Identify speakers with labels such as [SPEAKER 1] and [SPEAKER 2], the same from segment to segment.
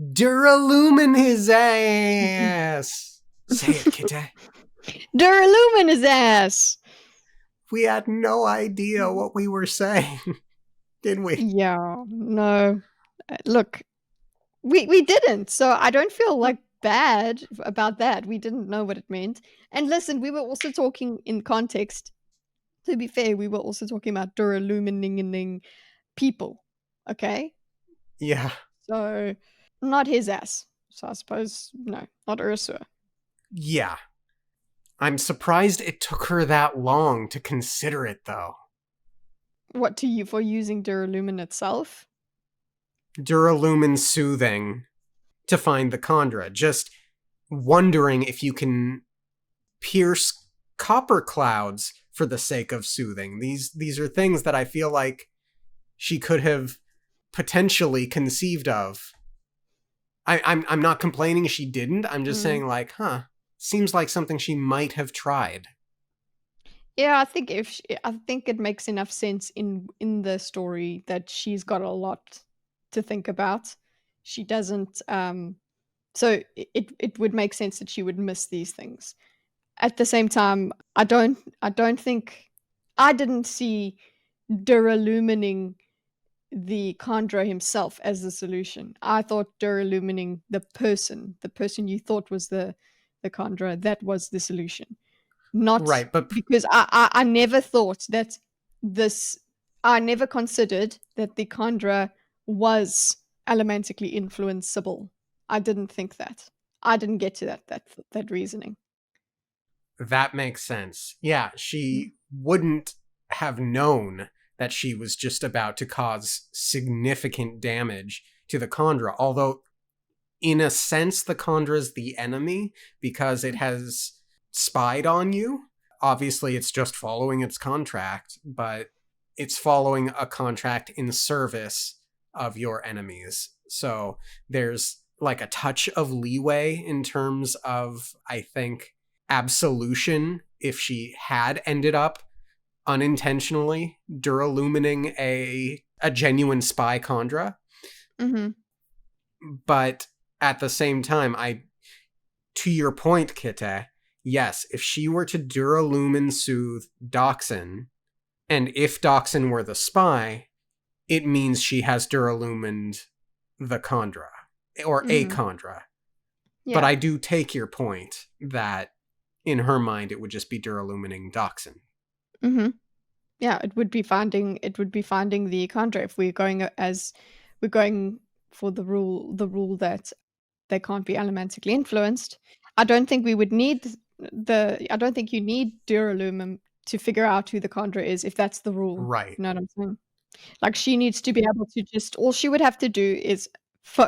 [SPEAKER 1] Duralumin his ass! Say it, Kitty.
[SPEAKER 2] Duralumin his ass!
[SPEAKER 1] We had no idea what we were saying, did we?
[SPEAKER 2] Yeah, no. Look, we didn't, so I don't feel like bad about that. We didn't know what it meant. And listen, we were also talking in context. To be fair, we were also talking about duralumining people. Okay?
[SPEAKER 1] Yeah.
[SPEAKER 2] So, not his ass. So I suppose, no, not Ursula.
[SPEAKER 1] Yeah. I'm surprised it took her that long to consider it, though.
[SPEAKER 2] What, to you for using duralumin itself?
[SPEAKER 1] Duralumin soothing to find the Khandra. Just wondering if you can pierce copper clouds for the sake of soothing. These are things that I feel like she could have potentially conceived of. I'm not complaining she didn't. I'm just saying, like, seems like something she might have tried.
[SPEAKER 2] Yeah, I think I think it makes enough sense in the story that she's got a lot to think about. She doesn't so it would make sense that she would miss these things. At the same time, I don't think I didn't see duralumining the Khandra himself as the solution. I thought duralumining the person you thought was the Khandra, that was the solution. Not
[SPEAKER 1] Right, but
[SPEAKER 2] because I never thought that this, I never considered that the Khandra was elementically influenceable. I didn't think that. I didn't get to that reasoning.
[SPEAKER 1] that makes sense. Yeah, she wouldn't have known that she was just about to cause significant damage to the Khandra, although in a sense the Khandra's the enemy because it has spied on you. Obviously it's just following its contract, but it's following a contract in service of your enemies. So there's like a touch of leeway in terms of, I think, absolution if she had ended up unintentionally duralumining a genuine spy Khandra.
[SPEAKER 2] Mm-hmm.
[SPEAKER 1] But at the same time, to your point, Kitte, yes, if she were to duralumin soothe Doxin, and if Doxin were the spy, it means she has duralumined the Khandra, or a Khandra.
[SPEAKER 2] Yeah.
[SPEAKER 1] But I do take your point that in her mind it would just be duralumining Doxin.
[SPEAKER 2] Mm-hmm. Yeah, it would be finding the Khandra if we're going for the rule that they can't be elementically influenced. I don't think we would need I don't think you need duralumin to figure out who the Khandra is if that's the rule.
[SPEAKER 1] Right.
[SPEAKER 2] You know what I'm saying? Like, she needs to be able to just, all she would have to do is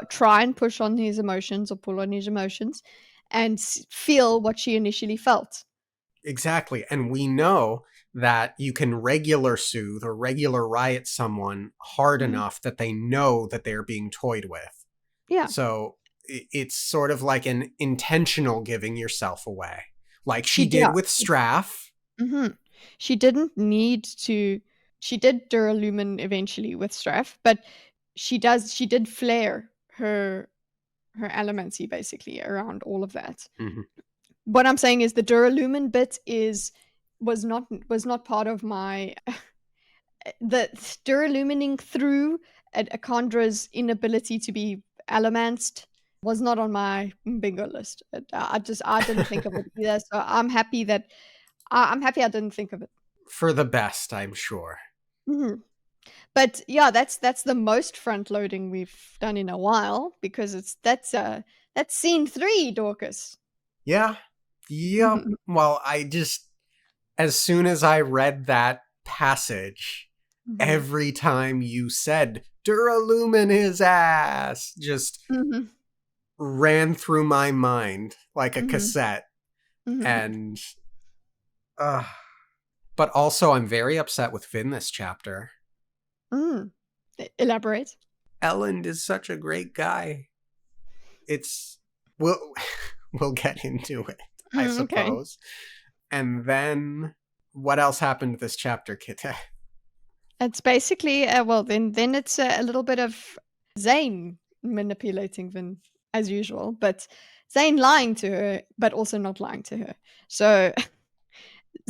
[SPEAKER 2] try and push on his emotions or pull on his emotions and feel what she initially felt.
[SPEAKER 1] Exactly. And we know that you can regular soothe or regular riot someone hard enough that they know that they're being toyed with.
[SPEAKER 2] Yeah.
[SPEAKER 1] So it's sort of like an intentional giving yourself away. Like she did with Straff.
[SPEAKER 2] Mm-hmm. She didn't need to. She did duralumin eventually with Straff, but she did flare her elemency basically around all of that.
[SPEAKER 1] Mm-hmm.
[SPEAKER 2] What I'm saying is the duralumin bit was not part of my the duralumining through a Khandra's inability to be allomanced was not on my bingo list. I didn't think of it either. So I'm happy that I didn't think of it.
[SPEAKER 1] For the best, I'm sure.
[SPEAKER 2] Mm-hmm. But yeah, that's the most front loading we've done in a while because that's scene 3, Dorkus.
[SPEAKER 1] Yeah. Yep. Mm-hmm. Well, as soon as I read that passage, every time you said duralumin his ass, just ran through my mind like a cassette. And but also I'm very upset with Vin this chapter.
[SPEAKER 2] Elaborate.
[SPEAKER 1] Elend is such a great guy. We'll get into it, I suppose. Okay. And then what else happened this chapter, Kitte?
[SPEAKER 2] It's basically then it's a little bit of Zane manipulating Vin as usual, but Zane lying to her, but also not lying to her. So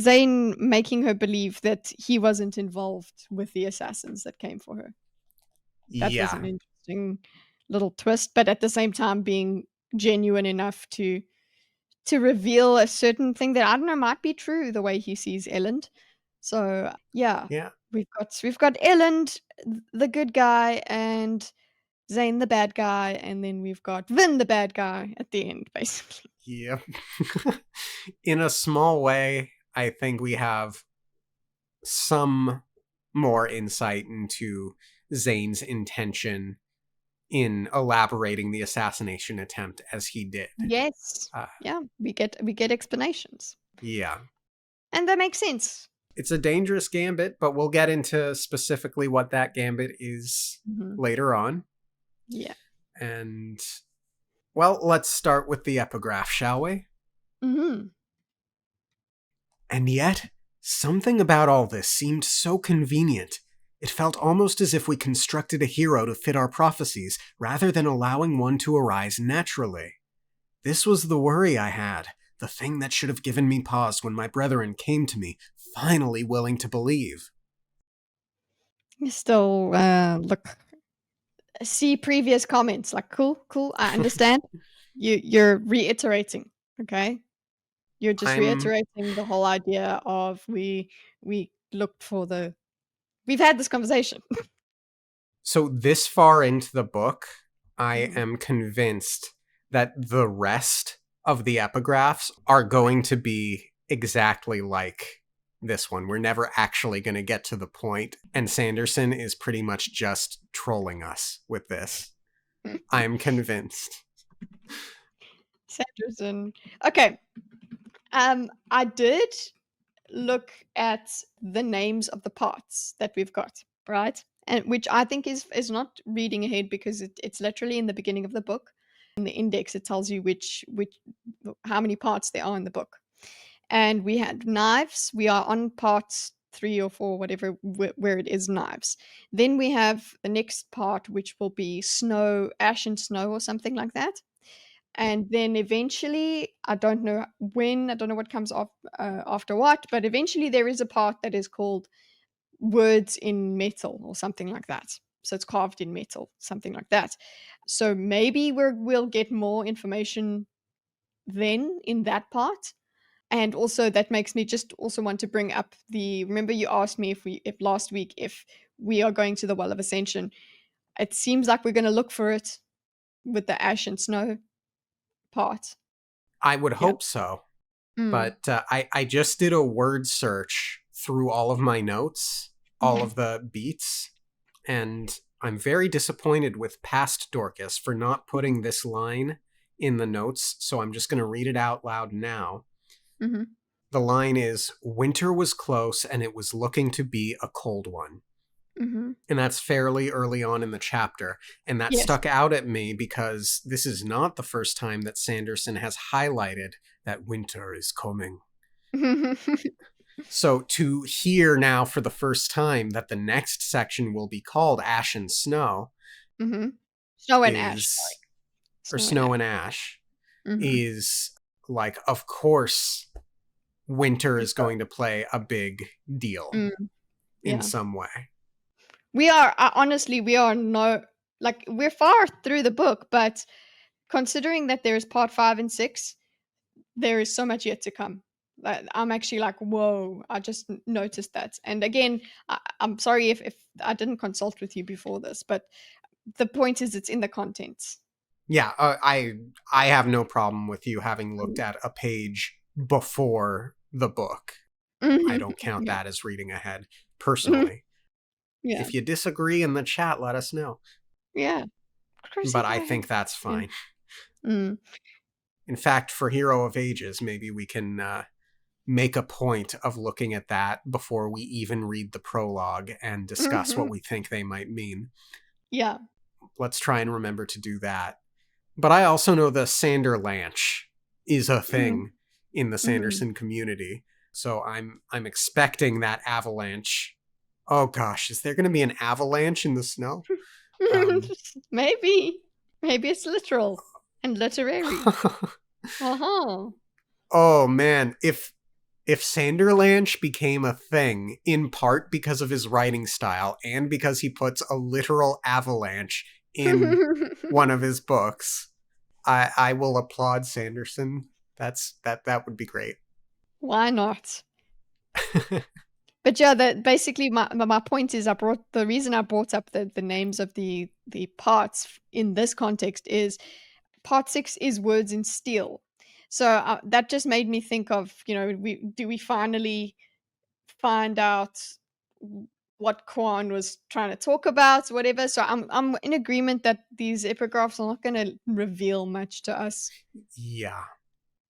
[SPEAKER 2] Zane making her believe that he wasn't involved with the assassins that came for her. That was
[SPEAKER 1] Yeah.
[SPEAKER 2] an interesting little twist, but at the same time being genuine enough to reveal a certain thing that I don't know might be true the way he sees Elend. So yeah,
[SPEAKER 1] Yeah.
[SPEAKER 2] we've got Elend, the good guy, and Zane the bad guy, and then we've got Vin the bad guy at the end, basically.
[SPEAKER 1] Yep. In a small way, I think we have some more insight into Zane's intention in elaborating the assassination attempt as he did.
[SPEAKER 2] Yes.
[SPEAKER 1] Uh,
[SPEAKER 2] Yeah, we get explanations.
[SPEAKER 1] yeah.
[SPEAKER 2] And that makes sense.
[SPEAKER 1] It's a dangerous gambit, but we'll get into specifically what that gambit is
[SPEAKER 2] Mhm.
[SPEAKER 1] later on.
[SPEAKER 2] Yeah.
[SPEAKER 1] And, well, let's start with the epigraph, shall we?
[SPEAKER 2] Mhm.
[SPEAKER 1] And yet, something about all this seemed so convenient. It felt almost as if we constructed a hero to fit our prophecies, rather than allowing one to arise naturally. This was the worry I had, the thing that should have given me pause when my brethren came to me, finally willing to believe.
[SPEAKER 2] You still look see previous comments like cool, I understand. You're reiterating, okay? You're just
[SPEAKER 1] I'm
[SPEAKER 2] reiterating the whole idea of we looked for the we've had this conversation.
[SPEAKER 1] So this far into the book, I
[SPEAKER 2] Mhm.
[SPEAKER 1] am convinced that the rest of the epigraphs are going to be exactly like this one. We're never actually going to get to the point, and Sanderson is pretty much just trolling us with this. I'm convinced.
[SPEAKER 2] Sanderson. Okay. I did look at the names of the parts that we've got, right? And which I think is not reading ahead because it's literally in the beginning of the book. In the index, it tells you which how many parts there are in the book. And we had knives. We are on parts 3 or 4, whatever, where it is knives. Then we have the next part, which will be snow, ash and snow, or something like that. And then eventually, I don't know when, I don't know what comes off after what, but eventually there is a part that is called words in metal or something like that. So it's carved in metal, something like that. So maybe we'll get more information then in that part. And also that makes me just also want to bring up the remember you asked me if last week if we are going to the Well of Ascension. It seems like we're going to look for it with the ash and snow part.
[SPEAKER 1] I would
[SPEAKER 2] Yeah.
[SPEAKER 1] hope so,
[SPEAKER 2] Mm.
[SPEAKER 1] but I just did a word search through all of my notes, all
[SPEAKER 2] Mhm.
[SPEAKER 1] of the beats, and I'm very disappointed with past Dorkus for not putting this line in the notes, so I'm just going to read it out loud now.
[SPEAKER 2] Mhm.
[SPEAKER 1] The line is, "Winter was close and it was looking to be a cold one."
[SPEAKER 2] Mhm.
[SPEAKER 1] And that's fairly early on in the chapter. And that
[SPEAKER 2] Yes.
[SPEAKER 1] stuck out at me because this is not the first time that Sanderson has highlighted that winter is coming. So to hear now for the first time that the next section will be called Ash and Snow
[SPEAKER 2] Mhm. Snow and ash, sorry.
[SPEAKER 1] is, or
[SPEAKER 2] Snow and
[SPEAKER 1] Snow
[SPEAKER 2] ash.
[SPEAKER 1] and Ash,
[SPEAKER 2] Mhm.
[SPEAKER 1] is like, of course, winter
[SPEAKER 2] We've
[SPEAKER 1] is
[SPEAKER 2] got
[SPEAKER 1] going to play a big deal
[SPEAKER 2] mm,
[SPEAKER 1] in
[SPEAKER 2] yeah.
[SPEAKER 1] some way.
[SPEAKER 2] We are honestly, we are no like, we're far through the book, but considering that there's part 5 and 6, there is so much yet to come. I'm actually like, "Whoa," I just n noticed that. And again, I'm sorry if I didn't consult with you before this, but the point is it's in the contents.
[SPEAKER 1] Yeah, I have no problem with you having looked
[SPEAKER 2] Mm.
[SPEAKER 1] at a page before the book. I
[SPEAKER 2] Mhm.
[SPEAKER 1] don't count
[SPEAKER 2] Yeah.
[SPEAKER 1] that as reading ahead, personally.
[SPEAKER 2] Yeah.
[SPEAKER 1] If you disagree in the chat, let us know.
[SPEAKER 2] Yeah. Of course you
[SPEAKER 1] But I
[SPEAKER 2] can.
[SPEAKER 1] think that's
[SPEAKER 2] Yeah.
[SPEAKER 1] fine.
[SPEAKER 2] Mm.
[SPEAKER 1] In fact, for Hero of Ages, maybe we can make a point of looking at that before we even read the prologue and discuss what
[SPEAKER 2] Mhm.
[SPEAKER 1] we think they might mean.
[SPEAKER 2] Yeah.
[SPEAKER 1] Let's try and remember to do that. But I also know the Sanderlanche is a
[SPEAKER 2] Mhm.
[SPEAKER 1] thing in the
[SPEAKER 2] Mhm.
[SPEAKER 1] Sanderson community. So I'm expecting that avalanche. Oh gosh, is there going to be an avalanche in the snow? Um,
[SPEAKER 2] Maybe. Maybe it's literal and literary. Uh-huh.
[SPEAKER 1] Oh man, if Sanderlanche became a thing in part because of his writing style and because he puts a literal avalanche in one of his books, I will applaud Sanderson. That would be great.
[SPEAKER 2] Why not? But yeah, that basically my point is the reason I brought up the names of the parts in this context is part 6 is words in steel. So that just made me think of, we finally find out what Kwan was trying to talk about, whatever. So I'm in agreement that these epigraphs are not going to reveal much to us
[SPEAKER 1] Yeah.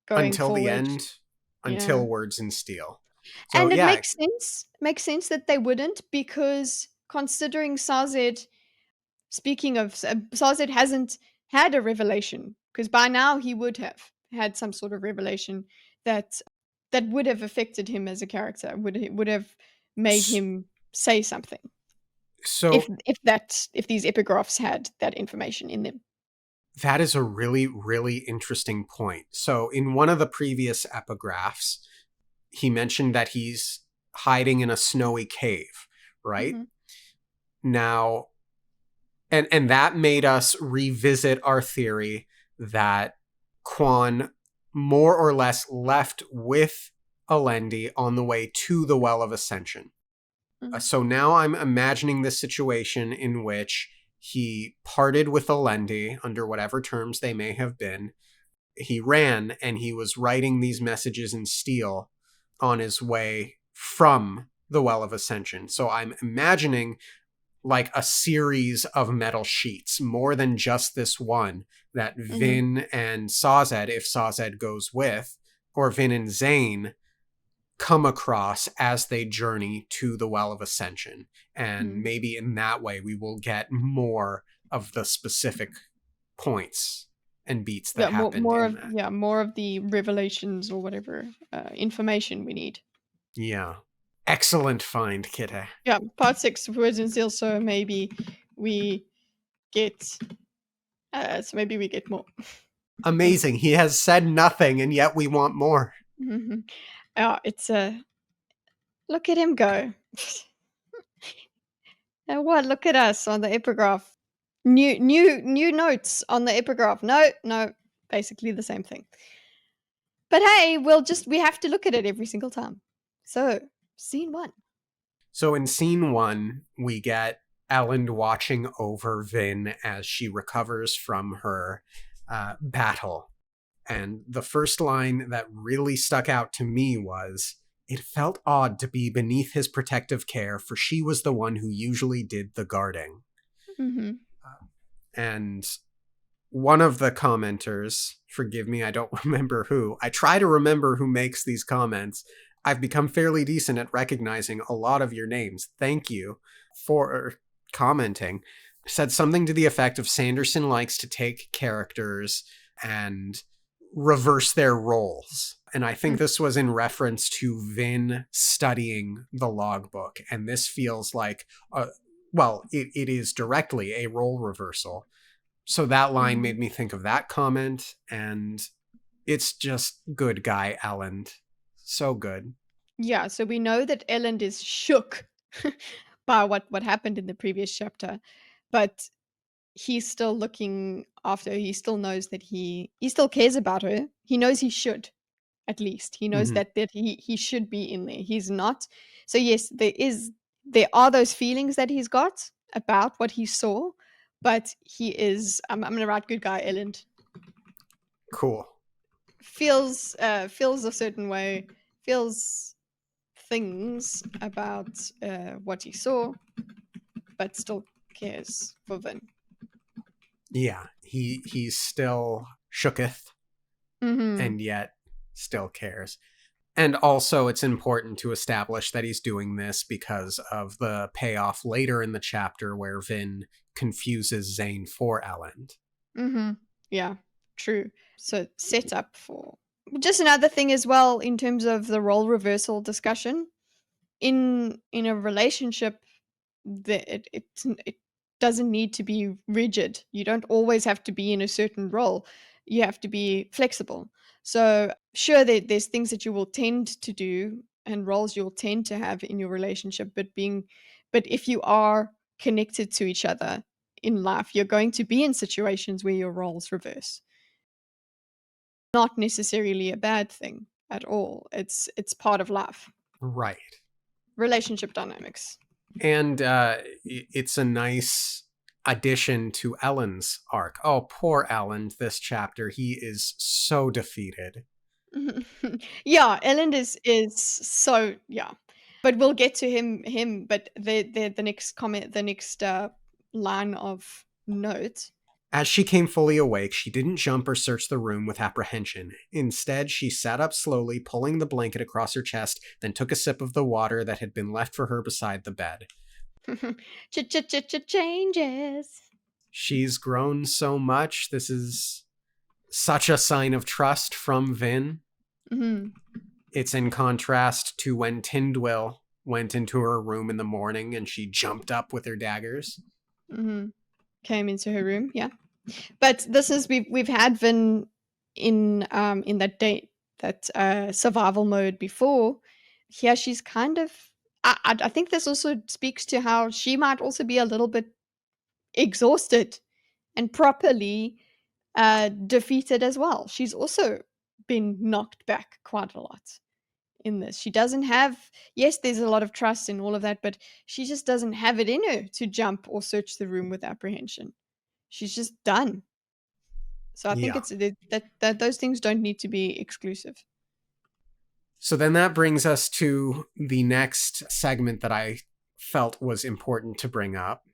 [SPEAKER 2] going
[SPEAKER 1] Until the
[SPEAKER 2] forward.
[SPEAKER 1] end,
[SPEAKER 2] Yeah.
[SPEAKER 1] until Words in Steel. So
[SPEAKER 2] And it
[SPEAKER 1] yeah,
[SPEAKER 2] makes sense. Makes sense that they wouldn't, because considering Sazed, speaking of Sazed hasn't had a revelation, because by now he would have had some sort of revelation that would have affected him as a character, would have made him say something. If
[SPEAKER 1] so
[SPEAKER 2] if these epigraphs had that information in them.
[SPEAKER 1] that is a really, really interesting point. So in one of the previous epigraphs, he mentioned that he's hiding in a snowy cave, right?
[SPEAKER 2] Hmm.
[SPEAKER 1] Now, and that made us revisit our theory that Quan more or less left with Alendi on the way to the Well of Ascension.
[SPEAKER 2] Hmm.
[SPEAKER 1] So now I'm imagining this situation in which he parted with Alendi under whatever terms they may have been. He ran and he was writing these messages in steel on his way from the Well of Ascension. So I'm imagining like a series of metal sheets, more than just this one, that
[SPEAKER 2] Hmm.
[SPEAKER 1] Vin and Sazed, if Sazed goes with, or Vin and Zane come across as they journey to the Well of Ascension. And
[SPEAKER 2] Hmm.
[SPEAKER 1] maybe in that way, we will get more of the specific points and beats that
[SPEAKER 2] Yeah,
[SPEAKER 1] happened in that.
[SPEAKER 2] more of the revelations or whatever information we need.
[SPEAKER 1] Yeah. Excellent find, Kitty.
[SPEAKER 2] Yeah, part 6 words in steel. So maybe we get maybe we get more.
[SPEAKER 1] Amazing. He has said nothing, and yet we want more.
[SPEAKER 2] Hmm. It's look at him go. And what? Look at us on the epigraph. New notes on the epigraph. No, no, basically the same thing. But hey, we have to look at it every single time. So, scene 1.
[SPEAKER 1] So in scene 1, we get Ellen watching over Vin as she recovers from her battle. And the first line that really stuck out to me was, "It felt odd to be beneath his protective care, for she was the one who usually did the guarding."
[SPEAKER 2] Mhm.
[SPEAKER 1] And one of the commenters, forgive me, I don't remember who, I try to remember who makes these comments. I've become fairly decent at recognizing a lot of your names. Thank you for commenting. Said something to the effect of Sanderson likes to take characters and reverse their roles. And I think
[SPEAKER 2] Mm.
[SPEAKER 1] this was in reference to Vin studying the logbook. And this feels like, it is directly a role reversal. So that line
[SPEAKER 2] Mhm.
[SPEAKER 1] made me think of that comment, and it's just good guy Ellen. So good.
[SPEAKER 2] Yeah, so we know that Elend is shook by what happened in the previous chapter, but he's still looking after her. He still knows that he still cares about her. He knows he should, at least. He knows
[SPEAKER 1] Mm-hmm.
[SPEAKER 2] that he should be in there. He's not. So yes, there are those feelings that he's got about what he saw, but he is I'm gonna write good guy Elend.
[SPEAKER 1] Cool.
[SPEAKER 2] Feels a certain way, feels things about what he saw, but still cares for Vin.
[SPEAKER 1] Yeah, he's still shooketh,
[SPEAKER 2] Mm-hmm.
[SPEAKER 1] and yet still cares. And also, it's important to establish that he's doing this because of the payoff later in the chapter where Vin confuses Zane for Ellen.
[SPEAKER 2] Mm-hmm. Yeah, true. So set up for just another thing as well in terms of the role reversal discussion in a relationship. It doesn't need to be rigid. You don't always have to be in a certain role. You have to be flexible. So, sure, there's things that you will tend to do and roles you'll tend to have in your relationship, but if you are connected to each other in life, you're going to be in situations where your roles reverse. Not necessarily a bad thing at all. It's part of life.
[SPEAKER 1] Right.
[SPEAKER 2] Relationship dynamics.
[SPEAKER 1] And it's a nice addition to Ellen's arc. Oh, poor Ellen, this chapter. He is so defeated.
[SPEAKER 2] Yeah, Ellen is so yeah. But we'll get to him, but the next comment, the next line of note.
[SPEAKER 1] As she came fully awake, she didn't jump or search the room with apprehension. Instead, she sat up slowly, pulling the blanket across her chest, then took a sip of the water that had been left for her beside the bed.
[SPEAKER 2] Changes.
[SPEAKER 1] She's grown so much. This is such a sign of trust from Vin.
[SPEAKER 2] Mhm.
[SPEAKER 1] It's in contrast to when Tindwyl went into her room in the morning and she jumped up with her daggers.
[SPEAKER 2] Mhm. Came into her room, yeah. But this is we've had Vin in that date that survival mode before. Here she's kind of I think this also speaks to how she might also be a little bit exhausted and properly defeated as well. She's also been knocked back quite a lot in this. She doesn't have, yes, there's a lot of trust in all of that, but she just doesn't have it in her to jump or search the room with apprehension. She's just done. So I think
[SPEAKER 1] Yeah.
[SPEAKER 2] it's that those things don't need to be exclusive.
[SPEAKER 1] So then that brings us to the next segment that I felt was important to bring up.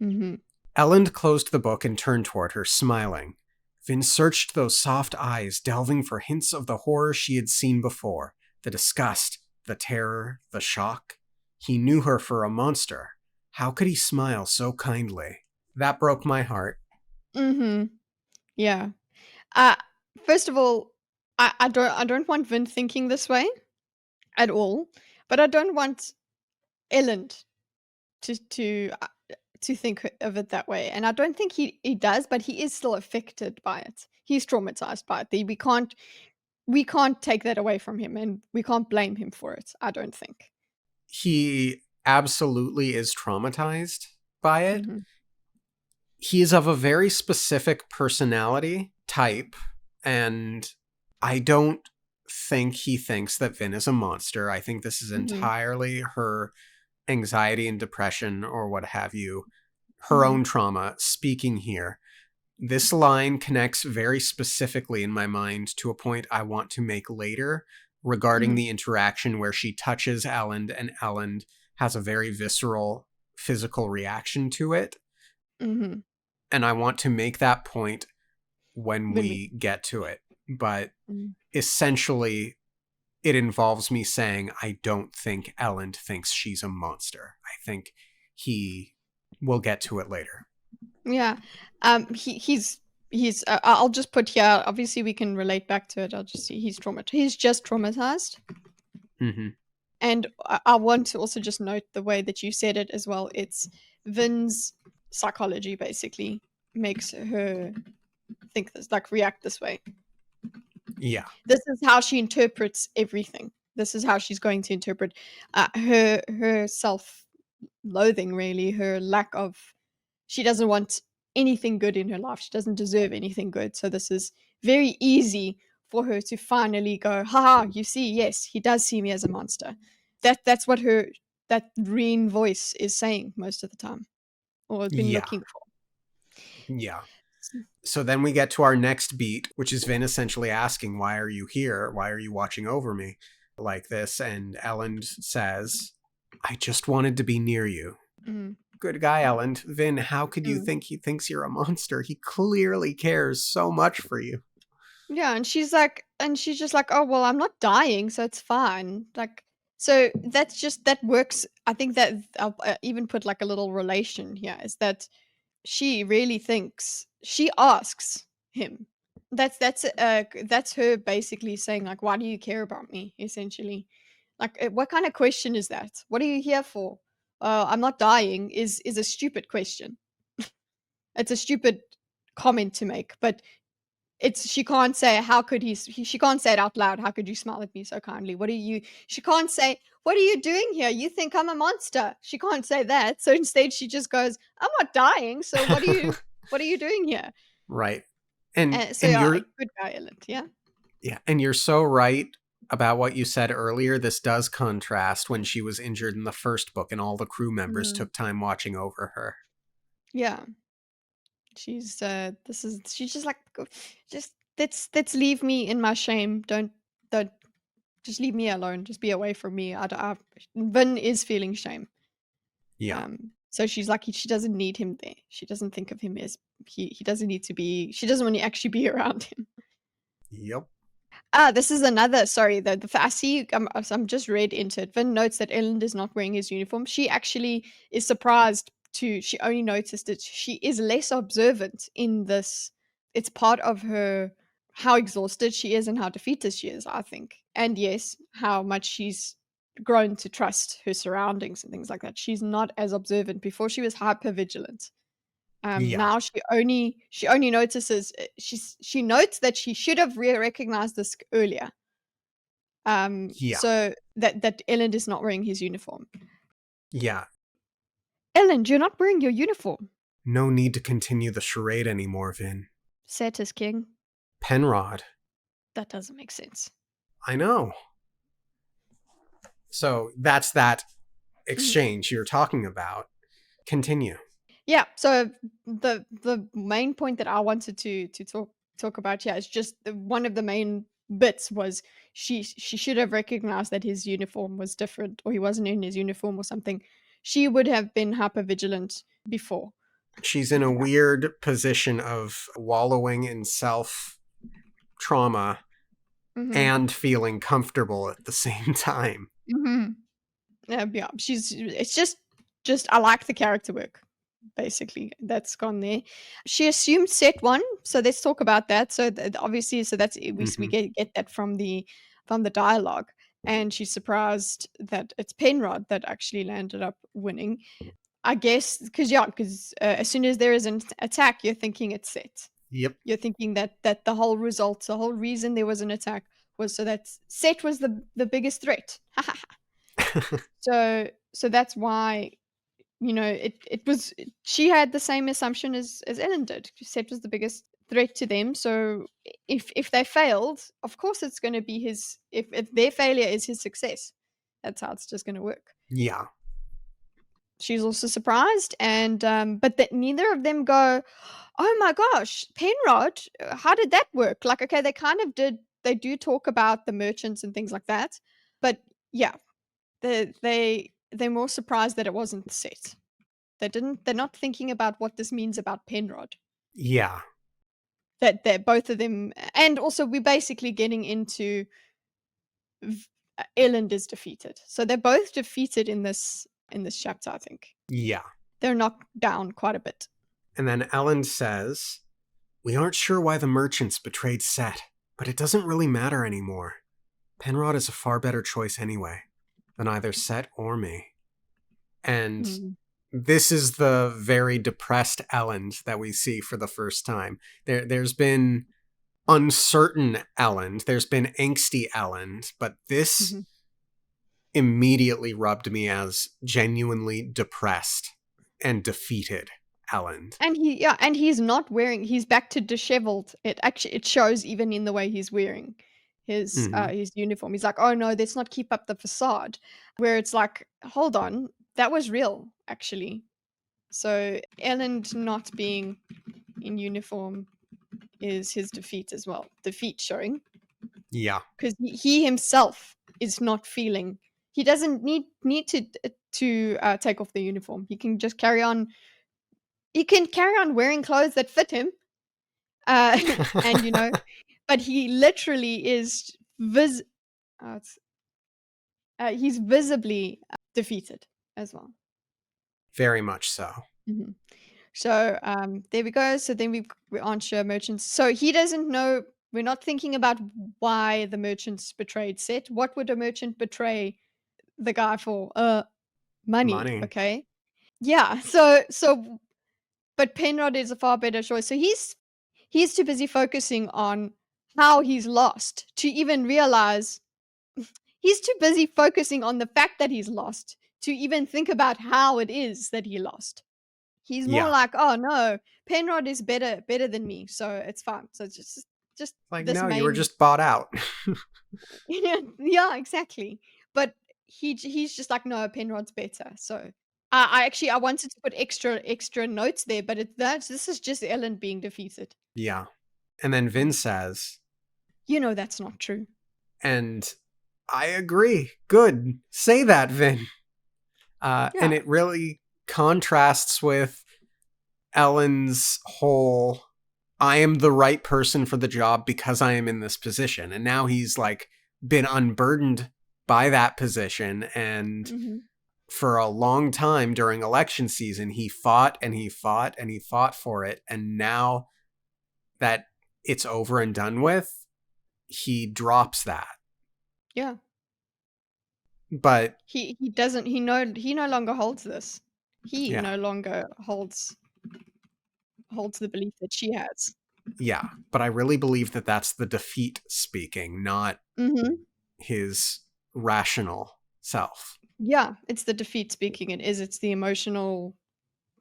[SPEAKER 2] Mhm.
[SPEAKER 1] Elend closed the book and turned toward her, smiling. Vin searched those soft eyes, delving for hints of the horror she had seen before, the disgust, the terror, the shock. He knew her for a monster. How could he smile so kindly? That broke my heart.
[SPEAKER 2] Mhm. Yeah. Uh First of all, I don't want Vin thinking this way at all, but I don't want Ellen to think of it that way. And I don't think he does, but he is still affected by it. He's traumatized by it. We can't take that away from him, and we can't blame him for it, I don't think.
[SPEAKER 1] He absolutely is traumatized by it.
[SPEAKER 2] Mhm.
[SPEAKER 1] He is of a very specific personality type, and I don't think he thinks that Vin is a monster. I think this is
[SPEAKER 2] Mhm.
[SPEAKER 1] entirely her anxiety and depression or what have you, her
[SPEAKER 2] Mhm.
[SPEAKER 1] own trauma speaking here. This line connects very specifically in my mind to a point I want to make later regarding
[SPEAKER 2] Mhm.
[SPEAKER 1] the interaction where she touches Elend and Elend has a very visceral physical reaction to it.
[SPEAKER 2] Mhm.
[SPEAKER 1] And I want to make that point when
[SPEAKER 2] When we
[SPEAKER 1] we get to it. But
[SPEAKER 2] mm.
[SPEAKER 1] essentially, it involves me saying I don't think Elend thinks she's a monster. I think he will get to it later.
[SPEAKER 2] Yeah. He's I'll just put here, obviously we can relate back to it. I'll just see he's just traumatized.
[SPEAKER 1] Mm-hmm.
[SPEAKER 2] And I want to also just note the way that you said it as well. It's Vin's psychology basically makes her think this, like react this way.
[SPEAKER 1] Yeah.
[SPEAKER 2] This is how she interprets everything. This is how she's going to interpret her self-loathing, really, her lack of. She doesn't want anything good in her life. She doesn't deserve anything good. So this is very easy for her to finally go, haha, you see, yes, he does see me as a monster. That's what that green voice is saying most of the time, or has been
[SPEAKER 1] Yeah.
[SPEAKER 2] looking for.
[SPEAKER 1] Yeah. So then we get to our next beat, which is Vin essentially asking, "Why are you here? Why are you watching over me like this?" And Elend says, "I just wanted to be near you."
[SPEAKER 2] Mm,
[SPEAKER 1] Good guy, Elend. Vin, how could you
[SPEAKER 2] mm.
[SPEAKER 1] think he thinks you're a monster? He clearly cares so much for you.
[SPEAKER 2] Yeah, and she's just like, oh well, I'm not dying, so it's fine. Like, so that's just that works. I think that I'll even put like a little relation here is that she really thinks she asks him. That's her basically saying like, "Why do you care about me?" Essentially, like, what kind of question is that? What are you here for? I'm not dying is a stupid question. It's a stupid comment to make, but she can't say, how could she can't say it out loud, how could you smile at me so kindly, she can't say, what are you doing here, you think I'm a monster. She can't say that, so instead she just goes, I'm not dying, so what are you doing here?
[SPEAKER 1] Right. And
[SPEAKER 2] So
[SPEAKER 1] and
[SPEAKER 2] yeah,
[SPEAKER 1] you're
[SPEAKER 2] a good guy, Ellen. Yeah.
[SPEAKER 1] yeah, and you're so right about what you said earlier. This does contrast when she was injured in the first book and all the crew members
[SPEAKER 2] Mhm.
[SPEAKER 1] took time watching over her.
[SPEAKER 2] Yeah. She's just like, just let's leave me in my shame. Don't just leave me alone. Just be away from me. Vin is feeling shame.
[SPEAKER 1] Yeah.
[SPEAKER 2] So she's lucky she doesn't need him there. She doesn't think of him as he doesn't need to be. She doesn't want to actually be around him.
[SPEAKER 1] Yep.
[SPEAKER 2] This is another. Sorry, the I see. I'm just read into it. Vin notes that Ellen is not wearing his uniform. She actually is surprised to. She only noticed that she is less observant in this. It's part of her how exhausted she is and how defeated she is, I think. And yes, how much she's grown to trust her surroundings and things like that. She's not as observant. Before she was hyper vigilant.
[SPEAKER 1] Yeah.
[SPEAKER 2] Now she only notices, she notes that she should have recognized this earlier.
[SPEAKER 1] Yeah.
[SPEAKER 2] So that Ellen is not wearing his uniform.
[SPEAKER 1] Yeah.
[SPEAKER 2] Ellen, you're not wearing your uniform.
[SPEAKER 1] No need to continue the charade anymore, Vin.
[SPEAKER 2] Set is king.
[SPEAKER 1] Penrod.
[SPEAKER 2] That doesn't make sense.
[SPEAKER 1] I know. So that's that
[SPEAKER 2] Mhm.
[SPEAKER 1] exchange you're talking about. Continue.
[SPEAKER 2] Yeah. So the main point that I wanted to talk about here is just one of the main bits was she should have recognized that his uniform was different, or he wasn't in his uniform or something. She would have been hyper vigilant before.
[SPEAKER 1] She's in a weird position of wallowing in self trauma
[SPEAKER 2] Mm-hmm.
[SPEAKER 1] and feeling comfortable at the same time.
[SPEAKER 2] Mm-hmm. Yeah, it's just I like the character work. Basically, that's gone there. She assumed set one, so let's talk about that. So obviously, so that's we
[SPEAKER 1] Hmm.
[SPEAKER 2] get that from the dialogue, and she's surprised that it's Penrod that actually landed up winning. I guess because as soon as there is an attack, you're thinking it's set.
[SPEAKER 1] Yep.
[SPEAKER 2] You're thinking that the whole result, the whole reason there was an attack was so that set was the biggest threat. So that's why it was she had the same assumption as Ellen did. Set was the biggest threat to them. So if they failed, of course it's going to be his. If their failure is his success, that's how it's just going to work.
[SPEAKER 1] Yeah.
[SPEAKER 2] She's also surprised, and but that neither of them go, "Oh my gosh, Penrod, how did that work?" Like, okay, they kind of did. They do talk about the merchants and things like that, but yeah, they're more surprised that it wasn't set. They're not thinking about what this means about Penrod.
[SPEAKER 1] Yeah.
[SPEAKER 2] That they're both of them, and also we're basically getting into Elend is defeated. So they're both defeated in this chapter, I think.
[SPEAKER 1] Yeah.
[SPEAKER 2] They're knocked down quite a bit.
[SPEAKER 1] And then Ellen says, "We aren't sure why the merchants betrayed Set, but it doesn't really matter anymore. Penrod is a far better choice anyway, than either Set or me." And
[SPEAKER 2] Mm.
[SPEAKER 1] this is the very depressed Ellen that we see for the first time. There's been uncertain Ellen, there's been angsty Ellen, but this
[SPEAKER 2] Mhm.
[SPEAKER 1] immediately rubbed me as genuinely depressed and defeated Ellen.
[SPEAKER 2] And he's not wearing he's back to disheveled. It shows even in the way he's wearing
[SPEAKER 1] Hmm.
[SPEAKER 2] his uniform. He's like, "Oh no, let's not keep up the facade." Where it's like, "Hold on, that was real actually." So Ellen not being in uniform is his defeat as well. Defeat showing
[SPEAKER 1] Yeah.
[SPEAKER 2] because he himself is not feeling. He doesn't need to take off the uniform. He can just carry on. He can carry on wearing clothes that fit him, uh, and but he literally is uh, he's visibly defeated as well.
[SPEAKER 1] Very much so.
[SPEAKER 2] Mhm. So there we go. So then we answer merchants. So he doesn't know. We're not thinking about why the merchants betrayed Set. What would a merchant betray the guy for? Money.
[SPEAKER 1] Money.
[SPEAKER 2] Okay. Yeah. So But Penrod is a far better choice. So he's too busy focusing on how he's lost to even realize he's too busy focusing on the fact that he's lost to even think about how it is that he lost. He's more
[SPEAKER 1] Yeah.
[SPEAKER 2] like, "Oh no, Penrod is better than me, so it's fine." So it's just
[SPEAKER 1] Like,
[SPEAKER 2] this
[SPEAKER 1] no, you were
[SPEAKER 2] main
[SPEAKER 1] just bought out.
[SPEAKER 2] yeah, yeah, exactly. But he's just like, "No, Penrod's better." So I actually I wanted to put extra notes there, but this is just Ellen being defeated.
[SPEAKER 1] Yeah. And then Vin says,
[SPEAKER 2] You know that's not true.
[SPEAKER 1] and I agree. Good. Say that, Vin. And
[SPEAKER 2] Yeah.
[SPEAKER 1] it really contrasts with Ellen's whole I am the right person for the job because I am in this position. And now he's like been unburdened by that position. And
[SPEAKER 2] Mhm.
[SPEAKER 1] for a long time during election season, he fought and he fought and he fought for it. And now that it's over and done with, he drops that.
[SPEAKER 2] Yeah.
[SPEAKER 1] But
[SPEAKER 2] He doesn't he no longer holds this. He
[SPEAKER 1] yeah,
[SPEAKER 2] no longer holds the belief that she has.
[SPEAKER 1] yeah. But I really believe that that's the defeat speaking, not
[SPEAKER 2] Mhm.
[SPEAKER 1] his rational self.
[SPEAKER 2] Yeah, it's the defeat speaking. It's the emotional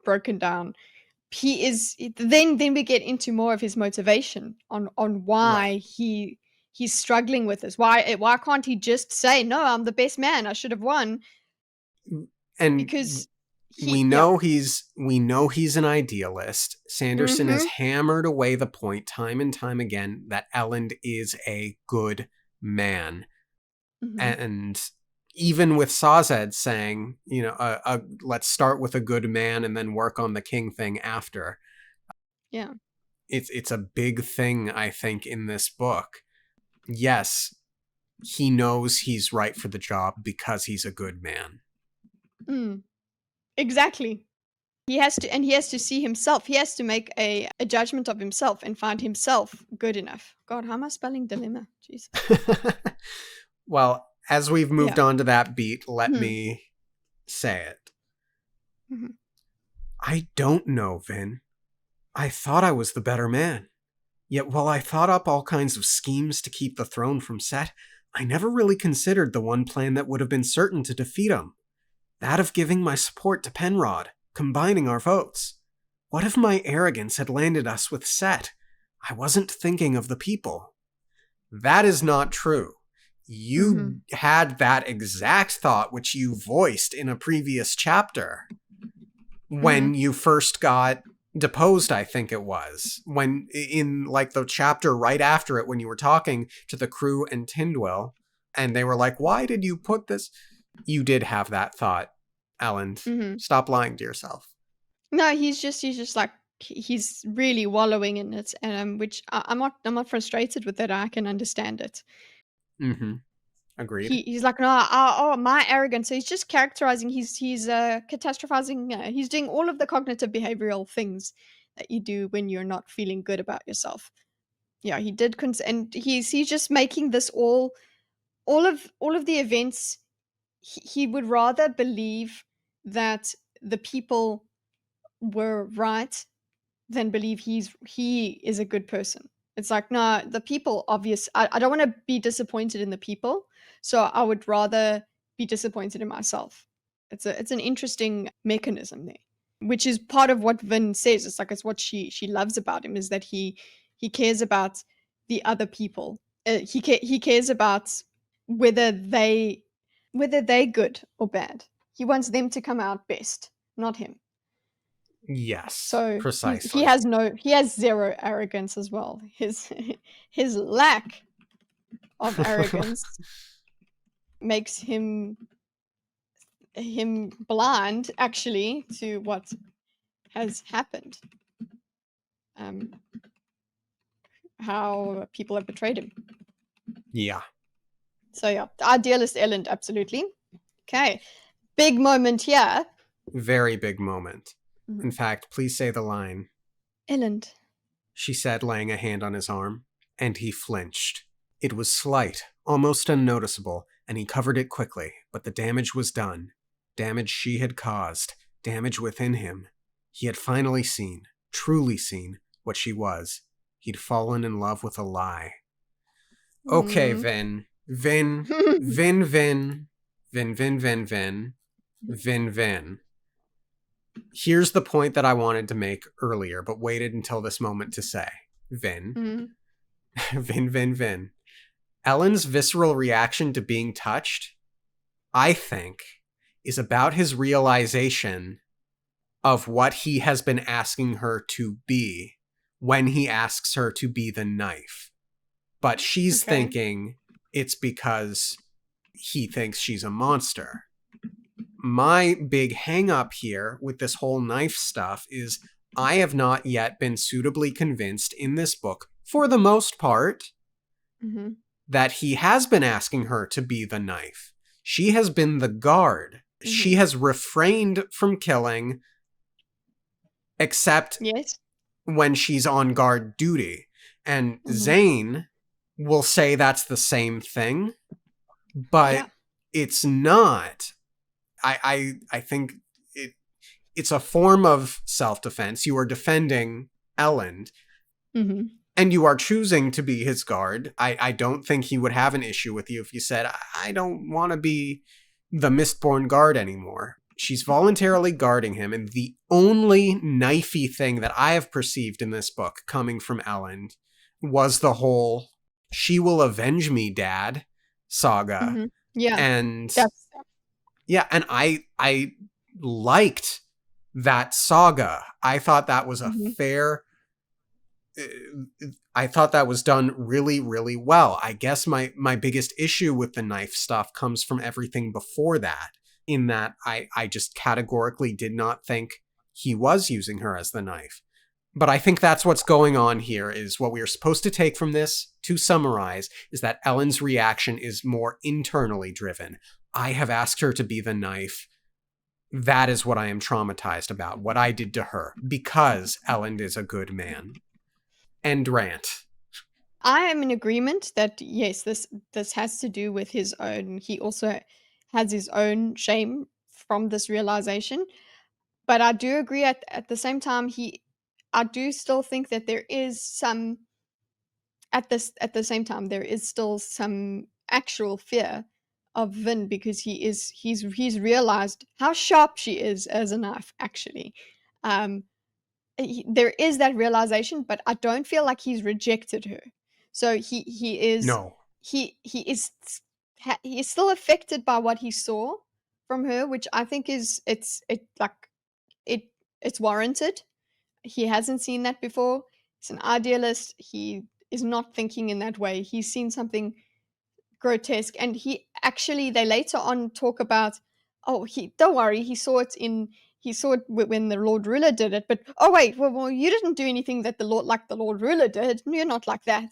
[SPEAKER 2] broken down. Then we get into more of his motivation on
[SPEAKER 1] Right.
[SPEAKER 2] why he's struggling with this. Why can't he just say, "No, I'm the best man. I should have won."
[SPEAKER 1] And
[SPEAKER 2] Because yeah.
[SPEAKER 1] we know he's an idealist. Sanderson has
[SPEAKER 2] Mhm.
[SPEAKER 1] hammered away the point time and time again that Elland is a good man.
[SPEAKER 2] Mhm.
[SPEAKER 1] And even with Sazed saying, let's start with a good man and then work on the king thing after.
[SPEAKER 2] Yeah.
[SPEAKER 1] It's a big thing, I think, in this book. Yes, he knows he's right for the job because he's a good man.
[SPEAKER 2] Mm. Exactly. He has to see himself. He has to make a judgment of himself and find himself good enough. God, how am I spelling dilemma? Jesus.
[SPEAKER 1] Well, as we've moved
[SPEAKER 2] Yeah.
[SPEAKER 1] on to that beat, let
[SPEAKER 2] Hmm.
[SPEAKER 1] me say it.
[SPEAKER 2] Mhm.
[SPEAKER 1] I don't know, Vin. I thought I was the better man. Yet while I thought up all kinds of schemes to keep the throne from Set, I never really considered the one plan that would have been certain to defeat him. That of giving my support to Penrod, combining our votes. What if my arrogance had landed us with Set? I wasn't thinking of the people. That is not true. You
[SPEAKER 2] Mhm.
[SPEAKER 1] had that exact thought which you voiced in a previous chapter when
[SPEAKER 2] Mhm.
[SPEAKER 1] you first got deposed, I think it was. When in like the chapter right after it when you were talking to the crew and Tyndwell and they were like, "Why did you put this?" You did have that thought, Ellen.
[SPEAKER 2] Mhm.
[SPEAKER 1] Stop lying to yourself.
[SPEAKER 2] No, he's just like he's really wallowing in it, which I'm not frustrated with it. I can understand it.
[SPEAKER 1] Mhm. Agreed.
[SPEAKER 2] He's like, no, my arrogance. So he's just characterizing. He's catastrophizing. He's doing all of the cognitive behavioral things that you do when you're not feeling good about yourself. Yeah, he did, and he's just making this all of the events. He would rather believe that the people were right than believe he is a good person. It's like, nah, the people obvious I don't want to be disappointed in the people, so I would rather be disappointed in myself. It's an interesting mechanism there, which is part of what Vin says. It's like it's what she loves about him is that he cares about the other people. He cares about whether they whether they're good or bad. He wants them to come out best, not him.
[SPEAKER 1] Yes,
[SPEAKER 2] So
[SPEAKER 1] precisely.
[SPEAKER 2] he has zero arrogance as well. His lack of arrogance makes him blind actually to what has happened. Um, how people have betrayed him.
[SPEAKER 1] Yeah,
[SPEAKER 2] So yeah, the idealist Ellen, absolutely. Okay, big moment here.
[SPEAKER 1] very big moment. In
[SPEAKER 2] Mhm.
[SPEAKER 1] fact, please say the line,
[SPEAKER 2] Ellen.
[SPEAKER 1] she said, laying a hand on his arm, and he flinched. It was slight, almost unnoticeable, and he covered it quickly, but the damage was done. Damage she had caused, damage within him. He had finally seen, truly seen, what she was. He'd fallen in love with a lie. Okay,
[SPEAKER 2] Mm.
[SPEAKER 1] Vin. Vin. Vin, Vin. Vin, Vin, Vin, Vin. Vin, Vin. Here's the point that I wanted to make earlier, but waited until this moment to say. Vin.
[SPEAKER 2] Mm.
[SPEAKER 1] Vin, Vin, Vin. Ellen's visceral reaction to being touched, I think, is about his realization of what he has been asking her to be when he asks her to be the knife. But she's
[SPEAKER 2] Okay.
[SPEAKER 1] thinking it's because he thinks she's a monster. My big hang up here with this whole knife stuff is I have not yet been suitably convinced in this book, for the most part,
[SPEAKER 2] Mm-hmm.
[SPEAKER 1] that he has been asking her to be the knife. She has been the guard.
[SPEAKER 2] Mm-hmm.
[SPEAKER 1] She has refrained from killing, except
[SPEAKER 2] Yes.
[SPEAKER 1] when she's on guard duty. And
[SPEAKER 2] Mm-hmm.
[SPEAKER 1] Zane will say that's the same thing, but
[SPEAKER 2] Yeah.
[SPEAKER 1] it's not. I think it's a form of self-defense. You are defending Ellen,
[SPEAKER 2] Mm-hmm.
[SPEAKER 1] and you are choosing to be his guard. I don't think he would have an issue with you if you said, I don't want to be the Mistborn guard anymore. She's voluntarily guarding him, and the only knifey thing that I have perceived in this book coming from Ellen was the whole "she will avenge me, Dad" saga.
[SPEAKER 2] Mm-hmm. Yeah.
[SPEAKER 1] And
[SPEAKER 2] That's
[SPEAKER 1] yeah, and I liked that saga. I thought that was a
[SPEAKER 2] mm-hmm.
[SPEAKER 1] fair. I thought that was done really, really well. I guess my biggest issue with the knife stuff comes from everything before that, in that I just categorically did not think he was using her as the knife. But I think that's what's going on here, is what we are supposed to take from this, to summarize, is that Ellen's reaction is more internally driven. I have asked her to be the knife. That is what I am traumatized about, what I did to her, because Ellen is a good man. End rant.
[SPEAKER 2] I am in agreement that yes, this has to do with his own. He also has his own shame from this realization. But I do agree at the same time I do still think that there is some at the same time there is still some actual fear of Vin, because he's realized how sharp she is as a knife actually. Um there is that realization, but I don't feel like he's rejected her. So he is
[SPEAKER 1] No.
[SPEAKER 2] he is he is still affected by what he saw from her, which I think is it it's warranted. He hasn't seen that before. He's an idealist. He is not thinking in that way. He's seen something grotesque, and they later on talk about, oh, he don't worry, he saw it when the Lord Ruler did it, but oh wait, well you didn't do anything that the Lord Ruler did. You're not like that.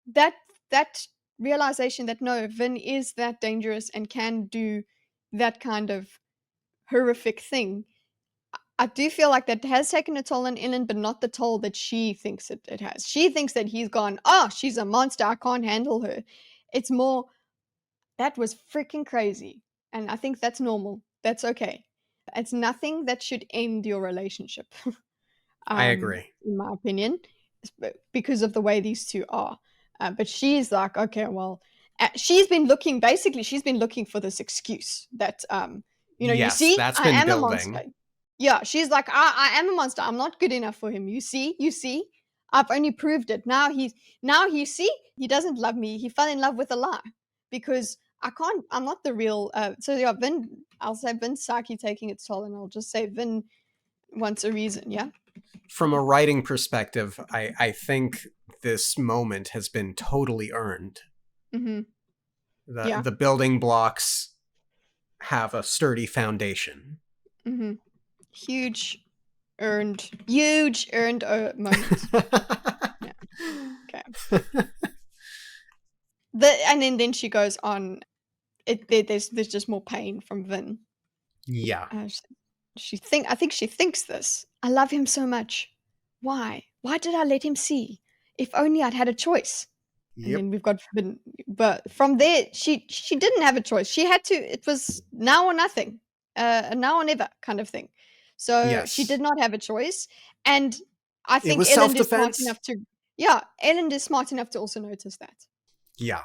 [SPEAKER 2] That realization that no, Vin is that dangerous and can do that kind of horrific thing. I do feel like that has taken a toll on Ellen, but not the toll that she thinks it has. She thinks that he's gone, oh, she's a monster, I can't handle her. It's more, that was freaking crazy. And I think that's normal. That's okay. It's nothing that should end your relationship,
[SPEAKER 1] I agree.
[SPEAKER 2] in my opinion, because of the way these two are. But she's like, okay, well, she's been looking for this excuse that, you
[SPEAKER 1] Yes,
[SPEAKER 2] see,
[SPEAKER 1] that's
[SPEAKER 2] I
[SPEAKER 1] been
[SPEAKER 2] am a
[SPEAKER 1] building.
[SPEAKER 2] monster. Yeah, she's like, I am a monster. I'm not good enough for him. You see, I've only proved it. Now you see, he doesn't love me. He fell in love with a lie, because I'm not the real, so yeah, I'll say Vin's psyche taking its toll, and I'll just say Vin wants a reason, yeah?
[SPEAKER 1] From a writing perspective, I think this moment has been totally earned.
[SPEAKER 2] Mm-hmm. Yeah.
[SPEAKER 1] The building blocks have a sturdy foundation.
[SPEAKER 2] Mm-hmm. Huge earned moment. Yeah. Okay. And then she goes on. There's just more pain from Vin.
[SPEAKER 1] Yeah.
[SPEAKER 2] I think she thinks this. I love him so much. Why? Why did I let him see? If only I'd had a choice. And
[SPEAKER 1] Yep.
[SPEAKER 2] then we've got Vin. But from there, she didn't have a choice. She had to. It was now or nothing. Now or never kind of thing. So she
[SPEAKER 1] Yes.
[SPEAKER 2] did not have a choice. And I
[SPEAKER 1] It
[SPEAKER 2] think
[SPEAKER 1] was
[SPEAKER 2] Ellen is smart
[SPEAKER 1] self-defense.
[SPEAKER 2] enough to, yeah, Ellen is smart enough to also notice that.
[SPEAKER 1] Yeah.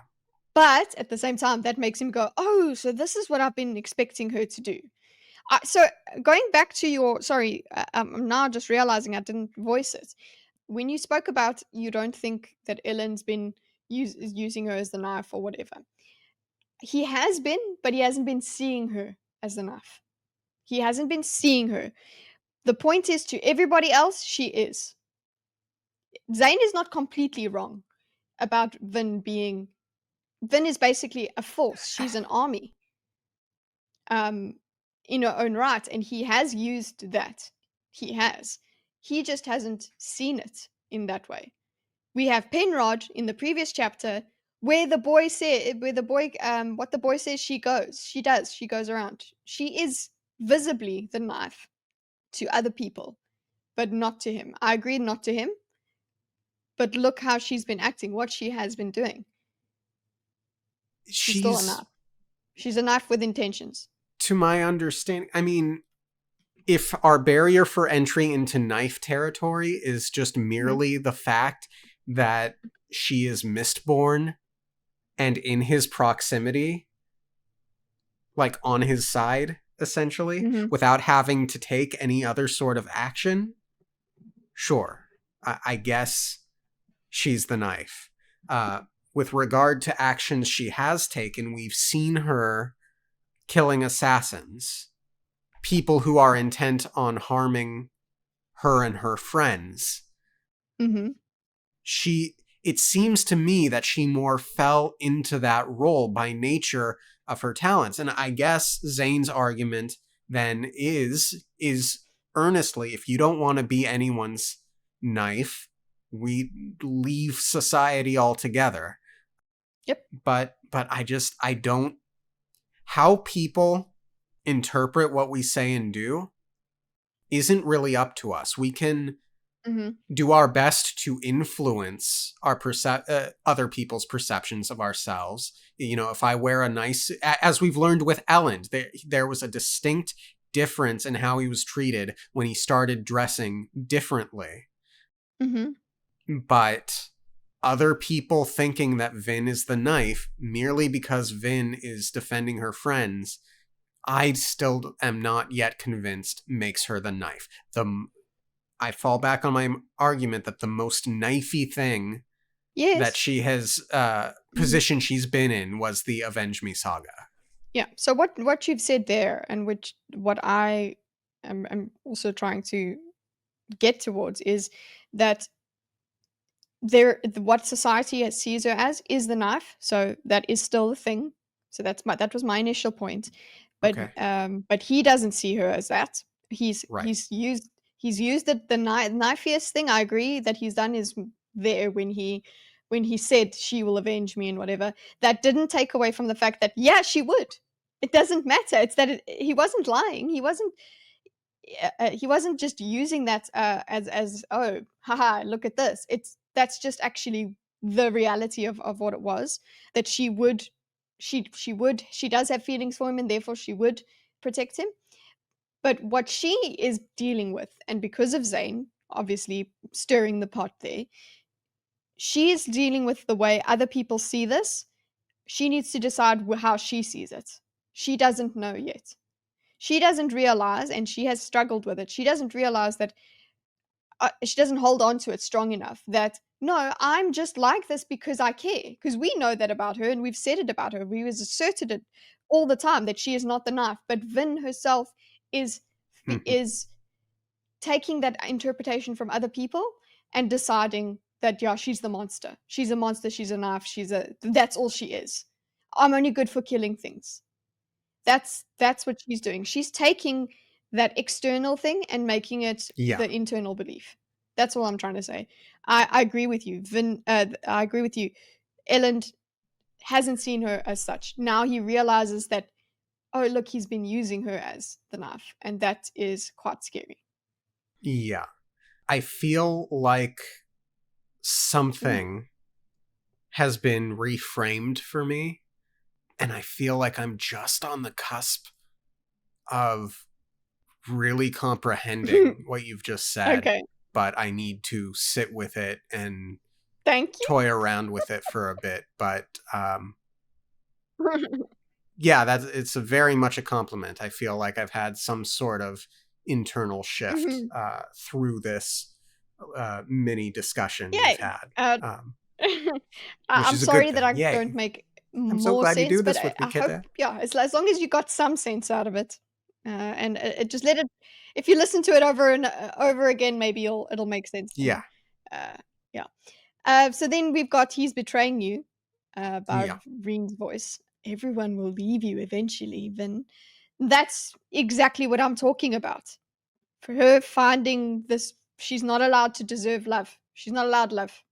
[SPEAKER 2] But at the same time, that makes him go, oh, so this is what I've been expecting her to do. So going back to your, sorry, I'm now just realizing I didn't voice it. When you spoke about you don't think that Ellen's been using her as the knife or whatever, he has been, but he hasn't been seeing her as the knife. He hasn't been seeing her. The point is, to everybody else, she is. Zane is not completely wrong about Vin being. Vin is basically a force. She's an army, um, in her own right, and he has used that. He has. He just hasn't seen it in that way. We have Penrod in the previous chapter where the boy said, where the boy, what the boy says she goes. She does. She goes around. She is visibly the knife to other people, but not to him. I agree, not to him, but look how she's been acting, what she has been doing. She's still a
[SPEAKER 1] She's,
[SPEAKER 2] knife. She's a knife with intentions.
[SPEAKER 1] to my understanding, I mean, if our barrier for entry into knife territory is just
[SPEAKER 2] Mm-hmm.
[SPEAKER 1] merely the fact that she is mistborn and in his proximity, like on his side, essentially,
[SPEAKER 2] Mm-hmm.
[SPEAKER 1] without having to take any other sort of action, sure, I guess she's the knife. With regard to actions she has taken, we've seen her killing assassins, people who are intent on harming her and her friends.
[SPEAKER 2] Mm-hmm.
[SPEAKER 1] It seems to me that she more fell into that role by nature of her talents. And I guess Zane's argument then is earnestly, if you don't want to be anyone's knife, we leave society altogether.
[SPEAKER 2] Yep.
[SPEAKER 1] But I don't, how people interpret what we say and do isn't really up to us. We can
[SPEAKER 2] Mm-hmm.
[SPEAKER 1] do our best to influence our other people's perceptions of ourselves. You know, if I wear a nice, as we've learned with Ellen, there was a distinct difference in how he was treated when he started dressing differently.
[SPEAKER 2] Mm-hmm.
[SPEAKER 1] But other people thinking that Vin is the knife merely because Vin is defending her friends, I still am not yet convinced makes her the knife. I fall back on my argument that the most knifey thing that
[SPEAKER 2] Yes.
[SPEAKER 1] she has
[SPEAKER 2] Mm-hmm.
[SPEAKER 1] position she's been in was the Avenge Me saga.
[SPEAKER 2] Yeah. So what you've said there, and which what I am also trying to get towards, is that what society sees her as is the knife, so that is still the thing. So that was my initial point.
[SPEAKER 1] Okay.
[SPEAKER 2] But he doesn't see her as that. he's
[SPEAKER 1] Right.
[SPEAKER 2] he's used he's used the knifiest thing. I agree that he's done is there when he said she will avenge me and whatever. That didn't take away from the fact that, yeah, she would. It doesn't matter. It's that he wasn't lying. He wasn't just using that as, oh, haha, look at this. That's just actually the reality of what it was, that she does have feelings for him, and therefore she would protect him. But what she is dealing with, and because of Zane obviously stirring the pot there, she is dealing with the way other people see this. She needs to decide how she sees it. She doesn't know yet. She doesn't realize, and she has struggled with it. She doesn't realize that, she doesn't hold on to it strong enough, that, no, I'm just like this because I care. Because we know that about her, and we've said it about her. We was asserted it all the time that she is not the knife. But Vin herself is is taking that interpretation from other people and deciding that, yeah, she's the monster. She's a monster. She's a knife. That's all she is. I'm only good for killing things. That's what she's doing. She's taking that external thing and making it
[SPEAKER 1] Yeah.
[SPEAKER 2] the internal belief. That's all I'm trying to say. I agree with you. I agree with you. Ellen hasn't seen her as such. Now he realizes that, oh, look, he's been using her as the knife, and that is quite scary.
[SPEAKER 1] Yeah. I feel like
[SPEAKER 2] Mhm.
[SPEAKER 1] something has been reframed for me, and I feel like I'm just on the cusp of really comprehending what you've just said,
[SPEAKER 2] Okay.
[SPEAKER 1] but I need to sit with it and
[SPEAKER 2] Thank you.
[SPEAKER 1] toy around with it for a bit. But yeah, it's a very much a compliment. I feel like I've had some sort of internal shift
[SPEAKER 2] Mhm.
[SPEAKER 1] through this mini discussion we've
[SPEAKER 2] Yay.
[SPEAKER 1] had, um, which
[SPEAKER 2] I'm
[SPEAKER 1] is a good
[SPEAKER 2] sorry that
[SPEAKER 1] thing.
[SPEAKER 2] I
[SPEAKER 1] Yay.
[SPEAKER 2] don't make
[SPEAKER 1] I'm so
[SPEAKER 2] more
[SPEAKER 1] glad you
[SPEAKER 2] sense,
[SPEAKER 1] do
[SPEAKER 2] but
[SPEAKER 1] this
[SPEAKER 2] I,
[SPEAKER 1] with me,
[SPEAKER 2] I hope,
[SPEAKER 1] Kidda.
[SPEAKER 2] yeah, as long as you got some sense out of it, and it just let it. If you listen to it over and over again, maybe it'll make sense
[SPEAKER 1] Yeah.
[SPEAKER 2] more. Uh, yeah. So then we've got "He's Betraying You" by
[SPEAKER 1] Yeah.
[SPEAKER 2] Reen's voice. Everyone will leave you eventually, Vin. That's exactly what I'm talking about. For her finding this, she's not allowed to deserve love. She's not allowed love.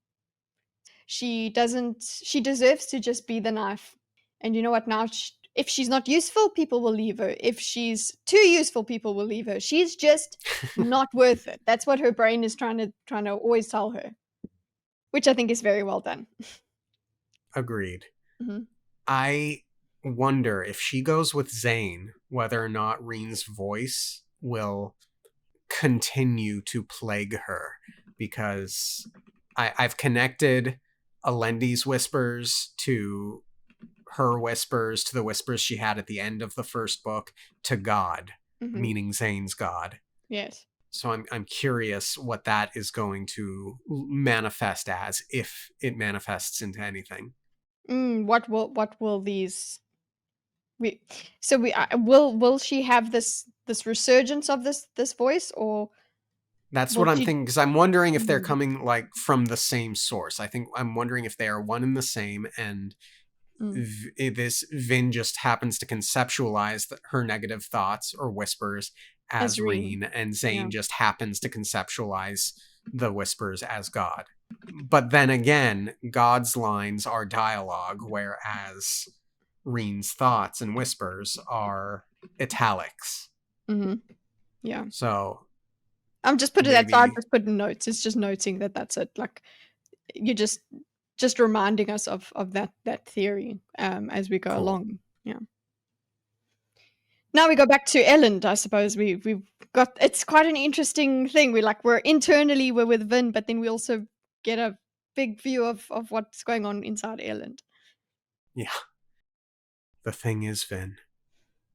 [SPEAKER 2] She doesn't. She deserves to just be the knife. And you know what? Now, if she's not useful, people will leave her. If she's too useful, people will leave her. She's just not worth it. That's what her brain is trying to always tell her, which I think is very well done.
[SPEAKER 1] Agreed.
[SPEAKER 2] Mhm.
[SPEAKER 1] I wonder if she goes with Zane, whether or not Reen's voice will continue to plague her, because I've connected Alendi's whispers to her whispers to the whispers she had at the end of the first book to God,
[SPEAKER 2] Mhm.
[SPEAKER 1] meaning Zane's God.
[SPEAKER 2] Yes.
[SPEAKER 1] So I'm curious what that is going to manifest as, if it manifests into anything.
[SPEAKER 2] What will these we so we will she have this resurgence of this voice, or
[SPEAKER 1] That's
[SPEAKER 2] will
[SPEAKER 1] what I'm
[SPEAKER 2] she?
[SPEAKER 1] thinking, because I'm wondering if they're
[SPEAKER 2] Mm,
[SPEAKER 1] coming like from the same source. I'm wondering if they are one and the same, and
[SPEAKER 2] mm,
[SPEAKER 1] this Vin just happens to conceptualize her negative thoughts or whispers
[SPEAKER 2] as
[SPEAKER 1] as
[SPEAKER 2] Reen.
[SPEAKER 1] Reen, and
[SPEAKER 2] Yeah.
[SPEAKER 1] Zane just happens to conceptualize the whispers as God. But then again, God's lines are dialogue, whereas Reen's thoughts and whispers are italics.
[SPEAKER 2] Mhm. Yeah.
[SPEAKER 1] So
[SPEAKER 2] I'm just putting that, so I
[SPEAKER 1] maybe
[SPEAKER 2] just put in notes. It's just noting that that's it. Like, you're just reminding us of that theory as we go
[SPEAKER 1] cool.
[SPEAKER 2] along. Yeah. Now we go back to Ellen. I suppose we've got, it's quite an interesting thing. We're internally we're with Vin, but then we also get a big view of what's going on inside Ellen.
[SPEAKER 1] Yeah. The thing is, Vin,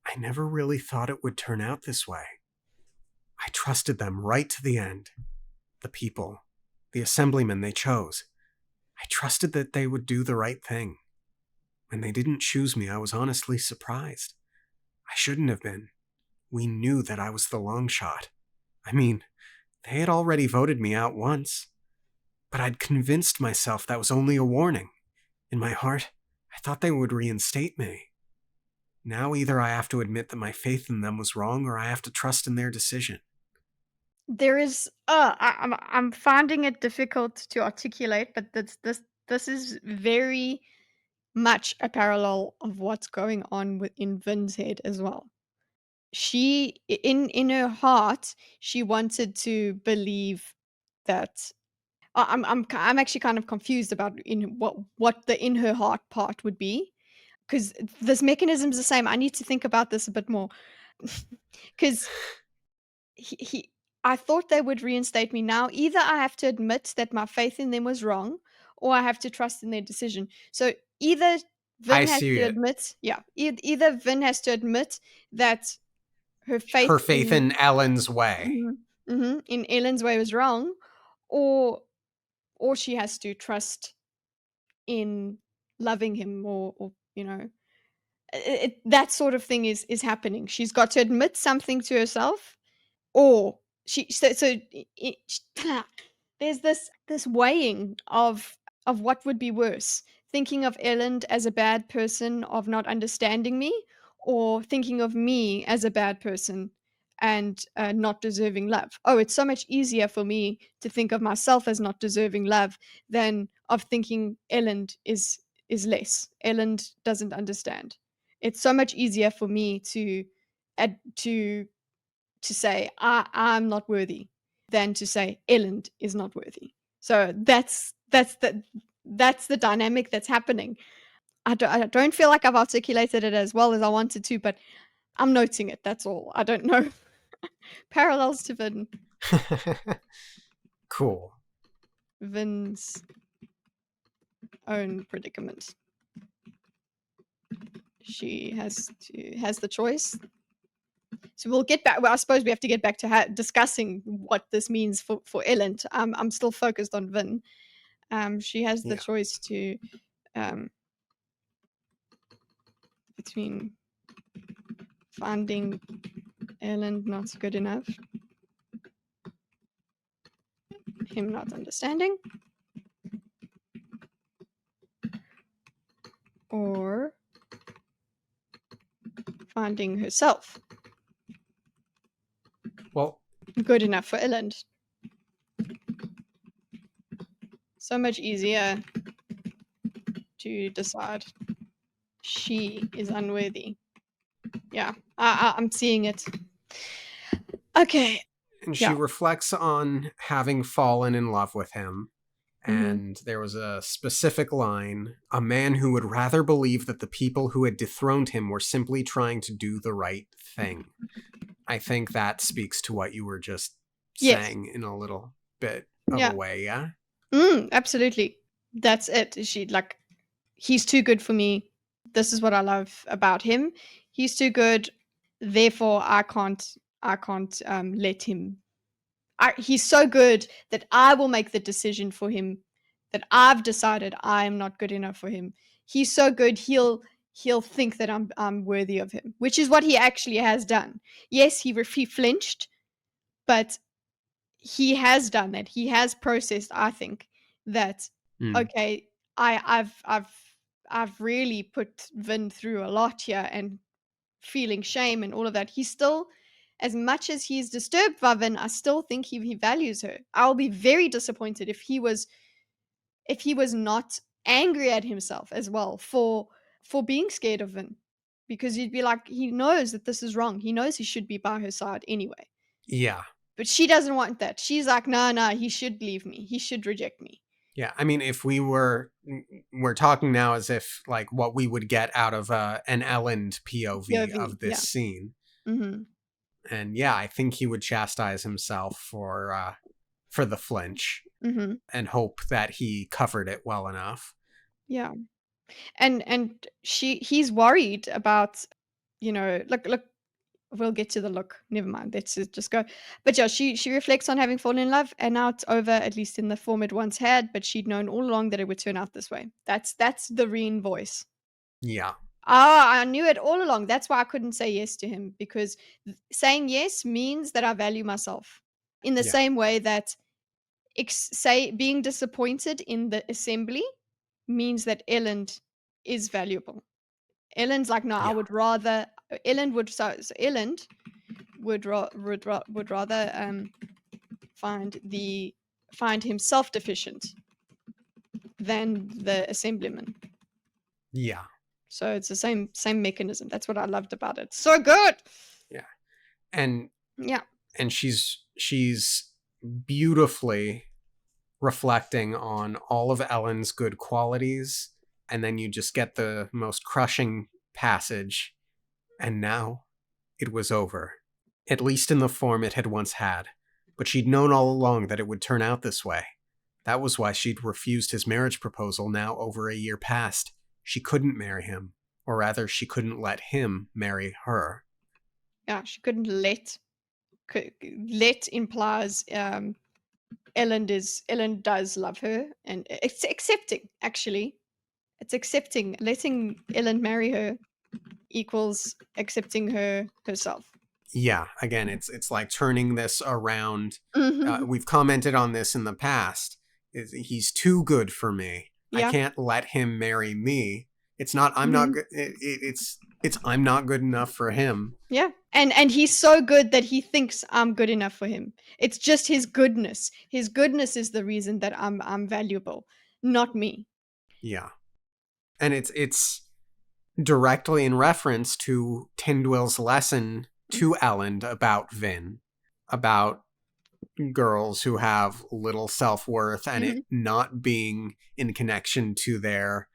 [SPEAKER 1] I never really thought it would turn out this way. I trusted them right to the end. The people, the assemblymen they chose. I trusted that they would do the right thing. When they didn't choose me, I was honestly surprised. I shouldn't have been. We knew that I was the long shot. I mean, they had already voted me out once. But I'd convinced myself that was only a warning. In my heart, I thought they would reinstate me. Now either I have to admit that my faith in them was wrong, or I have to trust in their decision.
[SPEAKER 2] There is I'm finding it difficult to articulate, but this is very much a parallel of what's going on in Vin's head as well. She, in her heart, she wanted to believe that, I'm actually kind of confused about in what the in her heart part would be, because this mechanism is the same. I need to think about this a bit more. Because he I thought they would reinstate me. Now either I have to admit that my faith in them was wrong, or I have to trust in their decision. So either
[SPEAKER 1] I
[SPEAKER 2] Vin has
[SPEAKER 1] see
[SPEAKER 2] to
[SPEAKER 1] it.
[SPEAKER 2] admit, yeah, either Vin has to admit that her
[SPEAKER 1] Her
[SPEAKER 2] faith
[SPEAKER 1] faith in Ellen's way.
[SPEAKER 2] in Ellen's way was wrong, or she has to trust in loving him, or that sort of thing is happening. She's got to admit something to herself, or there's this weighing of what would be worse, thinking of Ellen as a bad person of not understanding me, or thinking of me as a bad person and not deserving love. Oh, it's so much easier for me to think of myself as not deserving love than of thinking Ellen is less. Ellen doesn't understand. It's so much easier for me to ad- to say I'm not worthy than to say Ellen is not worthy. So that's the dynamic that's happening. I don't feel like I've articulated it as well as I wanted to, but I'm noting it. That's all. I don't know. Parallels to Vin.
[SPEAKER 1] Cool.
[SPEAKER 2] Vin's own predicament. She has the choice. So we'll get back. Well, I suppose we have to get back to discussing what this means for Elend. I'm still focused on Vin. She has the choice to between finding Elend not good enough, him not understanding, or finding herself
[SPEAKER 1] Well,
[SPEAKER 2] good enough for Elend. So much easier to decide. She is unworthy. Yeah, I'm seeing it. Okay.
[SPEAKER 1] and she reflects on having fallen in love with him. And there was a specific line, a man who would rather believe that the people who had dethroned him were simply trying to do the right thing. I think that speaks to what you were just saying in a little bit of a way, yeah?
[SPEAKER 2] Absolutely. That's it. She he's too good for me. This is what I love about him. He's too good. Therefore, I can't let him. He's so good that I will make the decision for him. That I've decided I am not good enough for him. He's so good. He'll think that I'm worthy of him, which is what he actually has done. Yes, he flinched, but he has done that. He has processed, I think, that okay, I've really put Vin through a lot here and feeling shame and all of that. He's still, as much as he's disturbed by Vin, I still think he values her. I'll be very disappointed if he was not angry at himself as well for being scared of Vin. Because you'd be like, he knows that this is wrong. He knows he should be by her side anyway.
[SPEAKER 1] Yeah.
[SPEAKER 2] But she doesn't want that. She's like, nah, he should leave me. He should reject me.
[SPEAKER 1] Yeah, I mean, if we're talking now as if like what we would get out of an Elend POV of this scene.
[SPEAKER 2] Mm-hmm.
[SPEAKER 1] And yeah, I think he would chastise himself for the flinch and hope that he covered it well enough.
[SPEAKER 2] Yeah. And he's worried about, look, we'll get to the look. Never mind. Let's just go. But yeah, she reflects on having fallen in love, and now it's over, at least in the form it once had, but she'd known all along that it would turn out this way. That's the Reen voice.
[SPEAKER 1] Yeah.
[SPEAKER 2] I knew it all along. That's why I couldn't say yes to him, because saying yes means that I value myself. In the same way that being disappointed in the assembly means that Elend is valuable. Elend's like, no, I would rather Elend would Elend would rather find himself deficient than the assemblyman.
[SPEAKER 1] Yeah.
[SPEAKER 2] So it's the same mechanism. That's what I loved about it. So good.
[SPEAKER 1] Yeah. And
[SPEAKER 2] yeah.
[SPEAKER 1] And she's beautifully reflecting on all of Ellen's good qualities, and then you just get the most crushing passage. And now it was over, at least in the form it had once had. But she'd known all along that it would turn out this way. That was why she'd refused his marriage proposal now over a year past. She couldn't marry him, or rather, she couldn't let him marry her.
[SPEAKER 2] Yeah, she couldn't let. Let implies Ellen does love her, and it's accepting, actually. It's accepting. Letting Ellen marry her equals accepting her herself.
[SPEAKER 1] Yeah, again, it's like turning this around. We've commented on this in the past. He's too good for me. I can't let him marry me. It's not I'm not good. It's I'm not good enough for him.
[SPEAKER 2] Yeah. And he's so good that he thinks I'm good enough for him. It's just his goodness. His goodness is the reason that I'm valuable, not me.
[SPEAKER 1] Yeah. And it's directly in reference to Tindwill's lesson to Elend about Vin, about girls who have little self-worth and it not being in connection to their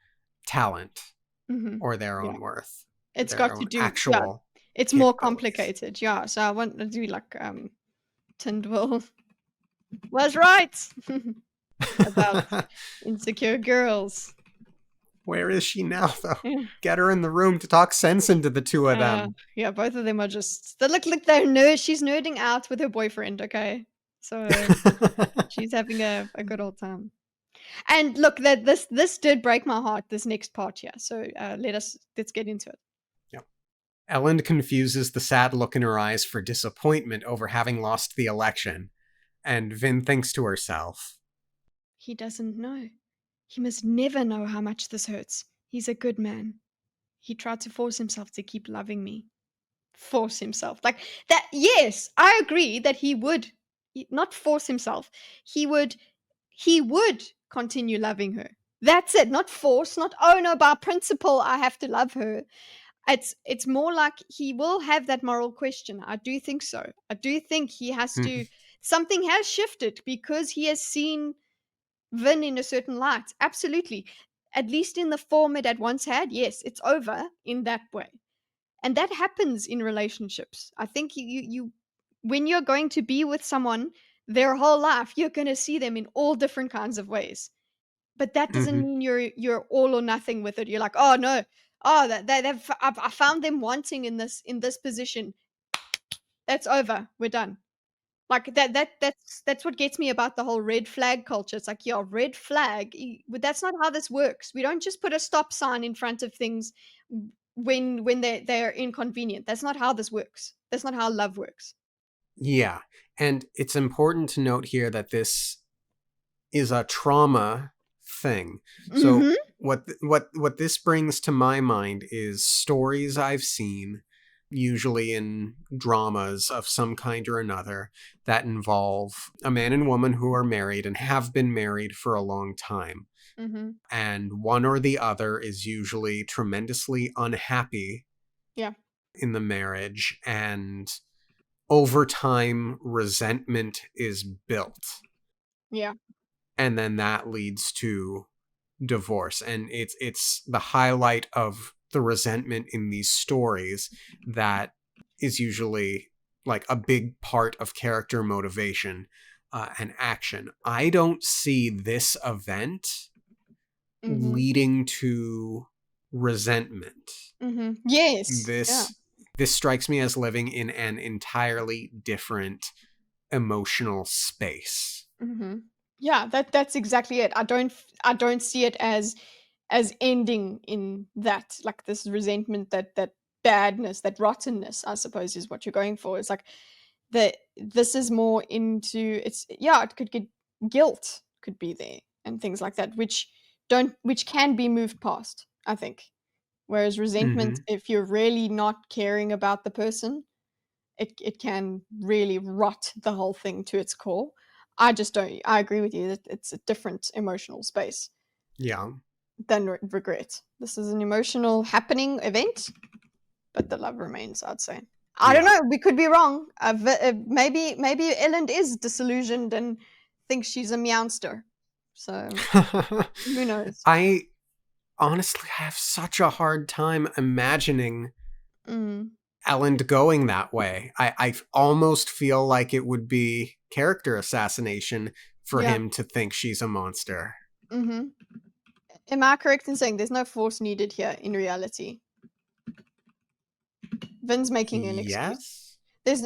[SPEAKER 1] talent or their own worth.
[SPEAKER 2] It's got to do
[SPEAKER 1] actual
[SPEAKER 2] It's
[SPEAKER 1] hit
[SPEAKER 2] more
[SPEAKER 1] those.
[SPEAKER 2] complicated. Yeah. So I want to do like Tyndall was right about insecure girls.
[SPEAKER 1] Where is she now, though?
[SPEAKER 2] Yeah.
[SPEAKER 1] Get her in the room to talk sense into the two of them.
[SPEAKER 2] Yeah, both of them are just they look like they're she's nerding out with her boyfriend, okay? So she's having a good old time. And look, that this did break my heart, this next part here. So let's get into it.
[SPEAKER 1] Yep. Ellen confuses the sad look in her eyes for disappointment over having lost the election, and Vin thinks to herself,
[SPEAKER 2] He doesn't know. He must never know how much this hurts. He's a good man. He tried to force himself to keep loving me. Force himself. Like that, yes, I agree that he would not force himself. He would continue loving her. That's it. Not force, not oh no, by principle I have to love her. It's more like he will have that moral question. I do think so. I do think he has to something has shifted because he has seen Vin in a certain light. Absolutely. At least in the form it had once had, yes, it's over in that way. And that happens in relationships. I think you when you're going to be with someone their whole life, you're going to see them in all different kinds of ways. But that doesn't mean you're all or nothing with it. You're like, oh no, oh I found them wanting in this position. That's over. We're done. Like that's what gets me about the whole red flag culture. It's like, yeah, red flag. But that's not how this works. We don't just put a stop sign in front of things when they're inconvenient. That's not how this works. That's not how love works.
[SPEAKER 1] Yeah, and it's important to note here that this is a trauma thing. So
[SPEAKER 2] Mm-hmm.
[SPEAKER 1] what this brings to my mind is stories I've seen, usually in dramas of some kind or another, that involve a man and woman who are married and have been married for a long time.
[SPEAKER 2] Mm-hmm.
[SPEAKER 1] And one or the other is usually tremendously unhappy
[SPEAKER 2] Yeah.
[SPEAKER 1] in the marriage, and over time resentment is built,
[SPEAKER 2] Yeah.
[SPEAKER 1] and then that leads to divorce. And it's the highlight of the resentment in these stories that is usually like a big part of character motivation and action. I don't see this event
[SPEAKER 2] Mm-hmm.
[SPEAKER 1] leading to resentment.
[SPEAKER 2] Mm-hmm. Yes. Yeah.
[SPEAKER 1] This strikes me as living in an entirely different emotional space.
[SPEAKER 2] Mm-hmm. Yeah, that's exactly it. I don't see it as ending in that, like this resentment, that badness, that rottenness, I suppose is what you're going for. It's like this is more into it's yeah, it could get guilt could be there and things like that, which can be moved past, I think. Whereas resentment,
[SPEAKER 1] Mm-hmm.
[SPEAKER 2] if you're really not caring about the person, it can really rot the whole thing to its core. I just don't. I agree with you that it's a different emotional space
[SPEAKER 1] Yeah.
[SPEAKER 2] than regret. This is an emotional happening event, but the love remains. I'd say. I don't
[SPEAKER 1] Yeah.
[SPEAKER 2] know. We could be wrong. Maybe Ellen is disillusioned and thinks she's a meowster. So who knows?
[SPEAKER 1] I honestly have such a hard time imagining
[SPEAKER 2] Mm,
[SPEAKER 1] Ellen going that way. I almost feel like it would be character assassination for
[SPEAKER 2] yeah.
[SPEAKER 1] him to think she's a monster.
[SPEAKER 2] Mm-hmm. Am I correct in saying there's no force needed here in reality? Vin's making an excuse.
[SPEAKER 1] Yes?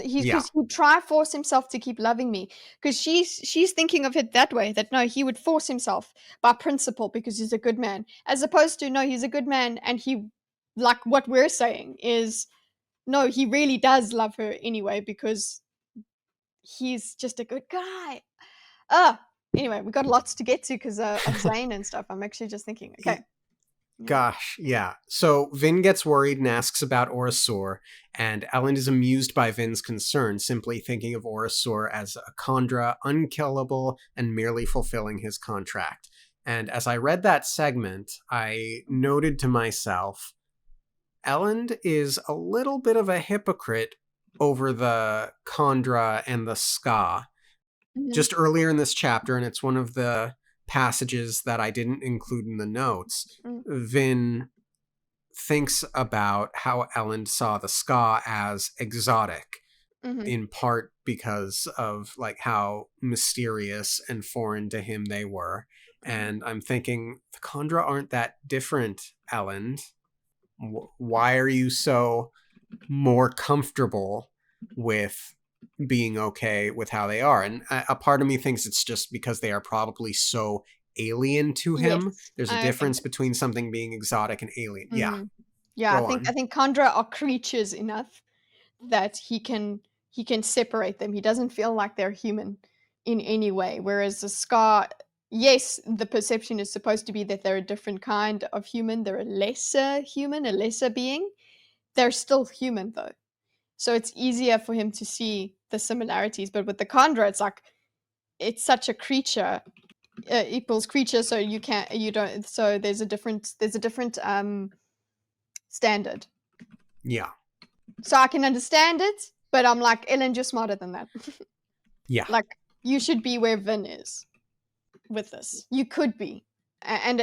[SPEAKER 2] He's
[SPEAKER 1] Yeah.
[SPEAKER 2] because he'd try force himself to keep loving me because she's thinking of it that way, that no, he would force himself by principle because he's a good man, as opposed to no, he's a good man and he, like what we're saying is no, he really does love her anyway because he's just a good guy. Ah, anyway, we got lots to get to because of Zane and stuff. I'm actually just thinking, okay, yeah.
[SPEAKER 1] Gosh, yeah. So Vin gets worried and asks about Orasor, and Ellen is amused by Vin's concern, simply thinking of Orasor as a Khandra, unkillable and merely fulfilling his contract. And as I read that segment, I noted to myself, Ellen is a little bit of a hypocrite over the Khandra and the Ska.
[SPEAKER 2] Mhm.
[SPEAKER 1] Just earlier in this chapter, and it's one of the passages that I didn't include in the notes,
[SPEAKER 2] Mm.
[SPEAKER 1] Vin thinks about how Ellen saw the ska as exotic,
[SPEAKER 2] Mm-hmm.
[SPEAKER 1] in part because of like how mysterious and foreign to him they were. And I'm thinking the Kandra aren't that different, Ellen. Why are you so more comfortable with being okay with how they are? And a part of me thinks it's just because they are probably so alien to him.
[SPEAKER 2] Yes,
[SPEAKER 1] There's a
[SPEAKER 2] I think
[SPEAKER 1] difference between something being exotic and alien.
[SPEAKER 2] so.
[SPEAKER 1] Yeah,
[SPEAKER 2] Mm-hmm. Yeah,
[SPEAKER 1] go
[SPEAKER 2] I
[SPEAKER 1] on.
[SPEAKER 2] think Kandra are creatures enough that he can separate them. He doesn't feel like they're human in any way. Whereas the Scar, yes, the perception is supposed to be that they're a different kind of human. They're a lesser human, a lesser being. They're still human though. So it's easier for him to see the similarities. But with the Kandra, it's like it's such a creature equals creature, so you don't. So there's a different standard.
[SPEAKER 1] Yeah,
[SPEAKER 2] So I can understand it, but I'm like, Ellen, you're smarter than that.
[SPEAKER 1] yeah,
[SPEAKER 2] Like, you should be where Vin is with this. You could be. And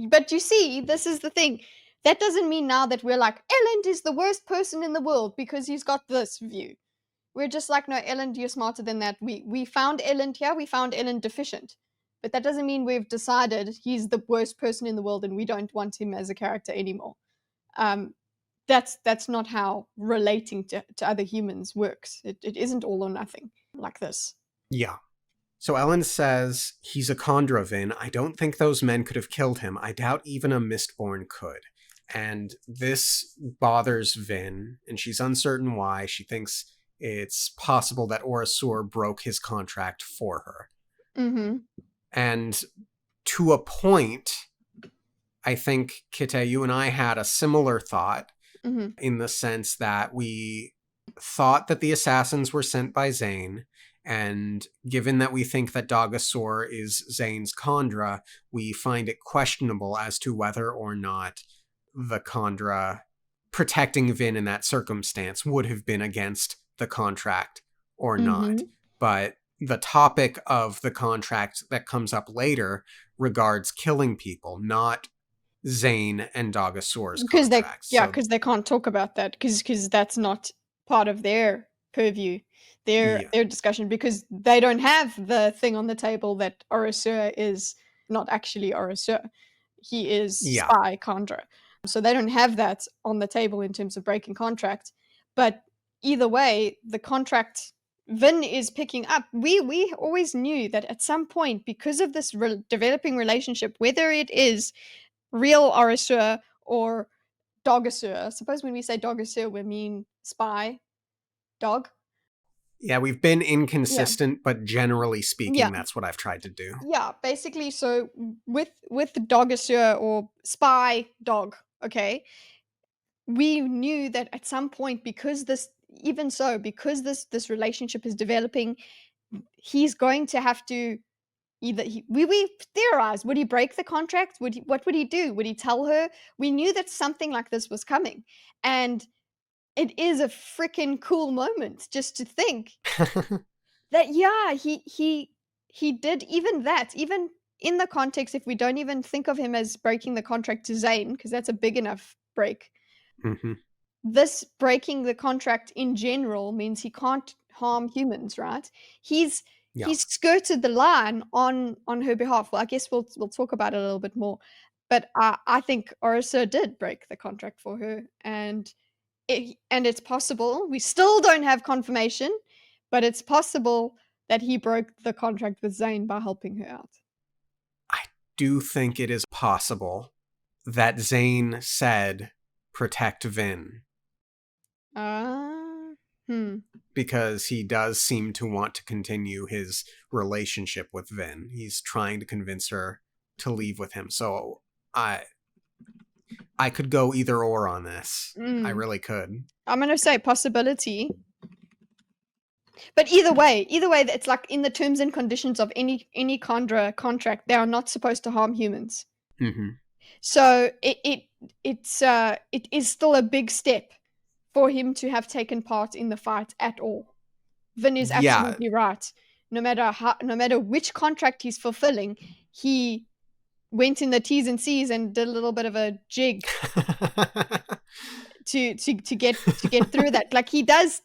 [SPEAKER 2] but you see, this is the thing. That doesn't mean now that we're like, Ellen is the worst person in the world because he's got this view. We're just like, no, Ellen, you're smarter than that. We found Ellen here, we found Ellen deficient. But that doesn't mean we've decided he's the worst person in the world and we don't want him as a character anymore. Um, that's not how relating to other humans works. It isn't all or nothing like this.
[SPEAKER 1] yeah. So Ellen says he's a Kandra, Vin. I don't think those men could have killed him. I doubt even a Mistborn could. And this bothers Vin, and she's uncertain why. She thinks it's possible that Orasur broke his contract for her.
[SPEAKER 2] Mm-hmm.
[SPEAKER 1] And to a point, I think, Kite, you and I had a similar thought,
[SPEAKER 2] Mm-hmm.
[SPEAKER 1] in the sense that we thought that the assassins were sent by Zane, and given that we think that Dogasor is Zane's Kandra, we find it questionable as to whether or not the Kandra protecting Vin in that circumstance would have been against the contract or not.
[SPEAKER 2] Mm-hmm.
[SPEAKER 1] But the topic of the contract that comes up later regards killing people, not Zane and Dogasaur's
[SPEAKER 2] Because
[SPEAKER 1] contracts. So
[SPEAKER 2] they can't talk about that because that's not part of their purview,
[SPEAKER 1] yeah,
[SPEAKER 2] their discussion, because they don't have the thing on the table that Orasur is not actually Orasur. He is
[SPEAKER 1] yeah,
[SPEAKER 2] spy Kandra. So they don't have that on the table in terms of breaking contract. But either way, the contract Vin is picking up. We always knew that at some point, because of this developing relationship, whether it is real Orasur or Dogasur. I suppose when we say Dogasur, we mean spy, dog.
[SPEAKER 1] yeah. We've been
[SPEAKER 2] Yeah,
[SPEAKER 1] inconsistent, but generally
[SPEAKER 2] yeah,
[SPEAKER 1] speaking, that's what I've tried to do.
[SPEAKER 2] yeah. Basically, so with Dogasur or spy dog, okay, we knew that at some point, because this relationship is developing, he's going to have to either we theorized, would he break the contract, what would he do, would he tell her? We knew that something like this was coming, and it is a freaking cool moment just to think that, yeah, he did even that, even in the context, if we don't even think of him as breaking the contract to Zane, because that's a big enough break.
[SPEAKER 1] Mm-hmm.
[SPEAKER 2] This breaking the contract in general means he can't harm humans, right? He's
[SPEAKER 1] Yeah,
[SPEAKER 2] he's skirted the line on her behalf. Well, I guess we'll talk about it a little bit more, but I think Orisa did break the contract for her, and it's possible. We still don't have confirmation, but it's possible that he broke the contract with Zane by helping her out.
[SPEAKER 1] I do think it is possible that Zane said protect Vin,
[SPEAKER 2] Uh, hmm.
[SPEAKER 1] because he does seem to want to continue his relationship with Vin. He's trying to convince her to leave with him. So I could go either or on this. I
[SPEAKER 2] Mm.
[SPEAKER 1] really could.
[SPEAKER 2] I'm gonna say possibility, but either way, it's like in the terms and conditions of any Condra contract, they are not supposed to harm humans.
[SPEAKER 1] Mm-hmm.
[SPEAKER 2] So it is still a big step for him to have taken part in the fight at all. Vin is
[SPEAKER 1] Yeah,
[SPEAKER 2] absolutely right. No matter which contract he's fulfilling, he went in the T's and C's and did a little bit of a jig to get through that. Like he does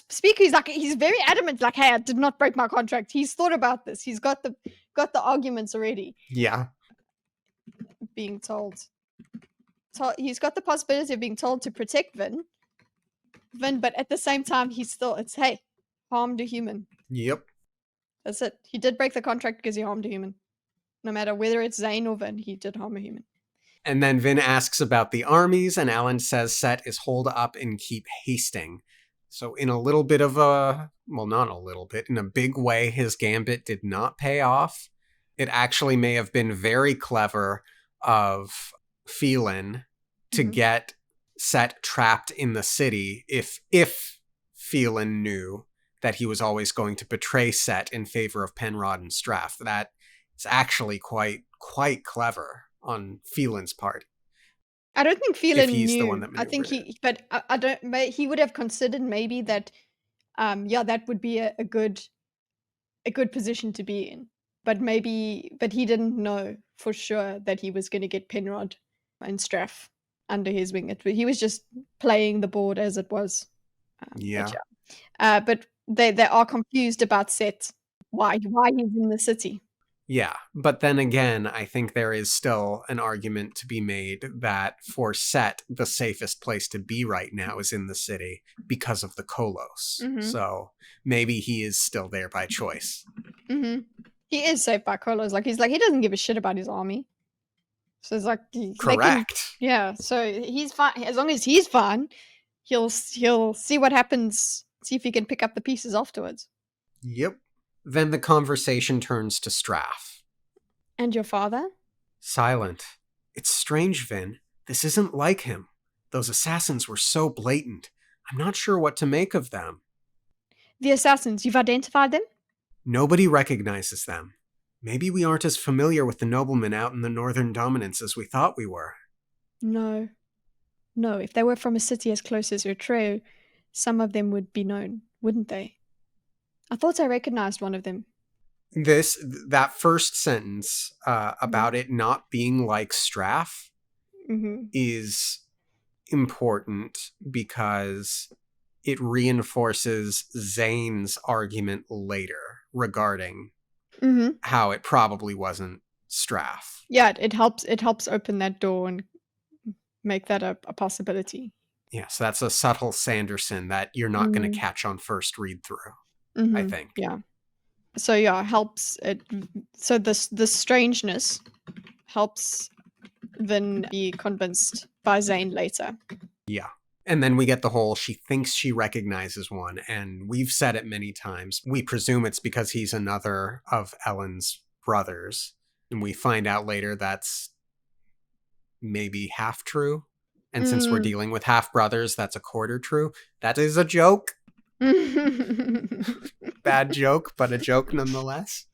[SPEAKER 2] speak. He's very adamant. Like, hey, I did not break my contract. He's thought about this. He's got the arguments already.
[SPEAKER 1] Yeah.
[SPEAKER 2] Being told he's got the possibility of being told to protect Vin, but at the same time, it's hey, harmed a human.
[SPEAKER 1] Yep.
[SPEAKER 2] That's it. He did break the contract because he harmed a human. No matter whether it's Zane or Vin, he did harm a human.
[SPEAKER 1] And then Vin asks about the armies, and Alan says Set is holed up in Keep Hasting. So in a little bit of a, well, not a little bit, in a big way, his gambit did not pay off. It actually may have been very clever of Phelan to get Set trapped in the city if Phelan knew that he was always going to betray Set in favor of Penrod and Straff. That is actually quite clever on Phelan's part.
[SPEAKER 2] I don't think Phelan knew.
[SPEAKER 1] The one that
[SPEAKER 2] I think I don't. He would have considered maybe that. That would be a good position to be in. But he didn't know for sure that he was going to get Penrod and Straff under his wing. He was just playing the board as it was. But they are confused about Set. Why he's in the city.
[SPEAKER 1] Yeah, but then again, I think there is still an argument to be made that for Set, the safest place to be right now is in the city because of the Kolos. So maybe he is still there by choice.
[SPEAKER 2] He is safe by Kolos. He doesn't give a shit about his army. So it's like
[SPEAKER 1] correct.
[SPEAKER 2] So he's fine. As long as he's fine, he'll see what happens. See if he can pick up the pieces afterwards.
[SPEAKER 1] Yep. Then the conversation turns to Straff.
[SPEAKER 2] And your father?
[SPEAKER 1] Silent. It's strange, Vin. This isn't like him. Those assassins were so blatant. I'm not sure what to make of them.
[SPEAKER 2] The assassins, you've identified them?
[SPEAKER 1] Nobody recognizes them. Maybe we aren't as familiar with the noblemen out in the Northern Dominance as we thought we were.
[SPEAKER 2] No, if they were from a city as close as Utreo, some of them would be known, wouldn't they? I thought I recognized one of them.
[SPEAKER 1] That first sentence about it not being like Straff is important because it reinforces Zane's argument later regarding how it probably wasn't Straff.
[SPEAKER 2] Yeah, it helps open that door and make that a possibility.
[SPEAKER 1] Yeah, so that's a subtle Sanderson that you're not going to catch on first read through. I think.
[SPEAKER 2] Yeah. So yeah, helps it. So the strangeness helps Vin be convinced by Zane later.
[SPEAKER 1] Yeah. And then we get the whole she thinks she recognizes one, and we've said it many times. We presume it's because he's another of Ellen's brothers. And we find out later that's maybe half true. And since we're dealing with half brothers, that's a quarter true. That is a joke. Bad joke, but a joke nonetheless.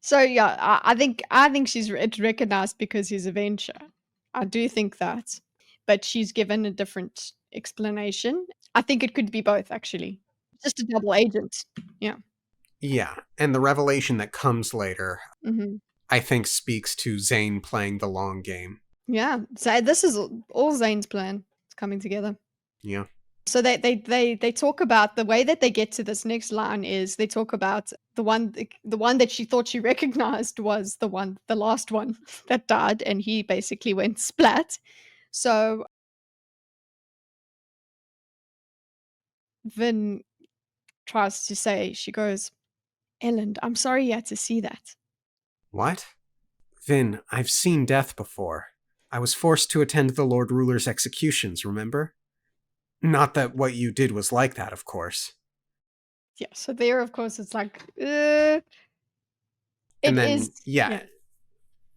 [SPEAKER 2] So yeah, I think she's recognized because he's a venture. I do think that, but she's given a different explanation. I think it could be both, actually. Just a double agent. Yeah.
[SPEAKER 1] Yeah, and the revelation that comes later, I think, speaks to Zane playing the long game.
[SPEAKER 2] Yeah, so this is all Zane's plan. It's coming together.
[SPEAKER 1] Yeah. So
[SPEAKER 2] they talk about the way that they get to this next line is they talk about the one that she thought she recognized was the last one that died, and he basically went splat. So Vin tries to say, she goes, Ellen, I'm sorry you had to see that.
[SPEAKER 1] What? Vin, I've seen death before. I was forced to attend the Lord Ruler's executions, remember? Not that what you did was like that, of course.
[SPEAKER 2] Yeah, so there, of course, it's like, it is.
[SPEAKER 1] Yeah.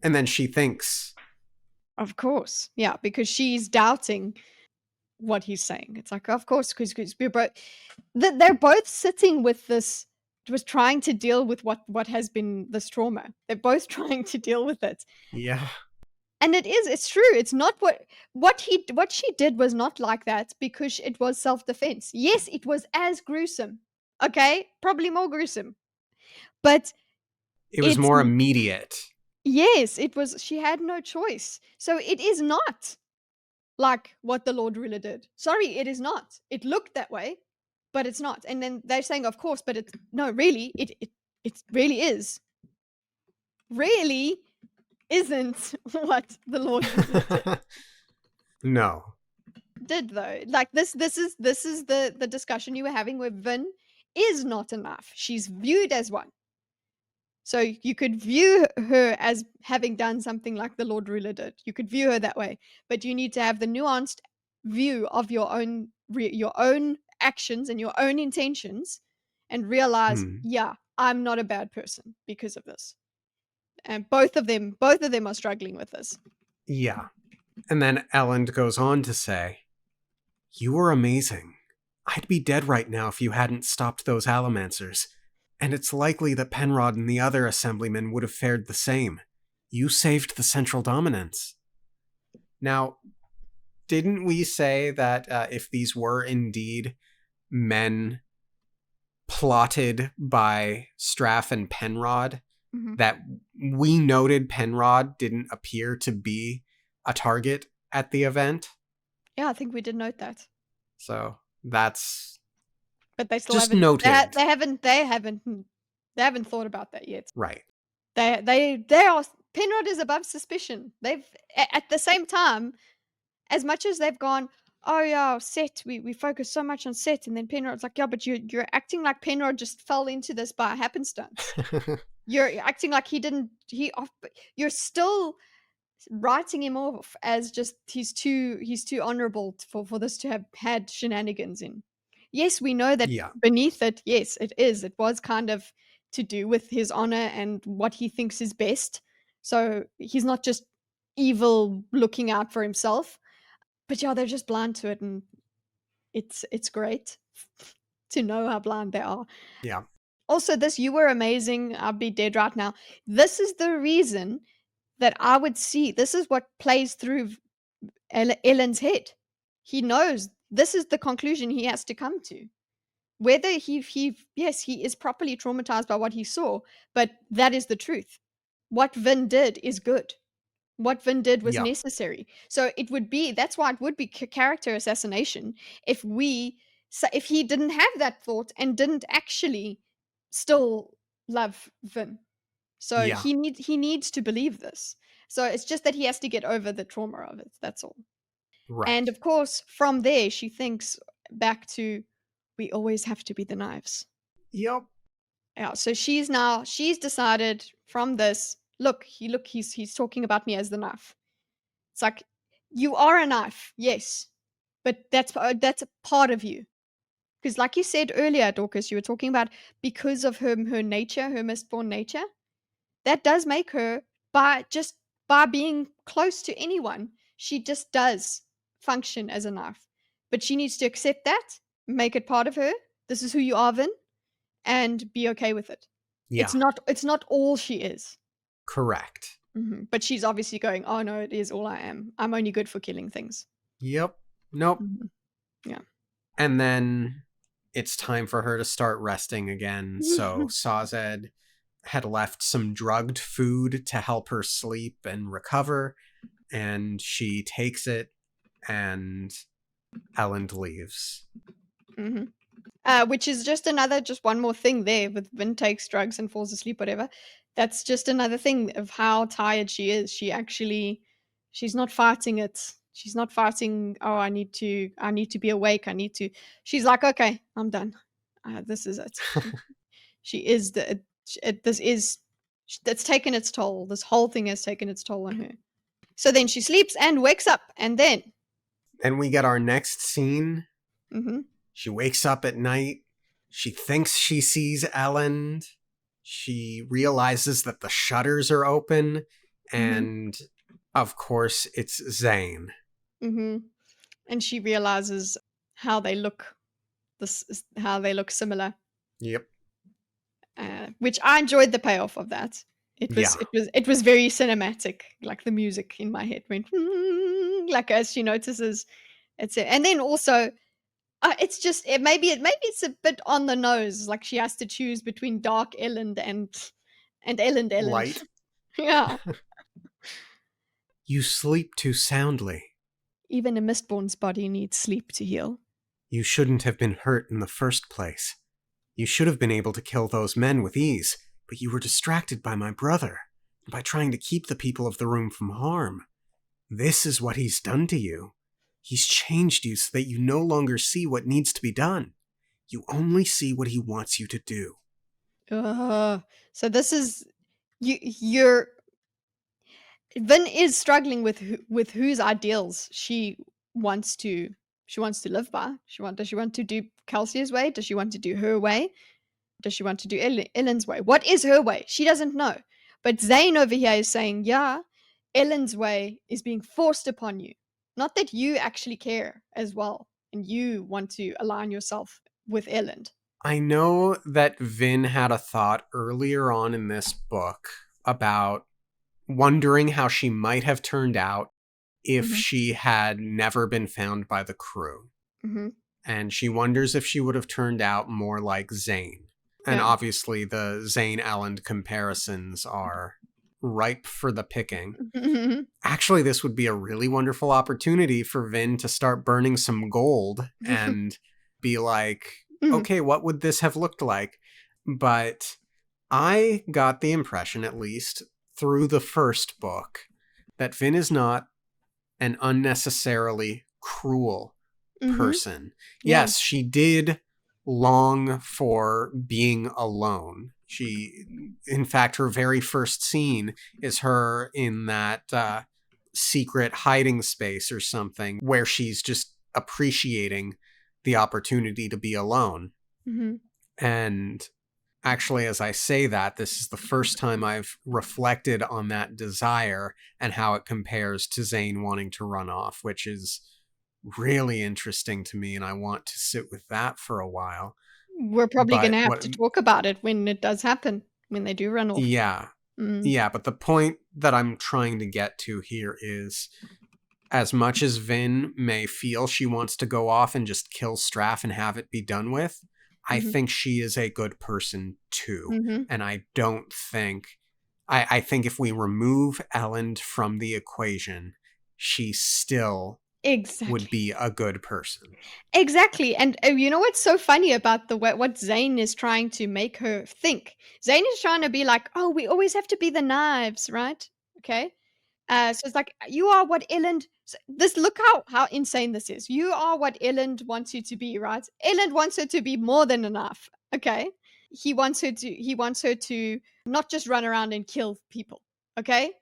[SPEAKER 1] And then she thinks.
[SPEAKER 2] Of course, yeah, because she's doubting what he's saying. It's like, of course, because they're both sitting with this, was trying to deal with what has been this trauma. They're both trying to deal with it.
[SPEAKER 1] Yeah.
[SPEAKER 2] And it's true. It's not what she did was not like that because it was self-defense. Yes, it was as gruesome. Okay, probably more gruesome, but
[SPEAKER 1] it was more immediate.
[SPEAKER 2] Yes, it was. She had no choice. So it is not like what the Lord ruler did. Sorry, it is not. It looked that way, but it's not. And then they're saying, of course, but it's no, really, it really is. Really isn't what the Lord ruler
[SPEAKER 1] No.
[SPEAKER 2] did though. Like this is the discussion you were having where Vin is not enough. She's viewed as one. So you could view her as having done something like the Lord ruler did. You could view her that way, but you need to have the nuanced view of your own actions and your own intentions, and realize,
[SPEAKER 1] Hmm.
[SPEAKER 2] yeah, I'm not a bad person because of this. And both of them are struggling with this.
[SPEAKER 1] Yeah. And then Elend goes on to say, "You were amazing. I'd be dead right now if you hadn't stopped those Allomancers. And it's likely that Penrod and the other assemblymen would have fared the same. You saved the Central Dominance." Now, didn't we say that if these were indeed men plotted by Straff and Penrod,
[SPEAKER 2] Mhm.
[SPEAKER 1] that we noted Penrod didn't appear to be a target at the event?
[SPEAKER 2] Yeah, I think we did note that.
[SPEAKER 1] So that's
[SPEAKER 2] But they still
[SPEAKER 1] just
[SPEAKER 2] haven't
[SPEAKER 1] noted.
[SPEAKER 2] they haven't thought about that yet.
[SPEAKER 1] Right.
[SPEAKER 2] They are Penrod is above suspicion. They've at the same time, as much as they've gone, "Oh yeah, Set, we focus so much on Set," and then Penrod's like, "Yeah, but you're acting like Penrod just fell into this by happenstance. You're acting like he didn't he off you're still writing him off as just he's too honorable for this to have had shenanigans in." Yes, we know that
[SPEAKER 1] Yeah.
[SPEAKER 2] beneath it, yes, it is. It was kind of to do with his honor and what he thinks is best. So he's not just evil looking out for himself. But yeah, they're just blind to it, and it's great to know how blind they are.
[SPEAKER 1] Yeah.
[SPEAKER 2] Also, this "you were amazing, I'd be dead right now." This is the reason that I would see this is what plays through Ellen's head. He knows this is the conclusion he has to come to. Whether he yes, he is properly traumatized by what he saw, but that is the truth. What Vin did is good. What Vin did was
[SPEAKER 1] Yeah.
[SPEAKER 2] necessary. So it would be that's why it would be character assassination if if he didn't have that thought and didn't actually still love Vin. So
[SPEAKER 1] Yeah.
[SPEAKER 2] he needs to believe this. So it's just that he has to get over the trauma of it. That's all. And
[SPEAKER 1] Right.
[SPEAKER 2] of course, from there, she thinks back to, we always have to be the knives.
[SPEAKER 1] Yep.
[SPEAKER 2] Yeah. So she's decided from this. He's talking about me as the knife. It's like, you are a knife, yes, but that's a part of you. Because, like you said earlier, Dorcas, you were talking about because of her nature, her mistborn nature. That does make her by being close to anyone, she just does function as a knife. But she needs to accept that, make it part of her. This is who you are, Vin, and be okay with it.
[SPEAKER 1] Yeah.
[SPEAKER 2] It's not all she is.
[SPEAKER 1] Correct.
[SPEAKER 2] But she's obviously going, "Oh no, it is all I am. I'm only good for killing things."
[SPEAKER 1] Yep. Nope.
[SPEAKER 2] Mhm. Yeah.
[SPEAKER 1] And then it's time for her to start resting again. So Sazed had left some drugged food to help her sleep and recover, and she takes it, and Elend leaves.
[SPEAKER 2] Mhm. Which is just one more thing there with Vin takes drugs and falls asleep, whatever. That's just another thing of how tired she is. She's not fighting it. She's not fighting, "Oh, I need to be awake. I need to." She's like, "Okay, I'm done. This is it." She is this is that's taken its toll. This whole thing has taken its toll on her. So then she sleeps and wakes up, and then
[SPEAKER 1] And we get our next scene.
[SPEAKER 2] mhm,
[SPEAKER 1] She wakes up at night. She thinks she sees Elend. She realizes that the shutters are open.
[SPEAKER 2] mhm,
[SPEAKER 1] And of course, it's Zane.
[SPEAKER 2] mhm. And she realizes how they look. How they look similar,
[SPEAKER 1] Yep.
[SPEAKER 2] which I enjoyed the payoff of that. It was
[SPEAKER 1] Yeah.
[SPEAKER 2] it was it was very cinematic. Like the music in my head went like as she notices it's it. And then also it's just maybe it's a bit on the nose. Like she has to choose between Dark Elend and Elend.
[SPEAKER 1] Light.
[SPEAKER 2] Yeah.
[SPEAKER 1] You sleep too soundly.
[SPEAKER 2] Even a Mistborn's body needs sleep to heal.
[SPEAKER 1] You shouldn't have been hurt in the first place. You should have been able to kill those men with ease, but you were distracted by my brother, and by trying to keep the people of the room from harm. This is what he's done to you. He's changed you so that you no longer see what needs to be done. You only see what he wants you to do.
[SPEAKER 2] So this is you're Vin is struggling with whose ideals wants to she wants to live by. Does she want to do Kelsey's way? Does she want to do her way? Does she want to do Ellen's way? What is her way? She doesn't know. But Zane over here is saying, yeah, Ellen's way is being forced upon you. Not that you actually care as well and you want to align yourself with Ellen.
[SPEAKER 1] I know that Vin had a thought earlier on in this book about wondering how she might have turned out if she had never been found by the crew.
[SPEAKER 2] Mm-hmm.
[SPEAKER 1] And she wonders if she would have turned out more like Zane. And obviously the Zane-Ellen comparisons are ripe for the picking. Actually, this would be a really wonderful opportunity for Vin to start burning some gold and be like, okay, what would this have looked like? But I got the impression, at least through the first book, that Vin is not an unnecessarily cruel person. Yes, she did long for being alone. In fact, her very first scene is her in that secret hiding space or something where she's just appreciating the opportunity to be alone. And actually, as I say that, this is the first time I've reflected on that desire and how it compares to Zane wanting to run off, which is really interesting to me, and I want to sit with that for a while.
[SPEAKER 2] We're probably going to have to talk about it when it does happen, when they do run off.
[SPEAKER 1] Yeah. Yeah, but the point that I'm trying to get to here is, as much as Vin may feel she wants to go off and just kill Straff and have it be done with, I think she is a good person too. And I don't think... I think if we remove Ellen from the equation, she still... would be a good person.
[SPEAKER 2] Exactly. And you know what's so funny about what Zane is trying to make her think? Zane is trying to be like, oh, we always have to be the knives, right? Okay. So it's like, you are what Ellen... look how insane this is. You are what Ellen wants you to be, right? Ellen wants her to be more than enough. Okay. He wants her to not just run around and kill people. Okay.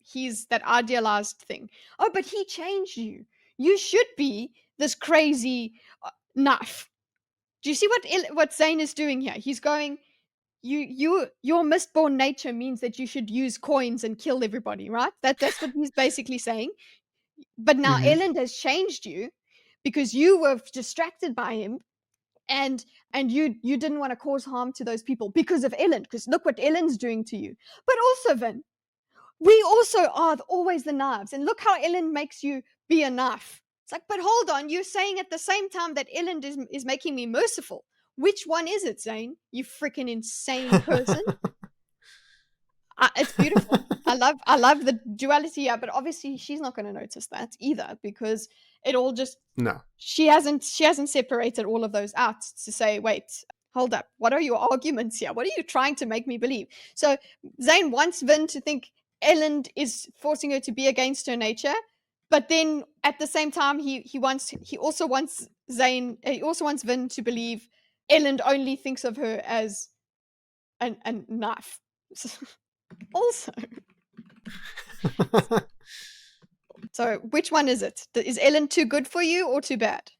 [SPEAKER 2] He's that idealized thing. Oh, but he changed you. You should be this crazy knife. Do you see what Zane is doing here? He's going, your Mistborn nature means that you should use coins and kill everybody, right? That's what he's basically saying. But now Ellen has changed you because you were distracted by him, and you didn't want to cause harm to those people because of Ellen. Because look what Ellen's doing to you. But also, Vin, we also are always the knives, and look how Ellen makes you be a knife. It's like, but hold on, you're saying at the same time that Ellen is making me merciful. Which one is it, Zane? You freaking insane person. It's beautiful. I love the duality, yeah, but obviously she's not going to notice that either, because it all just...
[SPEAKER 1] No.
[SPEAKER 2] She hasn't separated all of those out to say, wait, hold up, what are your arguments here? What are you trying to make me believe? So Zane wants Vin to think Ellen is forcing her to be against her nature, but then at the same time he also wants Vin to believe Ellen only thinks of her as a knife. Also. So which one is it? Is Ellen too good for you or too bad?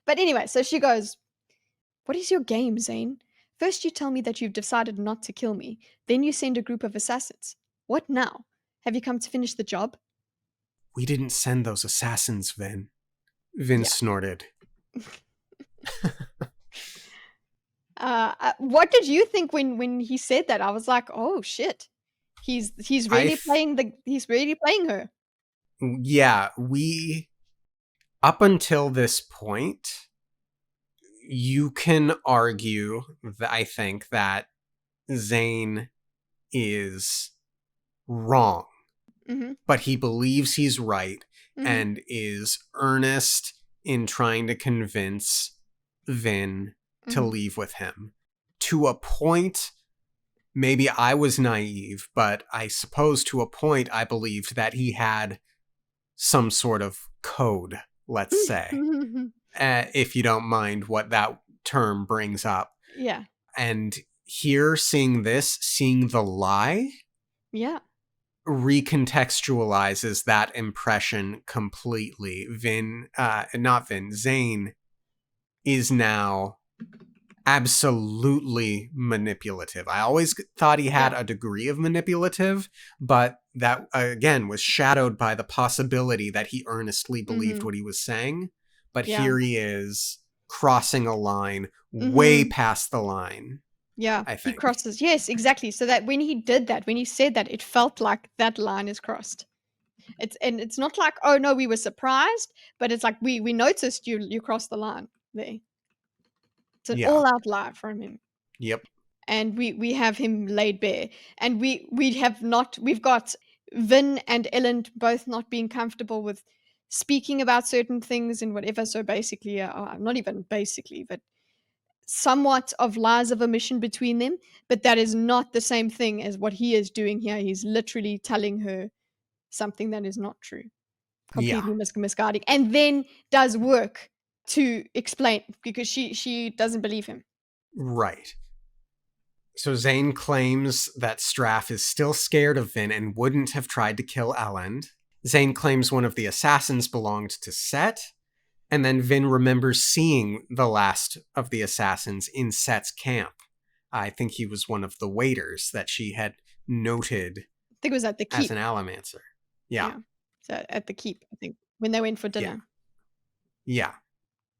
[SPEAKER 2] But anyway, so she goes, what is your game, Zane? First you tell me that you've decided not to kill me. Then you send a group of assassins. What now? Have you come to finish the job?
[SPEAKER 1] We didn't send those assassins, Vin. Vin snorted.
[SPEAKER 2] What did you think when he said that? I was like, oh shit. He's really playing her.
[SPEAKER 1] Yeah, up until this point, you can argue that I think that Zane is wrong,
[SPEAKER 2] Mm-hmm.
[SPEAKER 1] but he believes he's right
[SPEAKER 2] Mm-hmm.
[SPEAKER 1] and is earnest in trying to convince Vin to
[SPEAKER 2] Mm-hmm.
[SPEAKER 1] leave with him. To a point, maybe I was naive, but I suppose to a point I believed that he had some sort of code, let's say, if you don't mind what that term brings up.
[SPEAKER 2] Yeah.
[SPEAKER 1] And here, seeing this, seeing the lie,
[SPEAKER 2] Yeah.
[SPEAKER 1] recontextualizes that impression completely. Not Vin, Zane is now absolutely manipulative. I always thought he had
[SPEAKER 2] Yeah.
[SPEAKER 1] a degree of manipulative, but that, again, was shadowed by the possibility that he earnestly believed
[SPEAKER 2] Mm-hmm.
[SPEAKER 1] what he was saying. But
[SPEAKER 2] Yeah.
[SPEAKER 1] here he is crossing a line way
[SPEAKER 2] Mm-hmm.
[SPEAKER 1] past the line,
[SPEAKER 2] Yeah.
[SPEAKER 1] I
[SPEAKER 2] He
[SPEAKER 1] think.
[SPEAKER 2] crosses. Yes, exactly. So that when he did that, when he said that, it felt like that line is crossed. It's not like, oh no, we were surprised, but it's like we noticed you crossed the line there. It's an
[SPEAKER 1] Yeah.
[SPEAKER 2] all out lie from him.
[SPEAKER 1] Yep.
[SPEAKER 2] And we have him laid bare. And we've got Vin and Ellen both not being comfortable with speaking about certain things and whatever. So basically, not even basically, but somewhat of lies of omission between them. But that is not the same thing as what he is doing here. He's literally telling her something that is not true,
[SPEAKER 1] Yeah.
[SPEAKER 2] completely misguiding, and then does work to explain because she doesn't believe him.
[SPEAKER 1] Right. So Zane claims that Straff is still scared of Vin and wouldn't have tried to kill Elend. Zane claims one of the assassins belonged to Set, and then Vin remembers seeing the last of the assassins in Set's camp. I think he was one of the waiters that she had noted
[SPEAKER 2] I think it was at the
[SPEAKER 1] as an
[SPEAKER 2] keep.
[SPEAKER 1] Alamancer. Yeah.
[SPEAKER 2] Yeah. So at the keep, I think, when they went for
[SPEAKER 1] Yeah.
[SPEAKER 2] dinner.
[SPEAKER 1] Yeah.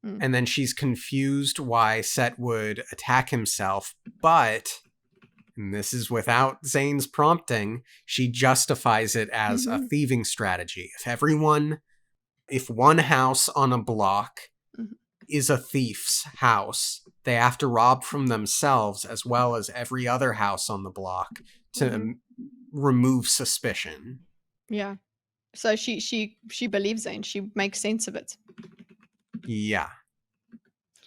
[SPEAKER 2] Mm.
[SPEAKER 1] And then she's confused why Set would attack himself, but, and this is without Zane's prompting, she justifies it as a
[SPEAKER 2] Mhm.
[SPEAKER 1] thieving strategy. If one house on a block
[SPEAKER 2] Mhm.
[SPEAKER 1] is a thief's house, they have to rob from themselves as well as every other house on the block to
[SPEAKER 2] Mhm.
[SPEAKER 1] remove suspicion.
[SPEAKER 2] Yeah. So she believes it and she makes sense of it.
[SPEAKER 1] Yeah.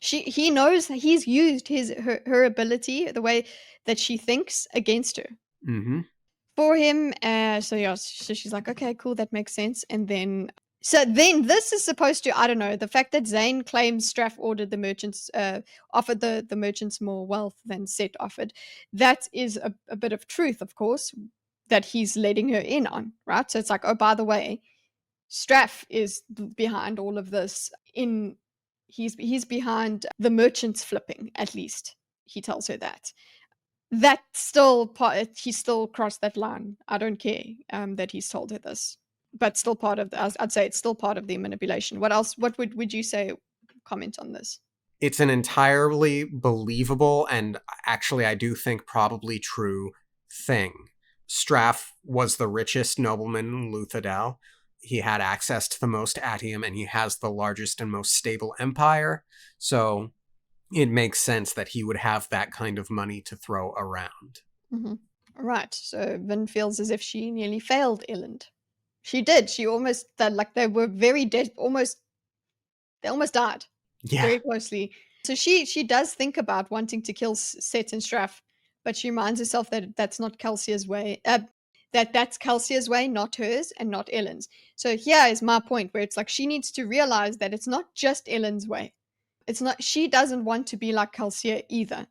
[SPEAKER 2] He knows he's used her ability, the way that she thinks, against her
[SPEAKER 1] Mm-hmm.
[SPEAKER 2] for him. So yeah, so she's like, okay, cool, that makes sense. And then so then this is supposed to, I don't know, the fact that Zane claims Straff ordered the merchants, offered the merchants more wealth than Set offered. That is a bit of truth, of course, that he's letting her in on, right? So it's like, oh, by the way, Straff is behind all of this. He's behind the merchants flipping. At least he tells her that. That still part. He still crossed that line. I don't care that he's told her this, but still part of the. I'd say it's still part of the manipulation. What else? What would you say? Comment on this?
[SPEAKER 1] It's an entirely believable and actually, I do think, probably true thing. Straff was the richest nobleman in Luthadel. He had access to the most atium, and he has the largest and most stable empire. So it makes sense that he would have that kind of money to throw around.
[SPEAKER 2] Mm-hmm. Right. So Vin feels as if she nearly failed Elend. She did. She almost that like they were very dead. They almost died.
[SPEAKER 1] Yeah,
[SPEAKER 2] Very closely. So she does think about wanting to kill Set and Straff, but she reminds herself that that's not Kelsia's way. That's Kelsia's way, not hers, and not Ellen's. So here is my point, where it's like she needs to realize that it's not just Ellen's way. It's not. She doesn't want to be like Kelsia either.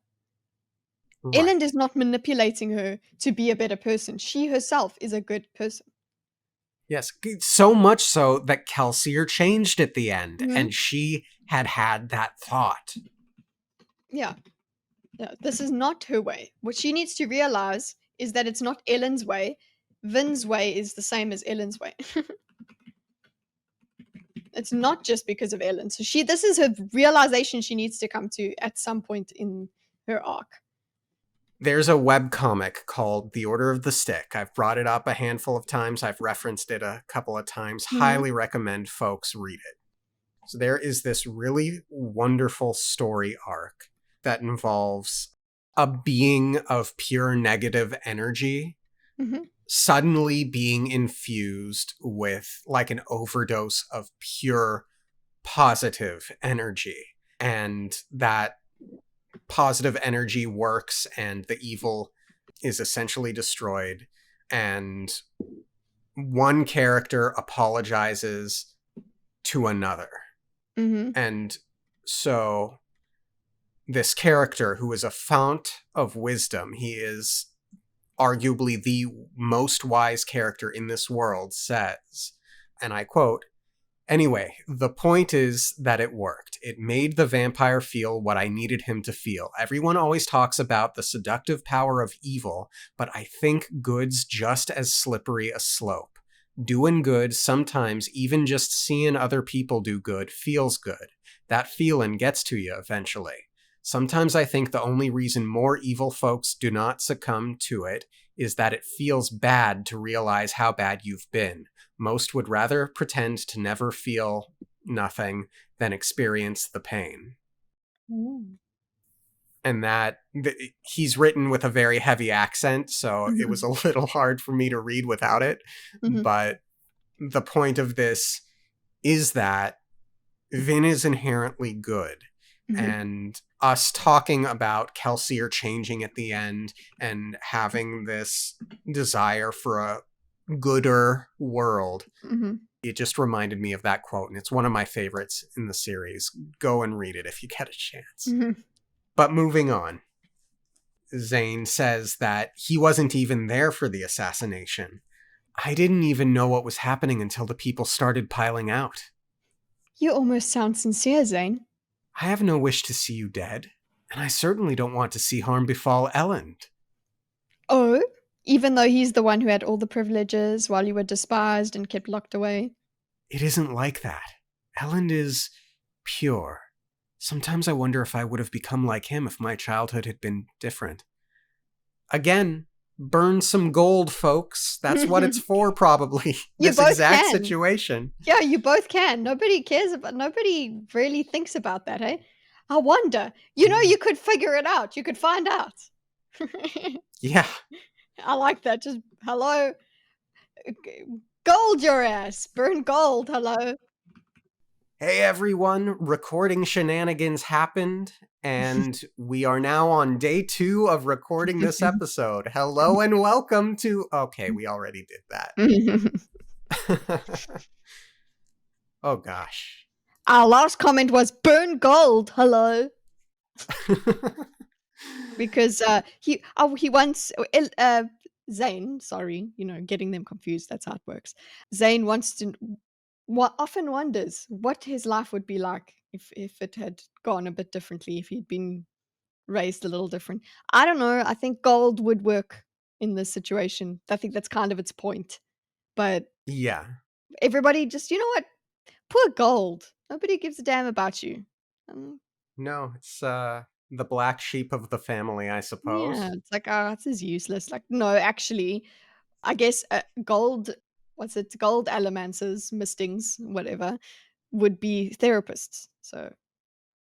[SPEAKER 2] Ellen
[SPEAKER 1] right.
[SPEAKER 2] is not manipulating her to be a better person. She herself is a good person.
[SPEAKER 1] Yes, so much so that Kelsier changed at the end,
[SPEAKER 2] Hmm.
[SPEAKER 1] and she had that thought.
[SPEAKER 2] Yeah. Yeah, this is not her way. What she needs to realize is that it's not Ellen's way. Vin's way is the same as Ellen's way. It's not just because of Ellen. So this is her realization she needs to come to at some point in her arc.
[SPEAKER 1] There's a webcomic called The Order of the Stick. I've brought it up a handful of times. I've referenced it a couple of times.
[SPEAKER 2] Mm-hmm.
[SPEAKER 1] Highly recommend folks read it. So there is this really wonderful story arc that involves a being of pure negative energy
[SPEAKER 2] Mm-hmm.
[SPEAKER 1] suddenly being infused with like an overdose of pure positive energy, and that positive energy works and the evil is essentially destroyed, and one character apologizes to another.
[SPEAKER 2] Mm-hmm.
[SPEAKER 1] And so this character, who is a fount of wisdom, he is arguably the most wise character in this world, says, and I quote, "Anyway, the point is that it worked. It made the vampire feel what I needed him to feel. Everyone always talks about the seductive power of evil, but I think good's just as slippery a slope. Doing good, sometimes even just seeing other people do good, feels good. That feeling gets to you eventually. Sometimes I think the only reason more evil folks do not succumb to it is that it feels bad to realize how bad you've been. Most would rather pretend to never feel nothing than experience the pain." And he's written with a very heavy accent, so it was
[SPEAKER 2] Mm-hmm.
[SPEAKER 1] a little hard for me to read without it.
[SPEAKER 2] Mm-hmm.
[SPEAKER 1] But the point of this is that Vin is inherently good.
[SPEAKER 2] Mm-hmm.
[SPEAKER 1] And us talking about Kelsier changing at the end and having this desire for a gooder world,
[SPEAKER 2] Mm-hmm.
[SPEAKER 1] it just reminded me of that quote, and it's one of my favorites in the series. Go and read it if you get a chance.
[SPEAKER 2] Mm-hmm.
[SPEAKER 1] But moving on, Zane says that he wasn't even there for the assassination. "I didn't even know what was happening until the people started piling out.
[SPEAKER 2] You almost sound sincere, Zane.
[SPEAKER 1] I have no wish to see you dead, and I certainly don't want to see harm befall Ellen."
[SPEAKER 2] Oh, even though he's the one who had all the privileges while you were despised and kept locked away.
[SPEAKER 1] "It isn't like that. Ellen is pure. Sometimes I wonder if I would have become like him if my childhood had been different." Again, burn some gold, folks. That's what it's for, probably.
[SPEAKER 2] You
[SPEAKER 1] This
[SPEAKER 2] both
[SPEAKER 1] exact
[SPEAKER 2] can.
[SPEAKER 1] situation.
[SPEAKER 2] Yeah, you both can. Nobody cares about, nobody really thinks about that, hey? I wonder. You know, you could figure it out. You could find out.
[SPEAKER 1] Yeah.
[SPEAKER 2] I like that. Just hello. Gold your ass. Burn gold. Hello.
[SPEAKER 1] Hey, everyone. Recording shenanigans happened, and we are now on day 2 of recording this episode. Hello and welcome to. Okay, we already did that. Oh, gosh.
[SPEAKER 2] Our last comment was burn gold. Hello. Because he wants Zane, sorry, getting them confused. That's how it works. Zane wants to often wonders what his life would be like if it had gone a bit differently, if he'd been raised a little different. I don't know. I think gold would work in this situation. I think that's kind of its point. But
[SPEAKER 1] Yeah.
[SPEAKER 2] everybody just, you know what? Poor gold. Nobody gives a damn about you. Um,
[SPEAKER 1] No, it's the black sheep of the family, I
[SPEAKER 2] yeah,
[SPEAKER 1] suppose.
[SPEAKER 2] it's like, oh, this is useless. Like, no, actually, I guess gold, what's it? Gold allomancers, mistings, whatever, would be therapists. So,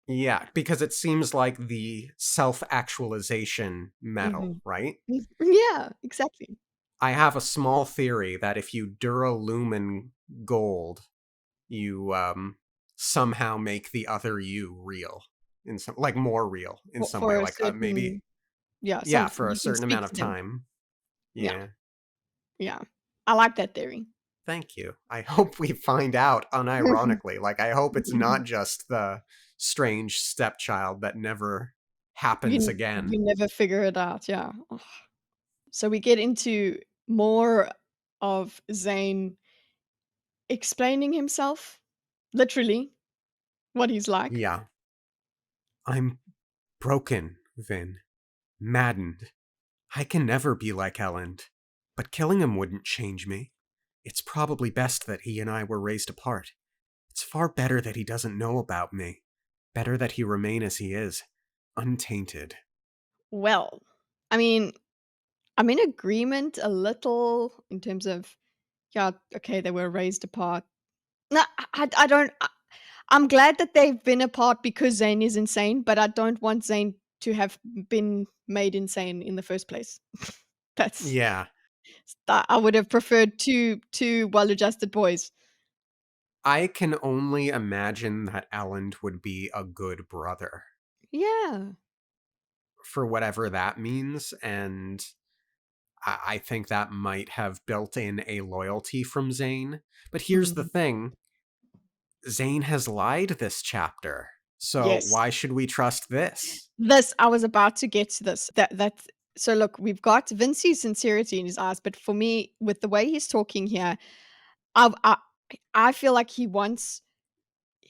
[SPEAKER 1] Yeah, because it seems like the self-actualization metal,
[SPEAKER 2] mhm.
[SPEAKER 1] right?
[SPEAKER 2] Yeah, exactly.
[SPEAKER 1] I have a small theory that if you duralumin gold, you somehow make the other you real in some, like, more real in some way,
[SPEAKER 2] For a
[SPEAKER 1] like maybe,
[SPEAKER 2] certain, yeah,
[SPEAKER 1] yeah,
[SPEAKER 2] some
[SPEAKER 1] for a
[SPEAKER 2] you can
[SPEAKER 1] certain
[SPEAKER 2] speak
[SPEAKER 1] amount of
[SPEAKER 2] to them.
[SPEAKER 1] time.
[SPEAKER 2] Yeah,
[SPEAKER 1] Yeah.
[SPEAKER 2] yeah. I like that theory.
[SPEAKER 1] Thank you. I hope we find out unironically. Like, I hope it's not just the strange stepchild that never happens
[SPEAKER 2] We
[SPEAKER 1] again.
[SPEAKER 2] never figure it out. Yeah. Ugh. So we get into more of Zane explaining himself, literally, what he's like.
[SPEAKER 1] Yeah. "I'm broken, Vin. Maddened. I can never be like Ellen. But killing him wouldn't change me. It's probably best that he and I were raised apart. It's far better that he doesn't know about me. Better that he remain as he is, untainted."
[SPEAKER 2] Well, I mean, I'm in agreement a little in terms of, yeah, okay, they were raised apart. No, I don't. I'm glad that they've been apart because Zane is insane, but I don't want Zane to have been made insane in the first place. That's
[SPEAKER 1] Yeah.
[SPEAKER 2] I would have preferred two well-adjusted boys.
[SPEAKER 1] I can only imagine that Elend would be a good brother
[SPEAKER 2] Yeah.
[SPEAKER 1] for whatever that means, and I think that might have built in a loyalty from Zane. But here's the
[SPEAKER 2] Mm.
[SPEAKER 1] thing, Zane has lied this chapter, so
[SPEAKER 2] Yes.
[SPEAKER 1] why should we trust this?
[SPEAKER 2] This I was about to get to this. That so look, we've got Vincey's sincerity in his eyes, but for me, with the way he's talking here, I I, I feel like he wants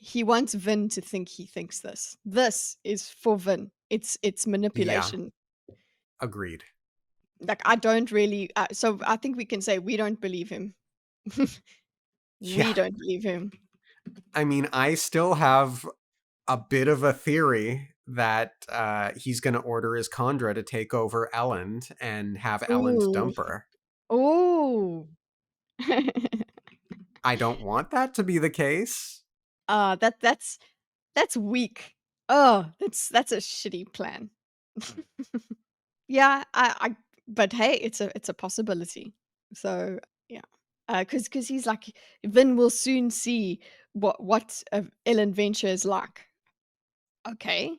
[SPEAKER 2] Vin to think he thinks this. This is for Vin. It's
[SPEAKER 1] Yeah,
[SPEAKER 2] manipulation.
[SPEAKER 1] agreed.
[SPEAKER 2] Like I don't really. So I think we can say we don't believe him. We
[SPEAKER 1] Yeah,
[SPEAKER 2] don't believe him.
[SPEAKER 1] I mean, I still have a bit of a theory that he's going to order his Condra to take over Elend and have Elend
[SPEAKER 2] Ooh.
[SPEAKER 1] dump her.
[SPEAKER 2] Ooh.
[SPEAKER 1] I don't want that to be the case.
[SPEAKER 2] That's weak. Oh, that's a shitty plan. Yeah, I but hey, it's a possibility. So, yeah. Because he's like, Vin will soon see what Ellen Venture is like. Okay.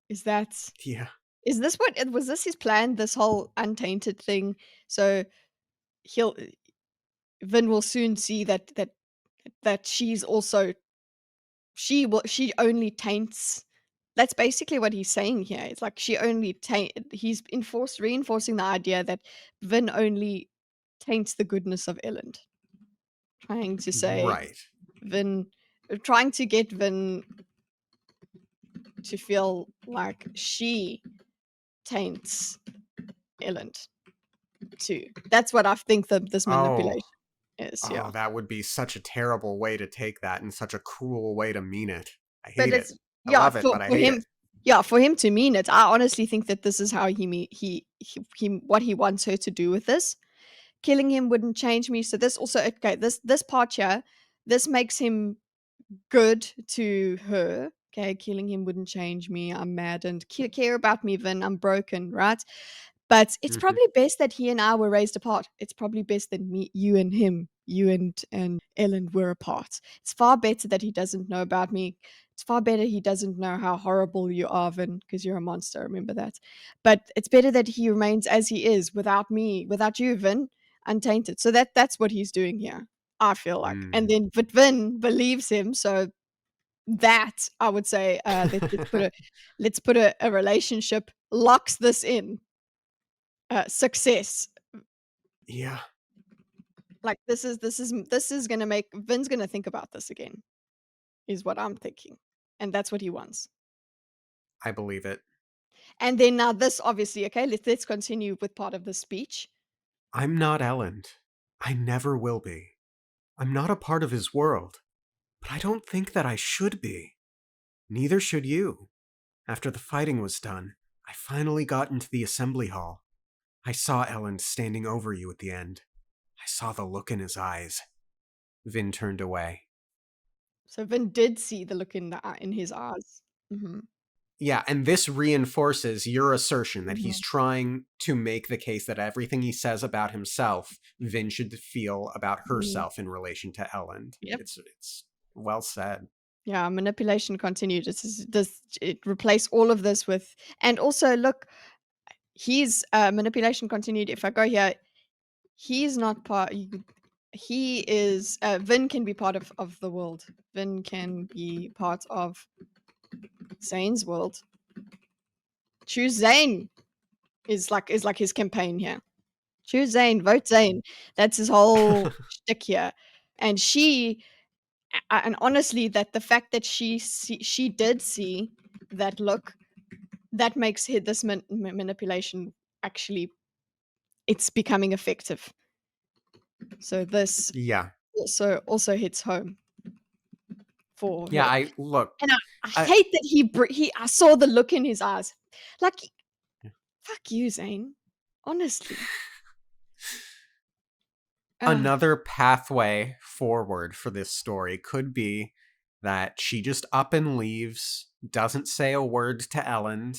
[SPEAKER 2] Is that
[SPEAKER 1] Yeah.
[SPEAKER 2] is this what was this his plan, this whole untainted thing? So he'll Vin will soon see that she's also she only taints. That's basically what he's saying here. It's like she only he's reinforcing the idea that Vin only taints the goodness of Elend. Trying to say
[SPEAKER 1] Right.
[SPEAKER 2] Vin trying to get Vin to feel like she taints Elend too. That's what I think this
[SPEAKER 1] Oh,
[SPEAKER 2] manipulation is,
[SPEAKER 1] oh,
[SPEAKER 2] yeah.
[SPEAKER 1] that would be such a terrible way to take that and such a cruel way to mean it. I
[SPEAKER 2] But
[SPEAKER 1] hate it.
[SPEAKER 2] it's
[SPEAKER 1] I
[SPEAKER 2] yeah,
[SPEAKER 1] love it,
[SPEAKER 2] for
[SPEAKER 1] but I
[SPEAKER 2] for
[SPEAKER 1] hate
[SPEAKER 2] him
[SPEAKER 1] it.
[SPEAKER 2] yeah, for him to mean it, I honestly think that this is how he what he wants her to do with this. Killing him wouldn't change me, so this also okay, this part here, this makes him good to her. Okay, killing him wouldn't change me. I'm mad and care about me, Vin. I'm broken, right? But it's
[SPEAKER 1] Hmm.
[SPEAKER 2] probably best that he and I were raised apart. It's probably best that you and him, you and Ellen were apart. It's far better that he doesn't know about me. It's far better he doesn't know how horrible you are, Vin, because you're a monster. Remember that. But it's better that he remains as he is, without me, without you, Vin, untainted. So that's what he's doing here. I feel like, and
[SPEAKER 1] Mm.
[SPEAKER 2] then but Vin believes him, so that I would say, let's put a relationship locks this in success.
[SPEAKER 1] Yeah,
[SPEAKER 2] Like this is gonna make Vin's gonna think about this again, is what I'm thinking, and that's what he wants.
[SPEAKER 1] I believe it.
[SPEAKER 2] And then now this obviously, okay, let's continue with part of the speech.
[SPEAKER 1] I'm not Elend. I never will be. I'm not a part of his world, but I don't think that I should be. Neither should you. After the fighting was done, I finally got into the assembly hall. I saw Elend standing over you at the end. I saw the look in his eyes. Vin turned away.
[SPEAKER 2] So Vin did see the look in his eyes. Mhm.
[SPEAKER 1] Yeah, and this reinforces your assertion that he's
[SPEAKER 2] Mhm.
[SPEAKER 1] trying to make the case that everything he says about himself, Vin should feel about
[SPEAKER 2] Mhm.
[SPEAKER 1] herself in relation to Elend.
[SPEAKER 2] Yep.
[SPEAKER 1] It's well said.
[SPEAKER 2] Yeah, manipulation continued. Does it replace all of this with, and also look, he's manipulation continued. If I go here, he's not part. He is Vin can be part of the world. Vin can be part of Zane's world. Choose Zane is like his campaign here. Choose Zane, vote Zane. That's his whole shtick here. And and honestly, that the fact that she did see that look, that makes this manipulation actually, it's becoming effective. So this
[SPEAKER 1] Yeah.
[SPEAKER 2] also hits home for
[SPEAKER 1] Yeah,
[SPEAKER 2] her.
[SPEAKER 1] I look.
[SPEAKER 2] And I
[SPEAKER 1] I,
[SPEAKER 2] hate that I saw the look in his eyes. Like, fuck you, Zane. Honestly. Ugh.
[SPEAKER 1] another pathway forward for this story could be that she just up and leaves, doesn't say a word to Elend.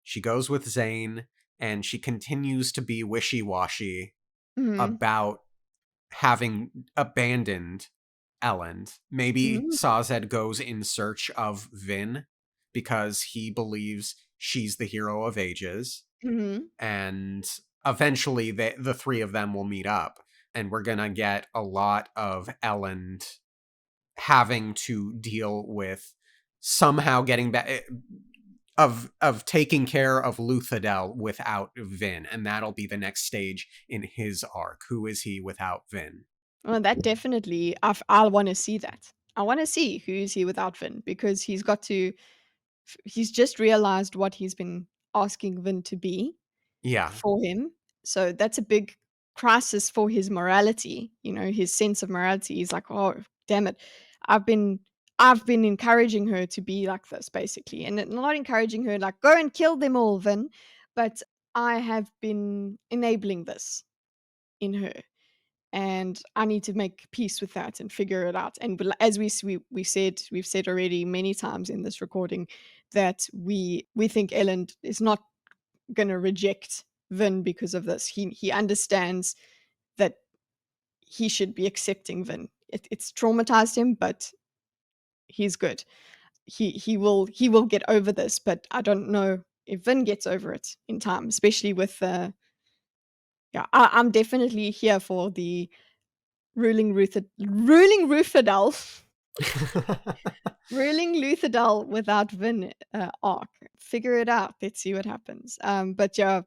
[SPEAKER 1] She goes with Zane, and she continues to be wishy washy
[SPEAKER 2] Mhm.
[SPEAKER 1] about having abandoned Elend. Maybe
[SPEAKER 2] Mm.
[SPEAKER 1] Sazed goes in search of Vin because he believes she's the hero of ages,
[SPEAKER 2] Mhm.
[SPEAKER 1] and eventually the three of them will meet up, and we're gonna get a lot of Elend having to deal with somehow getting back of taking care of Luthadel without Vin, and that'll be the next stage in his arc. Who is he without Vin?
[SPEAKER 2] Well, that definitely I wanna see that. I wanna see who is he without Vin because he's just realized what he's been asking Vin to be
[SPEAKER 1] Yeah.
[SPEAKER 2] for him. So that's a big crisis for his morality, his sense of morality. He's like, "Oh, damn it. I've been I've been encouraging her to be like this, basically, and not encouraging her like, 'Go and kill them all, Vin,' but I have been enabling this in her, and I need to make peace with that and figure it out." And as we've said already many times in this recording that we think Ellen is not gonna reject Vin because of this. He understands that he should be accepting Vin. It's traumatized him, but he's good. He will get over this, but I don't know if Vin gets over it in time, especially with yeah. I'm definitely here for the ruling Rufadal ruling Luthadel without Vin arc. Figure it out. Let's see what happens. But yeah,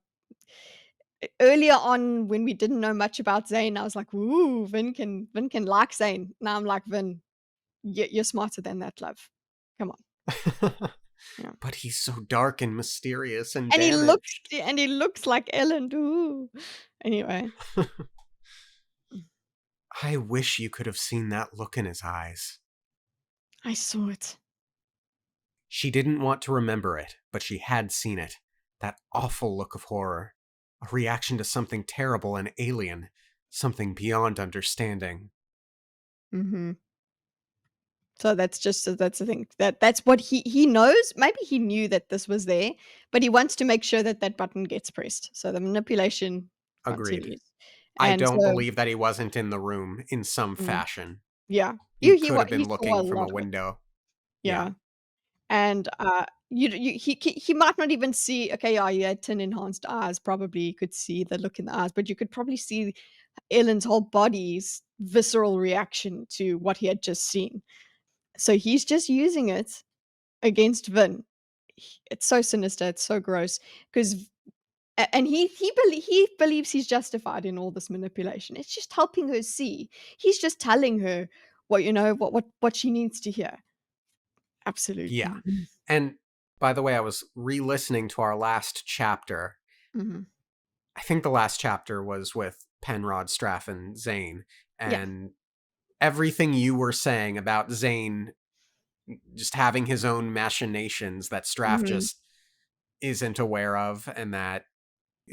[SPEAKER 2] earlier on when we didn't know much about Zane, I was like, "Ooh, Vin can like Zane." Now I'm like, "Vin, you're smarter than that, love. Come on." Yeah.
[SPEAKER 1] But he's so dark and mysterious and
[SPEAKER 2] And
[SPEAKER 1] damaged.
[SPEAKER 2] he looks like Ellen. Ooh. Anyway.
[SPEAKER 1] I wish you could have seen that look in his eyes.
[SPEAKER 2] I saw it.
[SPEAKER 1] She didn't want to remember it, but she had seen it. That awful look of horror. A reaction to something terrible and alien. Something beyond understanding.
[SPEAKER 2] Mhm. So that's the thing. That's what he knows. Maybe he knew that this was there, but he wants to make sure that that button gets pressed. So the manipulation
[SPEAKER 1] Agreed.
[SPEAKER 2] continues.
[SPEAKER 1] I
[SPEAKER 2] And
[SPEAKER 1] don't
[SPEAKER 2] so
[SPEAKER 1] believe that he wasn't in the room in some
[SPEAKER 2] mm,
[SPEAKER 1] fashion.
[SPEAKER 2] yeah.
[SPEAKER 1] He
[SPEAKER 2] He
[SPEAKER 1] could have
[SPEAKER 2] he
[SPEAKER 1] been
[SPEAKER 2] saw a
[SPEAKER 1] looking from a
[SPEAKER 2] lot of it.
[SPEAKER 1] window. Yeah.
[SPEAKER 2] Yeah. And, he might not even see okay, yeah, he had 10 enhanced eyes, probably you could see the look in the eyes, but you could probably see Ellen's whole body's visceral reaction to what he had just seen. So he's just using it against Vin. It's so sinister, it's so gross, 'cause and he believes he's justified in all this manipulation. It's just helping her see. He's just telling her what she needs to hear. Absolute.
[SPEAKER 1] Yeah. And by the way, I was re listening to our last chapter.
[SPEAKER 2] Mhm.
[SPEAKER 1] I think the last chapter was with Penrod, Straff, and Zane.
[SPEAKER 2] Yeah.
[SPEAKER 1] And everything you were saying about Zane just having his own machinations that Straff
[SPEAKER 2] Mhm.
[SPEAKER 1] just isn't aware of, and that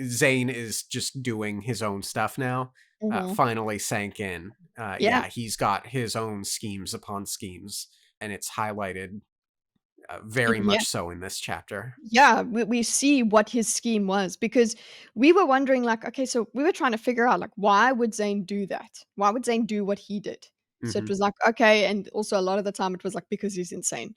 [SPEAKER 1] Zane is just doing his own stuff now,
[SPEAKER 2] Mhm.
[SPEAKER 1] finally sank in.
[SPEAKER 2] Yeah.
[SPEAKER 1] Yeah, he's got his own schemes upon schemes, and it's highlighted very
[SPEAKER 2] Yeah.
[SPEAKER 1] much so in this chapter.
[SPEAKER 2] Yeah, we see what his scheme was because we were wondering, like, okay, so we were trying to figure out, like, why would Zane do that? Why would Zane do what he did? So it
[SPEAKER 1] Hmm.
[SPEAKER 2] was like, okay, and also a lot of the time it was like because he's insane.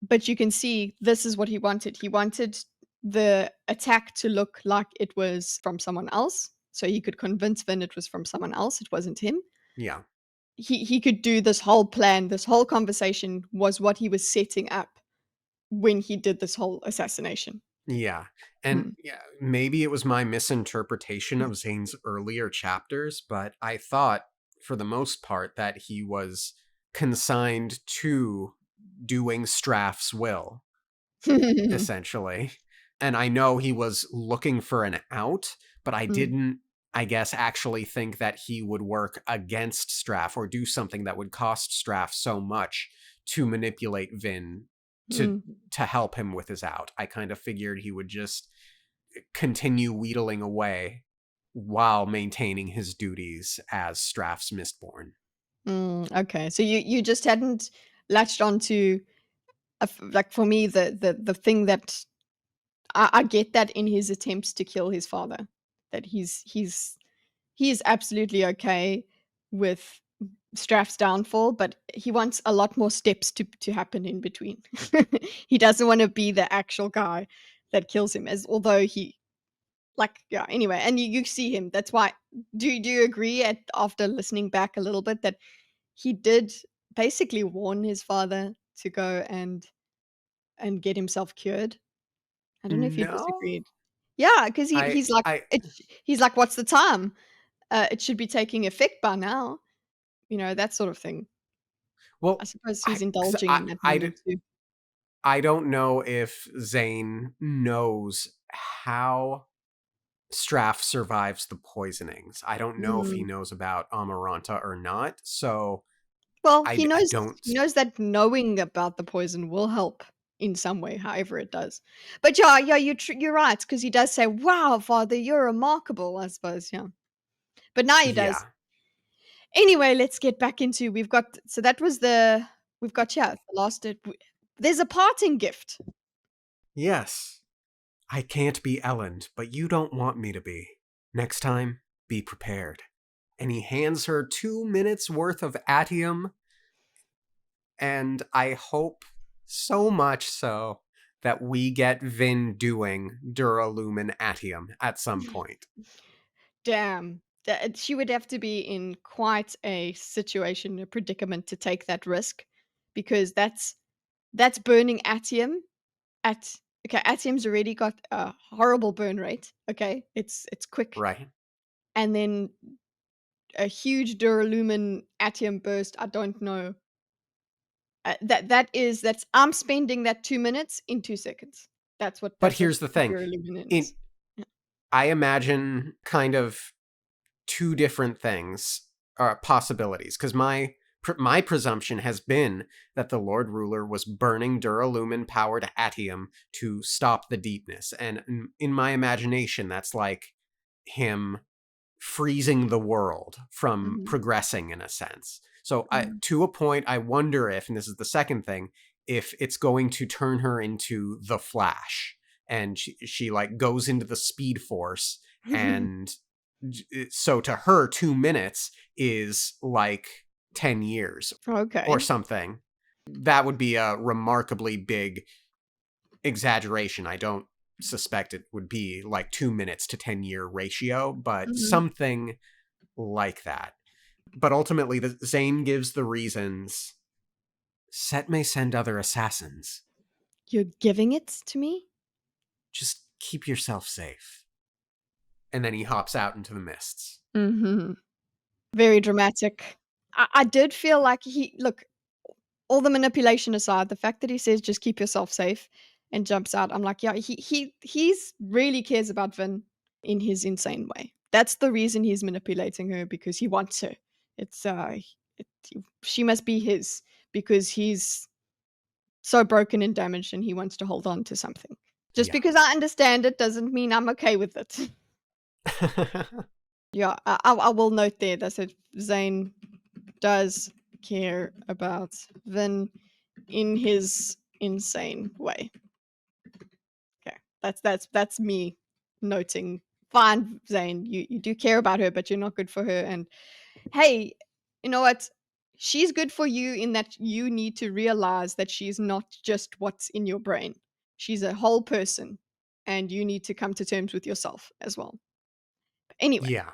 [SPEAKER 2] But you can see this is what he wanted. He wanted the attack to look like it was from someone else, so he could convince Vin it was from someone else, it wasn't him.
[SPEAKER 1] Yeah,
[SPEAKER 2] He could do this whole plan, this whole conversation was what he was setting up when he did this whole assassination.
[SPEAKER 1] yeah. And
[SPEAKER 2] Mm.
[SPEAKER 1] yeah, maybe it was my misinterpretation of Zane's earlier chapters, but I thought, for the most part, that he was consigned to doing Straff's will, essentially. And I know he was looking for an out, but I
[SPEAKER 2] Mm,
[SPEAKER 1] didn't, I guess, actually think that he would work against Straff or do something that would cost Straff so much to manipulate Vin to
[SPEAKER 2] mm,
[SPEAKER 1] to help him with his out. I kind of figured he would just continue wheedling away while maintaining his duties as Straff's Mistborn.
[SPEAKER 2] okay, so you just hadn't latched onto like for me the thing that I get that in his attempts to kill his father, that he is absolutely okay with Straff's downfall, but he wants a lot more steps to happen in between. He doesn't want to be the actual guy that kills him, as although he like yeah. Anyway, and you see him. That's why. Do you agree at after listening back a little bit that he did basically warn his father to go and get himself cured? I don't know if you
[SPEAKER 1] No,
[SPEAKER 2] disagreed. Yeah, because
[SPEAKER 1] I
[SPEAKER 2] he's like
[SPEAKER 1] I
[SPEAKER 2] he's like, "What's the time? It should be taking effect by now." That sort of thing. I
[SPEAKER 1] well,
[SPEAKER 2] suppose
[SPEAKER 1] I
[SPEAKER 2] he's
[SPEAKER 1] 'cause
[SPEAKER 2] indulging in that moment too.
[SPEAKER 1] I don't know if Zane knows how Straff survives the poisonings. I don't know if he
[SPEAKER 2] Mm.
[SPEAKER 1] knows about Amaranta or not. So
[SPEAKER 2] Well,
[SPEAKER 1] I don't.
[SPEAKER 2] he knows that knowing about the poison will help in some way, however it does. But yeah, you're right because he does say, "Wow, father, you're remarkable." I suppose, yeah. But now he does.
[SPEAKER 1] Yeah.
[SPEAKER 2] Anyway, let's get back into we've got so that was we've got yeah, the last there's a parting gift.
[SPEAKER 1] Yes. I can't be Elend, but you don't want me to be. Next time, be prepared. And he hands her 2 minutes worth of atium, and I hope so much so that we get Vin doing Duralumin atium at some point.
[SPEAKER 2] Damn. She would have to be in quite a situation, a predicament to take that risk because that's burning atium at okay, atium's already got a horrible burn rate, okay? It's quick.
[SPEAKER 1] Right?
[SPEAKER 2] And then a huge duralumin atium burst, I don't know. That's I'm spending that 2 minutes in 2 seconds.
[SPEAKER 1] But
[SPEAKER 2] That's what
[SPEAKER 1] here's the thing.
[SPEAKER 2] duralumin
[SPEAKER 1] In
[SPEAKER 2] is. Yeah.
[SPEAKER 1] I imagine kind of two different things possibilities because my presumption has been that the Lord Ruler was burning Duralumin powered atium to stop the deepness, and in my imagination, that's like him freezing the world from
[SPEAKER 2] Mhm.
[SPEAKER 1] progressing in a sense. So
[SPEAKER 2] Mhm.
[SPEAKER 1] to a point, I wonder if, and this is the second thing, if it's going to turn her into the Flash, and she like goes into the Speed Force, and so to her, 2 minutes is like 10 years or
[SPEAKER 2] Okay.
[SPEAKER 1] something. That would be a remarkably big exaggeration. I don't suspect it would be like 2 minutes to 10-year ratio, but
[SPEAKER 2] Mhm.
[SPEAKER 1] something like that. But ultimately, the Zane gives the reasons. Set may send other assassins.
[SPEAKER 2] You're giving it to me?
[SPEAKER 1] Just keep yourself safe. And then he hops out into the mists.
[SPEAKER 2] Mhm. Very dramatic. I did feel like he look, all the manipulation aside, the fact that he says, "Just keep yourself safe," and jumps out, I'm like, yeah, he's really cares about Vin in his insane way. That's the reason he's manipulating her because he wants her. It's it, she must be his because he's so broken and damaged and he wants to hold on to something. Just
[SPEAKER 1] Yeah.
[SPEAKER 2] because I understand it doesn't mean I'm okay with it. Yeah, I will note there that said Zane does care about Vin in his insane way. Okay, that's me noting. Fine, Zane, you do care about her, but you're not good for her. And hey, you know what? She's good for you in that you need to realize that she's not just what's in your brain. She's a whole person, and you need to come to terms with yourself as well. Anyway.
[SPEAKER 1] Yeah.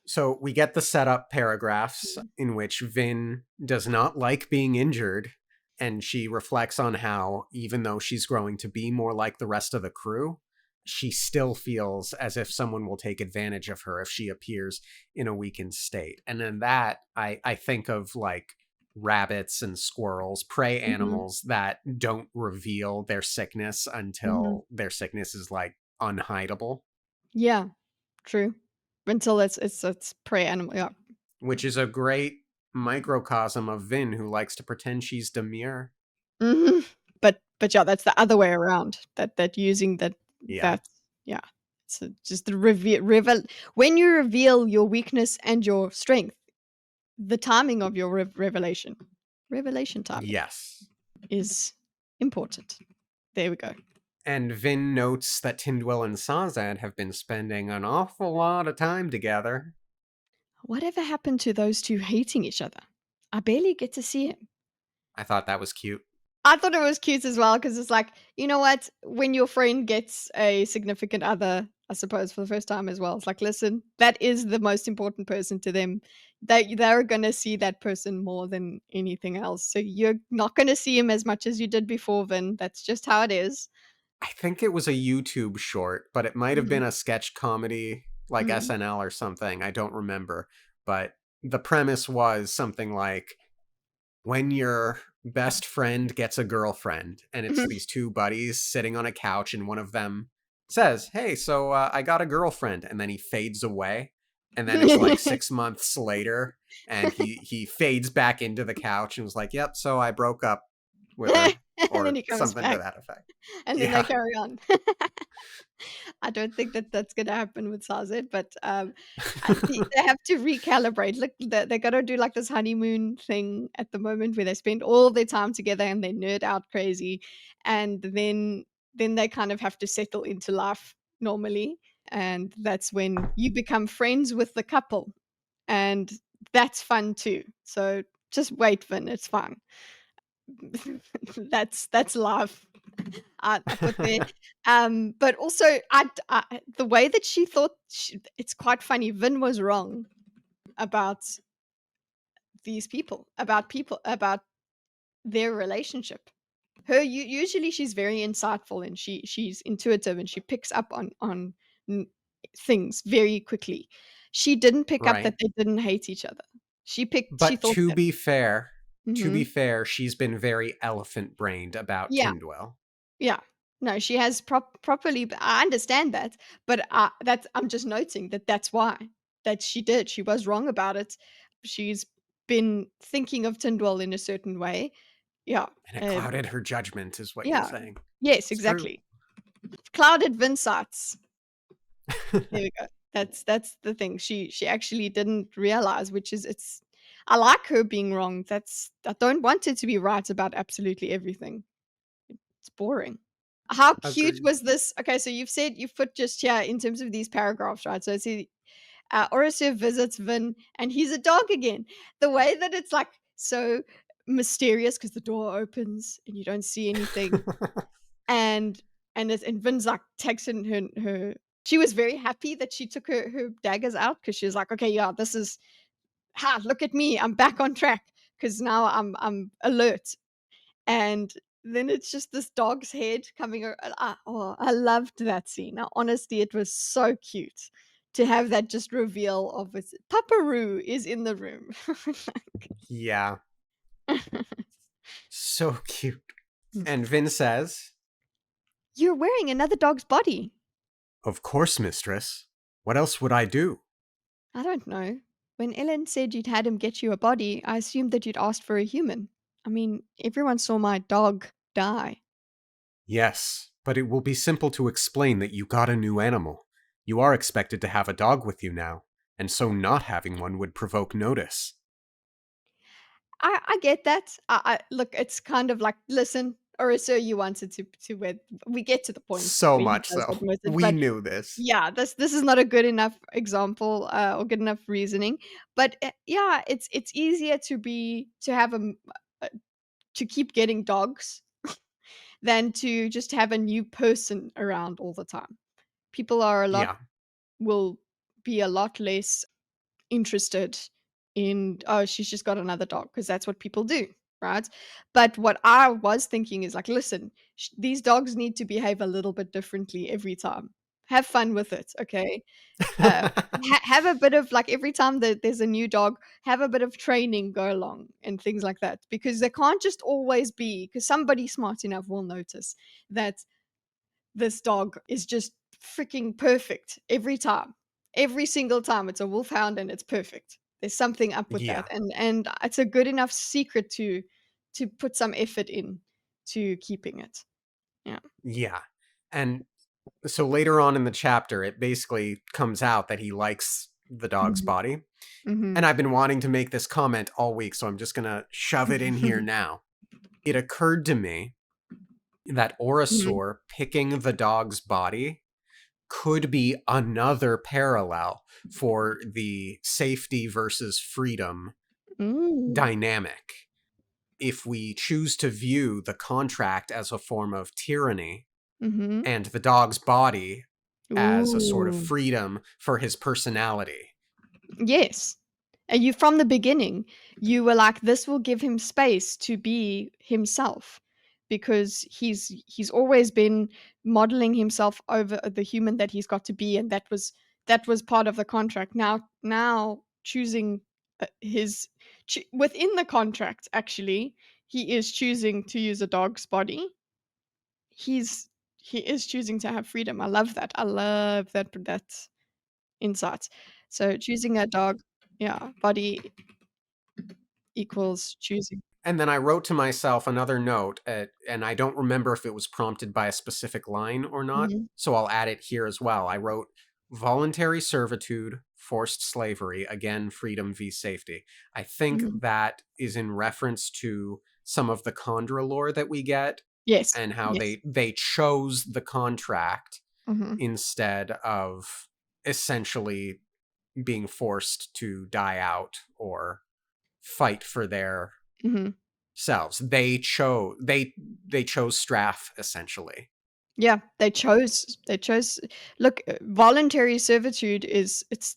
[SPEAKER 1] So we get the setup paragraphs in which Vin does not like being injured, and she reflects on how, even though she's growing to be more like the rest of the crew, she still feels as if someone will take advantage of her if she appears in a weakened state. And then that, I think of like rabbits and squirrels, prey
[SPEAKER 2] Mhm,
[SPEAKER 1] animals that don't reveal their sickness
[SPEAKER 2] mhm.
[SPEAKER 1] until their sickness is like unhideable,
[SPEAKER 2] Yeah, true. Until it's prey animal. Yeah.
[SPEAKER 1] which is a great microcosm of Vin, who likes to pretend she's demure.
[SPEAKER 2] Mhm. But yeah, that's the other way around. That using
[SPEAKER 1] Yeah.
[SPEAKER 2] that yeah. So just the reveal when you reveal your weakness and your strength, the timing of your revelation timing
[SPEAKER 1] Yes.
[SPEAKER 2] is important. There we go.
[SPEAKER 1] And Vin notes that Tindwyl and Sazed have been spending an awful lot of time together.
[SPEAKER 2] Whatever happened to those two hating each other? I barely get to see him.
[SPEAKER 1] I thought that was cute.
[SPEAKER 2] I thought it was cute as well because it's like, you know what? When your friend gets a significant other, I suppose for the first time as well, it's like, listen, that is the most important person to them. They're gonna see that person more than anything else. So you're not gonna see him as much as you did before, Vin. That's just how it is.
[SPEAKER 1] I think it was a YouTube short, but it might have
[SPEAKER 2] Mhm,
[SPEAKER 1] been a sketch comedy like
[SPEAKER 2] mhm.
[SPEAKER 1] SNL or something. I don't remember. But the premise was something like when your best friend gets a girlfriend, and it's these two buddies sitting on a couch, and one of them says, "Hey, so I got a girlfriend," and then he fades away. And then it's like 6 months later, and he fades back into the couch and was like, "Yep, so I broke up with her,"
[SPEAKER 2] And then
[SPEAKER 1] or
[SPEAKER 2] he comes
[SPEAKER 1] something to
[SPEAKER 2] back,
[SPEAKER 1] that effect.
[SPEAKER 2] and then they
[SPEAKER 1] Yeah.
[SPEAKER 2] carry on. I don't think that that's gonna happen with Sazed, but, they have to recalibrate. Look, they gotta do, like, this honeymoon thing at the moment where they spend all their time together and they nerd out crazy, and then they kind of have to settle into life normally, and that's when you become friends with the couple, and that's fun too. So, just wait, Vin, it's fun. That's love. I put there. But also, the way that she thought it's quite funny. Vin was wrong about these people, about their relationship. Usually she's very insightful and she's intuitive and she picks up on n- things very quickly. She didn't pick up
[SPEAKER 1] Right.
[SPEAKER 2] that they didn't hate each other. She
[SPEAKER 1] But
[SPEAKER 2] thought
[SPEAKER 1] to
[SPEAKER 2] that.
[SPEAKER 1] be fair,
[SPEAKER 2] Hmm.
[SPEAKER 1] she's been very elephant brained about
[SPEAKER 2] Yeah.
[SPEAKER 1] Tindwyl.
[SPEAKER 2] Yeah. No, she has properly I understand that, but, that's I'm just noting that that's why, that she did. She was wrong about it. She's been thinking of Tindwell in a certain way. Yeah,
[SPEAKER 1] And it
[SPEAKER 2] uh,
[SPEAKER 1] clouded her judgment, is what you're
[SPEAKER 2] yeah.
[SPEAKER 1] saying.
[SPEAKER 2] Yes,
[SPEAKER 1] It's true.
[SPEAKER 2] exactly. Clouded Vinsights. There we go. That's the thing. She actually didn't realize, which is it's I like her being wrong. I don't want her to be right about absolutely everything. It's boring. How cute
[SPEAKER 1] Agreed.
[SPEAKER 2] was this? Okay, so you've put just here in terms of these paragraphs, right? So see, Orosir visits Vin, and he's a dog again. The way that it's like so mysterious because the door opens and you don't see anything, and and Vin's like takes in her. She was very happy that she took her daggers out because she was like, okay, yeah, this is look at me, I'm back on track because now I'm alert. And then it's just this dog's head coming I loved that scene. Now, honestly, it was so cute to have that just reveal of it. Paparoo is in the room.
[SPEAKER 1] Yeah, so cute. And Vin says,
[SPEAKER 2] You're wearing another dog's body.
[SPEAKER 1] "Of course, mistress. What else would I do?"
[SPEAKER 2] I don't know. When Ellen said you'd had him get you a body, I assumed that you'd asked for a human. I mean, everyone saw my dog die.
[SPEAKER 1] "Yes, but it will be simple to explain that you got a new animal. You are expected to have a dog with you now, and so not having one would provoke notice."
[SPEAKER 2] I get that. I look, it's kind of like, listen, Orissa, you wanted to wed. We get to the point
[SPEAKER 1] So
[SPEAKER 2] where he
[SPEAKER 1] much
[SPEAKER 2] does
[SPEAKER 1] so.
[SPEAKER 2] admit it,
[SPEAKER 1] We
[SPEAKER 2] but
[SPEAKER 1] knew this.
[SPEAKER 2] yeah, this is not a good enough example or good enough reasoning. But yeah, it's easier to have uh, to keep getting dogs than to just have a new person around all the time. People are a lot
[SPEAKER 1] Yeah.
[SPEAKER 2] will be a lot less interested in, "Oh, she's just got another dog," because that's what people do, right? But what I was thinking is like, "Listen, these dogs need to behave a little bit differently every time. Have fun with it, okay? Uh, have a bit of like every time that there's a new dog, have a bit of training go along and things like that, because they can't just always be because somebody smart enough will notice that this dog is just freaking perfect every time. Every single time it's a wolfhound and it's perfect. There's something up with that.
[SPEAKER 1] Yeah.
[SPEAKER 2] And it's a good enough secret to put some effort in to keeping it. Yeah.
[SPEAKER 1] Yeah. And so later on in the chapter, it basically comes out that he likes the dog's
[SPEAKER 2] Mhm.
[SPEAKER 1] body. And
[SPEAKER 2] Mhm.
[SPEAKER 1] I've been wanting to make this comment all week, so I'm just going to shove it in here now. It occurred to me that
[SPEAKER 2] Mhm.
[SPEAKER 1] Orosaur picking the dog's body could be another parallel for the safety versus freedom
[SPEAKER 2] Mm.
[SPEAKER 1] dynamic. If we choose to view the contract as a form of tyranny
[SPEAKER 2] Mhm.
[SPEAKER 1] and the dog's body as a sort of
[SPEAKER 2] Ooh.
[SPEAKER 1] freedom for his personality.
[SPEAKER 2] Yes. And you from the beginning, you were like, "This will give him space to be himself," because he's always been modeling himself over the human that he's got to be, and that was part of the contract. Now choosing, his within the contract, actually, he is choosing to use a dog's body. He's he is choosing to have freedom. I love that. I love that insight. So choosing a dog, yeah, body equals choosing.
[SPEAKER 1] And then I wrote to myself another note, and I don't remember if it was prompted by a specific line or not,
[SPEAKER 2] Mhm,
[SPEAKER 1] so I'll add it here as well. I wrote voluntary servitude, forced slavery, again, freedom v safety. I think
[SPEAKER 2] mhm.
[SPEAKER 1] that is in reference to some of the Condra lore that we get
[SPEAKER 2] Yes,
[SPEAKER 1] and how
[SPEAKER 2] yes.
[SPEAKER 1] they chose the contract
[SPEAKER 2] Mhm,
[SPEAKER 1] instead of essentially being forced to die out or fight for their
[SPEAKER 2] mhm.
[SPEAKER 1] selves. They chose Straff essentially.
[SPEAKER 2] Yeah, they chose look, voluntary servitude is it's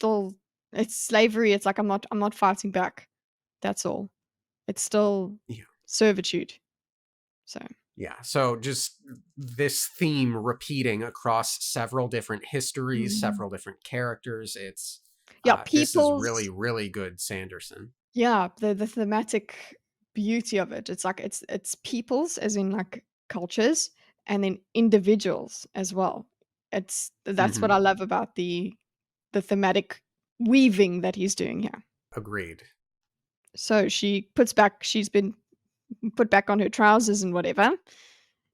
[SPEAKER 2] slavery. It's like, I'm not fighting back. That's all. It's still
[SPEAKER 1] Yeah.
[SPEAKER 2] servitude. So,
[SPEAKER 1] Yeah. So just this theme repeating across several different histories,
[SPEAKER 2] mhm.
[SPEAKER 1] several different characters. It's
[SPEAKER 2] Yeah,
[SPEAKER 1] this is
[SPEAKER 2] people's
[SPEAKER 1] really, really good Sanderson.
[SPEAKER 2] Yeah, the thematic beauty of it. It's like it's peoples, as in, like, cultures, and then individuals as well. That's what
[SPEAKER 1] Hmm.
[SPEAKER 2] I love about the thematic weaving that he's doing here.
[SPEAKER 1] Agreed.
[SPEAKER 2] So she's been put back on her trousers and whatever.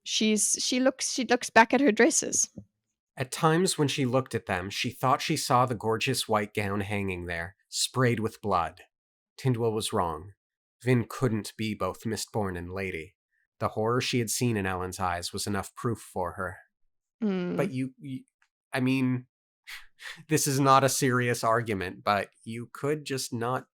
[SPEAKER 2] She looks back at her dresses.
[SPEAKER 1] At times when she looked at them, she thought she saw the gorgeous white gown hanging there, sprayed with blood. Tindwell was wrong. Vin couldn't be both Mistborn and Lady. The horror she had seen in Ellen's eyes was enough proof for her.
[SPEAKER 2] Mm.
[SPEAKER 1] But I mean, this is not a serious argument, but you could just not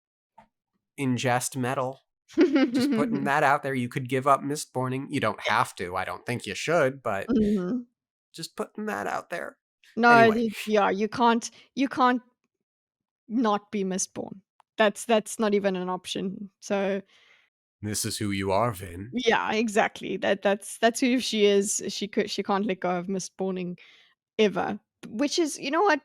[SPEAKER 1] ingest metal. Just putting that out there. You could give up Mistborning. You don't have to. I don't think you should, but
[SPEAKER 2] Mhm.
[SPEAKER 1] just putting that out there.
[SPEAKER 2] No,
[SPEAKER 1] Anyway,
[SPEAKER 2] yeah, you can't not be misborn. That's not even an option. So,
[SPEAKER 1] this is who you are, Vin.
[SPEAKER 2] yeah, exactly. That's who she is. She can't let go of misborning ever. Which is, you know what?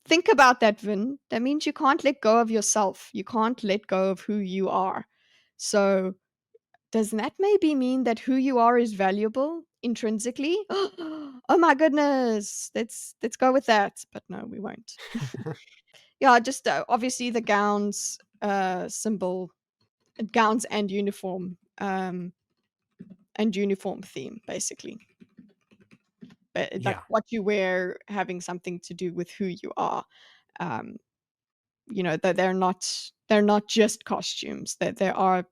[SPEAKER 2] Think about that, Vin. That means you can't let go of yourself. You can't let go of who you are. So, does that maybe mean that who you are is valuable intrinsically? Oh my goodness. Let's go with that. But no, we won't. Yeah, just, obviously the symbol gowns and uniform theme, basically. But, like,
[SPEAKER 1] Yeah,
[SPEAKER 2] what you wear having something to do with who you are. Um, that they're not just costumes, that there are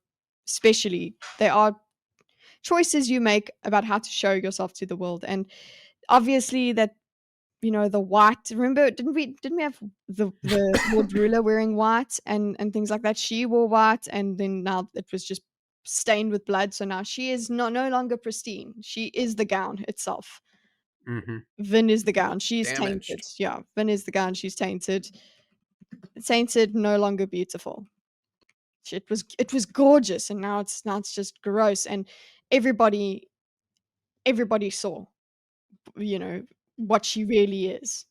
[SPEAKER 2] choices you make about how to show yourself to the world. And obviously that, the white, remember, didn't we have the Lord Ruler wearing white and things like that? She wore white, and then now it was just stained with blood, so now she is no longer pristine. She is the gown itself.
[SPEAKER 1] mm-hmm.
[SPEAKER 2] Vin is the gown, she's tainted.
[SPEAKER 1] Damaged.
[SPEAKER 2] Yeah, Vin is the gown, she's tainted. Tainted, no longer beautiful. It was gorgeous, and now it's just gross, and everybody everybody saw, you know, what she really is.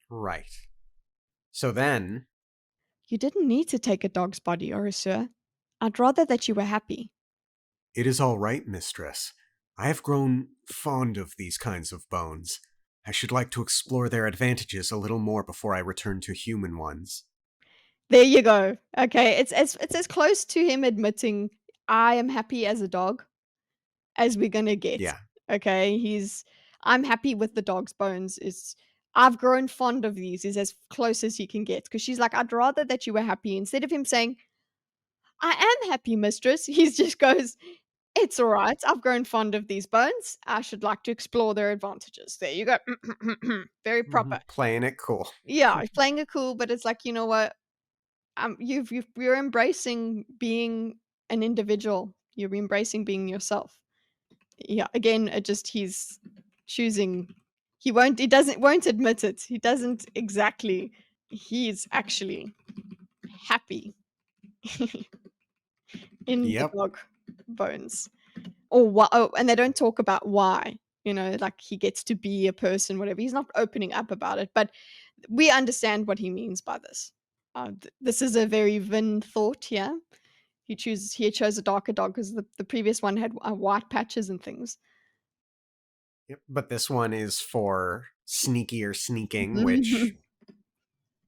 [SPEAKER 1] Right. So then,
[SPEAKER 2] You didn't need to take a dog's body, Orisa. I'd rather that you were happy.
[SPEAKER 3] It is all right, mistress. I have grown fond of these kinds of bones. I should like to explore their advantages a little more before I return to human ones.
[SPEAKER 2] There you go. Okay, it's as close to him admitting, "I am happy as a dog," as we're gonna get.
[SPEAKER 3] Yeah.
[SPEAKER 2] Okay? "I'm happy with the dog's bones," "I've grown fond of these," is as close as he can get. Because she's like, "I'd rather that you were happy," instead of him saying, "I am happy, mistress." He just goes, It's all right. I've grown fond of these bones. I should like to explore their advantages. There you go. Very proper.
[SPEAKER 3] Playing it cool.
[SPEAKER 2] Yeah, playing it cool, but it's like, you know what? You're embracing being an individual. You're embracing being yourself. Yeah, again, it just he's choosing. Won't admit it. He doesn't exactly. He's actually happy in the
[SPEAKER 3] Yep.
[SPEAKER 2] dog bones. Or why? Oh, and they don't talk about why. Like he gets to be a person, whatever. He's not opening up about it, but we understand what he means by this. This is a very Vin thought here. He chose a darker dog because the previous one had white patches and things.
[SPEAKER 3] Yep. But this one is for sneakier sneaking, which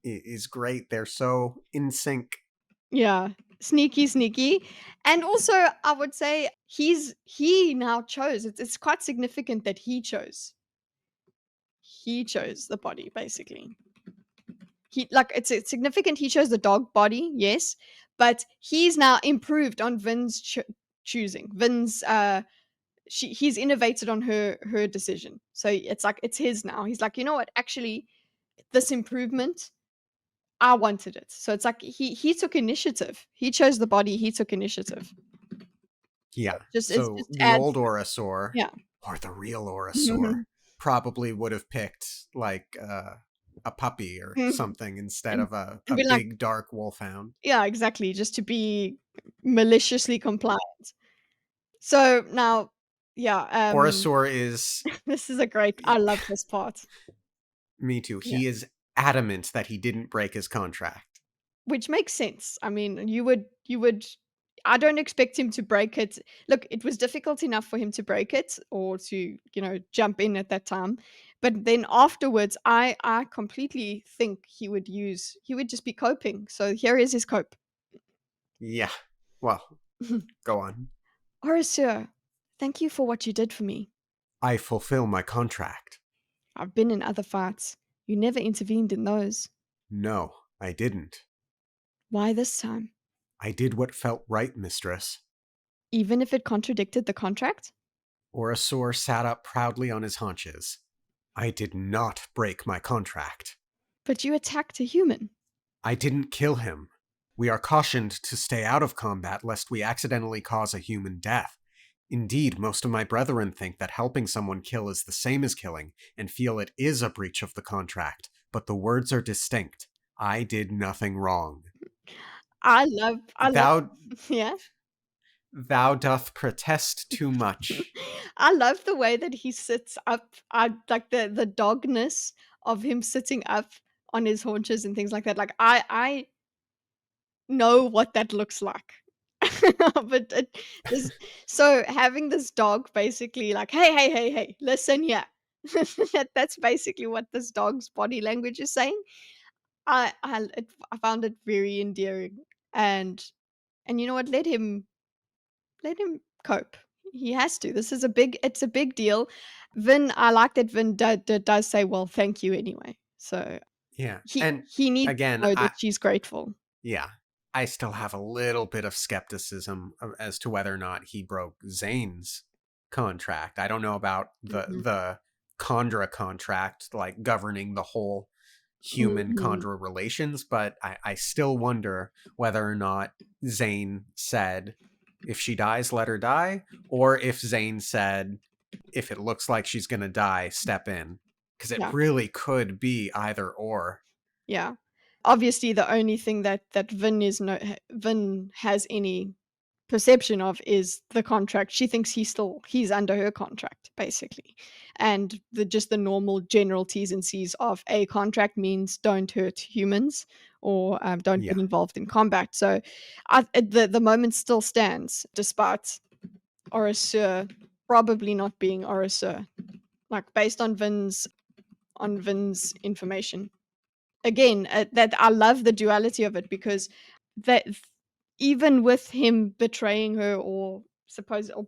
[SPEAKER 3] is great. They're so in sync.
[SPEAKER 2] Yeah, sneaky, and also I would say he now chose. It's quite significant that he chose. He chose the body basically. It's significant. He chose the dog body, yes, but he's now improved on Vin's choosing. Vin's he's innovated on her decision. So it's like it's his now. He's like, you know what? Actually, this improvement, I wanted it. So it's like he took initiative. He chose the body. He took initiative.
[SPEAKER 3] Yeah.
[SPEAKER 2] It
[SPEAKER 3] So
[SPEAKER 2] just
[SPEAKER 3] the
[SPEAKER 2] adds.
[SPEAKER 3] old Orosaur,
[SPEAKER 2] Yeah.
[SPEAKER 3] or the real Orosaur, probably would have picked like a puppy or something instead
[SPEAKER 2] and,
[SPEAKER 3] of a
[SPEAKER 2] and be like,
[SPEAKER 3] big dark wolfhound.
[SPEAKER 2] yeah, exactly, just to be maliciously compliant. So now, yeah,
[SPEAKER 3] Orosaur is,
[SPEAKER 2] this is a great. I love this part.
[SPEAKER 3] me too.
[SPEAKER 2] Yeah.
[SPEAKER 3] He is adamant that he didn't break his contract.
[SPEAKER 2] Which makes sense. I mean, you would I don't expect him to break it. Look, it was difficult enough for him to break it or to, jump in at that time. But then afterwards, I completely think he would just be coping. So here is his cope.
[SPEAKER 3] Yeah. Well, go on.
[SPEAKER 2] Horace, thank you for what you did for me.
[SPEAKER 3] I fulfill my contract.
[SPEAKER 2] I've been in other fights. You never intervened in those.
[SPEAKER 3] No, I didn't.
[SPEAKER 2] Why this time?
[SPEAKER 3] I did what felt right, mistress.
[SPEAKER 2] Even if it contradicted the contract?
[SPEAKER 3] Orosaur sat up proudly on his haunches. I did not break my contract.
[SPEAKER 2] But you attacked a human.
[SPEAKER 3] I didn't kill him. We are cautioned to stay out of combat lest we accidentally cause a human death. Indeed, most of my brethren think that helping someone kill is the same as killing, and feel it is a breach of the contract, but the words are distinct. I did nothing wrong.
[SPEAKER 2] I love,
[SPEAKER 3] Thou
[SPEAKER 2] yeah.
[SPEAKER 3] thou doth protest too much.
[SPEAKER 2] I love the way that he sits up. I like the dogness of him sitting up on his haunches and things like that. Like I know what that looks like. but so having this dog basically like, hey, listen here. That's basically what this dog's body language is saying. I found it very endearing, and you know what? Let him cope. He has to. It's a big deal. Vin, I like that Vin does say, well, thank you anyway. So
[SPEAKER 3] Yeah.
[SPEAKER 2] he
[SPEAKER 3] And
[SPEAKER 2] he needs
[SPEAKER 3] again,
[SPEAKER 2] to know that she's grateful.
[SPEAKER 3] yeah, I still have a little bit of skepticism as to whether or not he broke Zane's contract. I don't know about
[SPEAKER 2] Mhm.
[SPEAKER 3] the Khandra contract, like governing the whole human
[SPEAKER 2] Mhm.
[SPEAKER 3] Khandra relations, but I still wonder whether or not Zane said, if she dies, let her die, or if Zane said, if it looks like she's gonna die, step in. Because it
[SPEAKER 2] Yeah.
[SPEAKER 3] really could be either or.
[SPEAKER 2] Yeah. Obviously, the only thing that Vin has any perception of is the contract. She thinks he's under her contract, basically. And the normal general T's and C's of a contract means don't hurt humans or don't
[SPEAKER 3] Yeah.
[SPEAKER 2] get involved in combat. So the moment still stands, despite Orasur probably not being Orasur, like based on Vin's information. Again, that I love the duality of it because that even with him betraying her or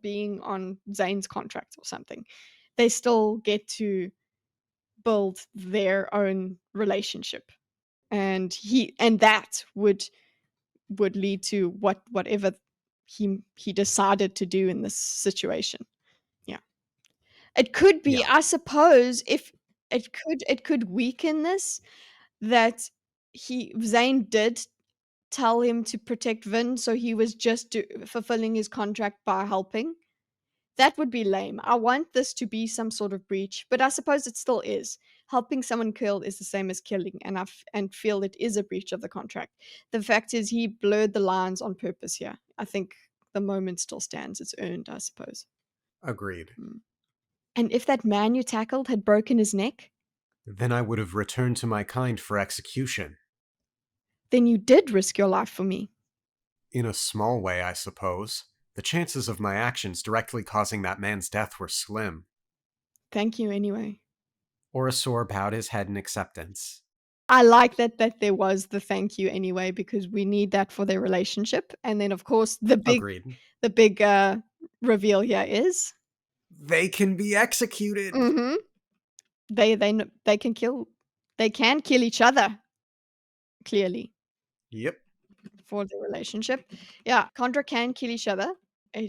[SPEAKER 2] being on Zane's contract or something, they still get to build their own relationship, and that would lead to whatever he decided to do in this situation. Yeah. It could be,
[SPEAKER 3] Yeah.
[SPEAKER 2] I suppose, if it could weaken this, that Zane did tell him to protect Vin, so he was just fulfilling his contract by helping. That would be lame. I want this to be some sort of breach, but I suppose it still is. Helping someone killed is the same as killing, and and feel it is a breach of the contract. The fact is, he blurred the lines on purpose here. I think the moment still stands. It's earned, I suppose.
[SPEAKER 3] Agreed.
[SPEAKER 2] And if that man you tackled had broken his neck,
[SPEAKER 3] Then I would have returned to my kind for execution.
[SPEAKER 2] then you did risk your life for me.
[SPEAKER 3] In a small way, I suppose. The chances of my actions directly causing that man's death were slim.
[SPEAKER 2] Thank you anyway.
[SPEAKER 3] Orasor bowed his head in acceptance.
[SPEAKER 2] I like that there was the thank you anyway, because we need that for their relationship. And then, of course, the
[SPEAKER 3] Agreed.
[SPEAKER 2] big reveal here is
[SPEAKER 3] They can be executed.
[SPEAKER 2] mm-hmm, they can kill each other, clearly,
[SPEAKER 3] Yep.
[SPEAKER 2] for the relationship. Yeah, Condra can kill each other.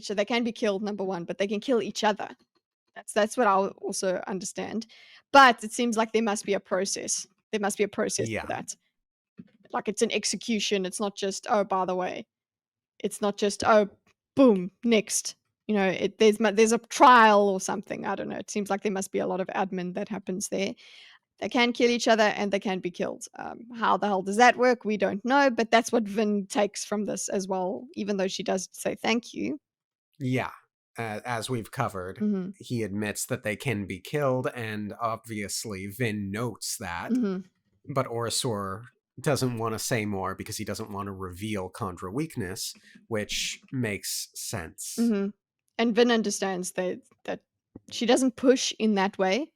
[SPEAKER 2] So they can be killed, number one, but they can kill each other. That's what I also understand. But it seems like there must be a process. There must be a process
[SPEAKER 3] Yeah.
[SPEAKER 2] for that. Like, it's an execution. It's not just, oh, by the way. It's not just, oh, boom, next. You know, there's a trial or something. I don't know. It seems like there must be a lot of admin that happens there. They can kill each other and they can be killed. How the hell does that work? We don't know. But that's what Vin takes from this as well, even though she does say thank you.
[SPEAKER 3] Yeah. As we've covered,
[SPEAKER 2] Mhm.
[SPEAKER 3] he admits that they can be killed, and obviously Vin notes that.
[SPEAKER 2] Mhm.
[SPEAKER 3] But Orasor doesn't want to say more because he doesn't want to reveal Condra weakness, which makes sense.
[SPEAKER 2] Mhm. And Vin understands that she doesn't push in that way,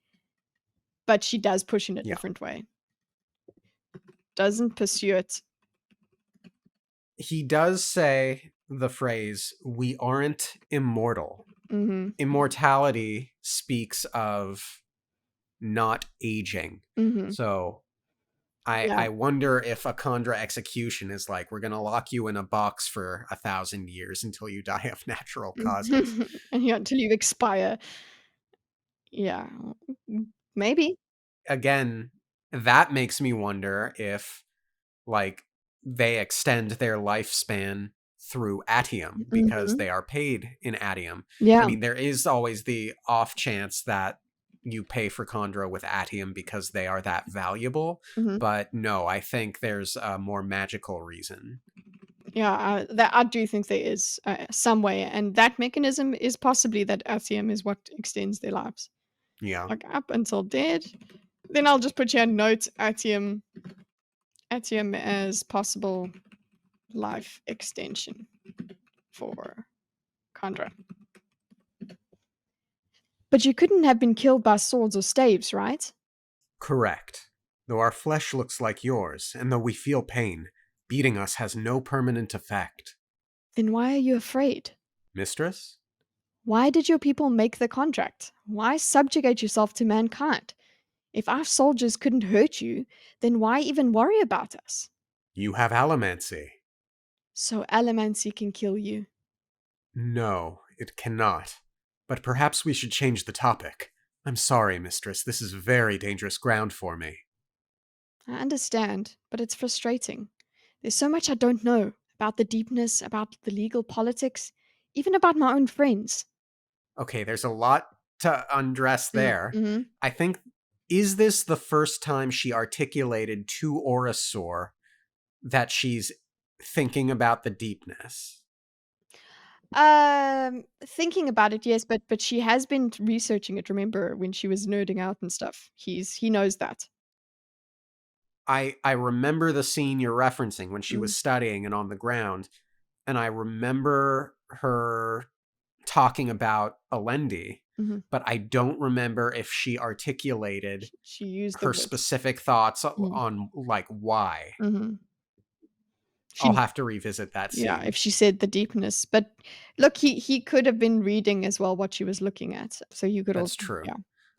[SPEAKER 2] but she does push in a
[SPEAKER 3] Yeah.
[SPEAKER 2] different way. Doesn't pursue it.
[SPEAKER 3] He does say the phrase, "We aren't immortal."
[SPEAKER 2] Mhm.
[SPEAKER 3] Immortality speaks of not aging.
[SPEAKER 2] Mhm.
[SPEAKER 3] So
[SPEAKER 2] Yeah.
[SPEAKER 3] I wonder if a Condra execution is like, we're going to lock you in a box for 1,000 years until you die of natural causes.
[SPEAKER 2] And yeah, until you expire. Yeah. Maybe.
[SPEAKER 3] Again, that makes me wonder if, like, they extend their lifespan through atium because
[SPEAKER 2] Mhm.
[SPEAKER 3] they are paid in atium.
[SPEAKER 2] Yeah.
[SPEAKER 3] I mean, there is always the off chance that you pay for Condra with atium because they are that valuable.
[SPEAKER 2] Mhm.
[SPEAKER 3] But no, I think there's a more magical reason.
[SPEAKER 2] Yeah, that I do think there is some way, and that mechanism is possibly that atium is what extends their lives,
[SPEAKER 3] Yeah.
[SPEAKER 2] like up until dead. Then I'll just put here note atium as possible life extension for Condra. But you couldn't have been killed by swords or staves, right?
[SPEAKER 3] Correct. Though our flesh looks like yours, and though we feel pain, beating us has no permanent effect.
[SPEAKER 2] Then why are you afraid?
[SPEAKER 3] Mistress?
[SPEAKER 2] Why did your people make the contract? Why subjugate yourself to mankind? If our soldiers couldn't hurt you, then why even worry about us?
[SPEAKER 3] You have allomancy.
[SPEAKER 2] So allomancy can kill you.
[SPEAKER 3] No, it cannot. But perhaps we should change the topic. I'm sorry, mistress, this is very dangerous ground for me.
[SPEAKER 2] I understand, but it's frustrating. There's so much I don't know about the deepness, about the legal politics, even about my own friends.
[SPEAKER 3] Okay, there's a lot to undress there.
[SPEAKER 2] Mm-hmm.
[SPEAKER 3] I think, is this the first time she articulated to Orasor that she's thinking about the deepness?
[SPEAKER 2] Thinking about it, yes, but she has been researching it. Remember when she was nerding out and stuff? He knows that.
[SPEAKER 3] I remember the scene you're referencing when she was studying and on the ground, and I remember her talking about Alendi, but I don't remember if she articulated
[SPEAKER 2] She used the
[SPEAKER 3] her
[SPEAKER 2] word.
[SPEAKER 3] specific thoughts on like why. I'll have to revisit that scene.
[SPEAKER 2] Yeah, if she said the deepness. But look, he could have been reading as well what she was looking at. So you could
[SPEAKER 3] That's
[SPEAKER 2] also,
[SPEAKER 3] true.
[SPEAKER 2] yeah.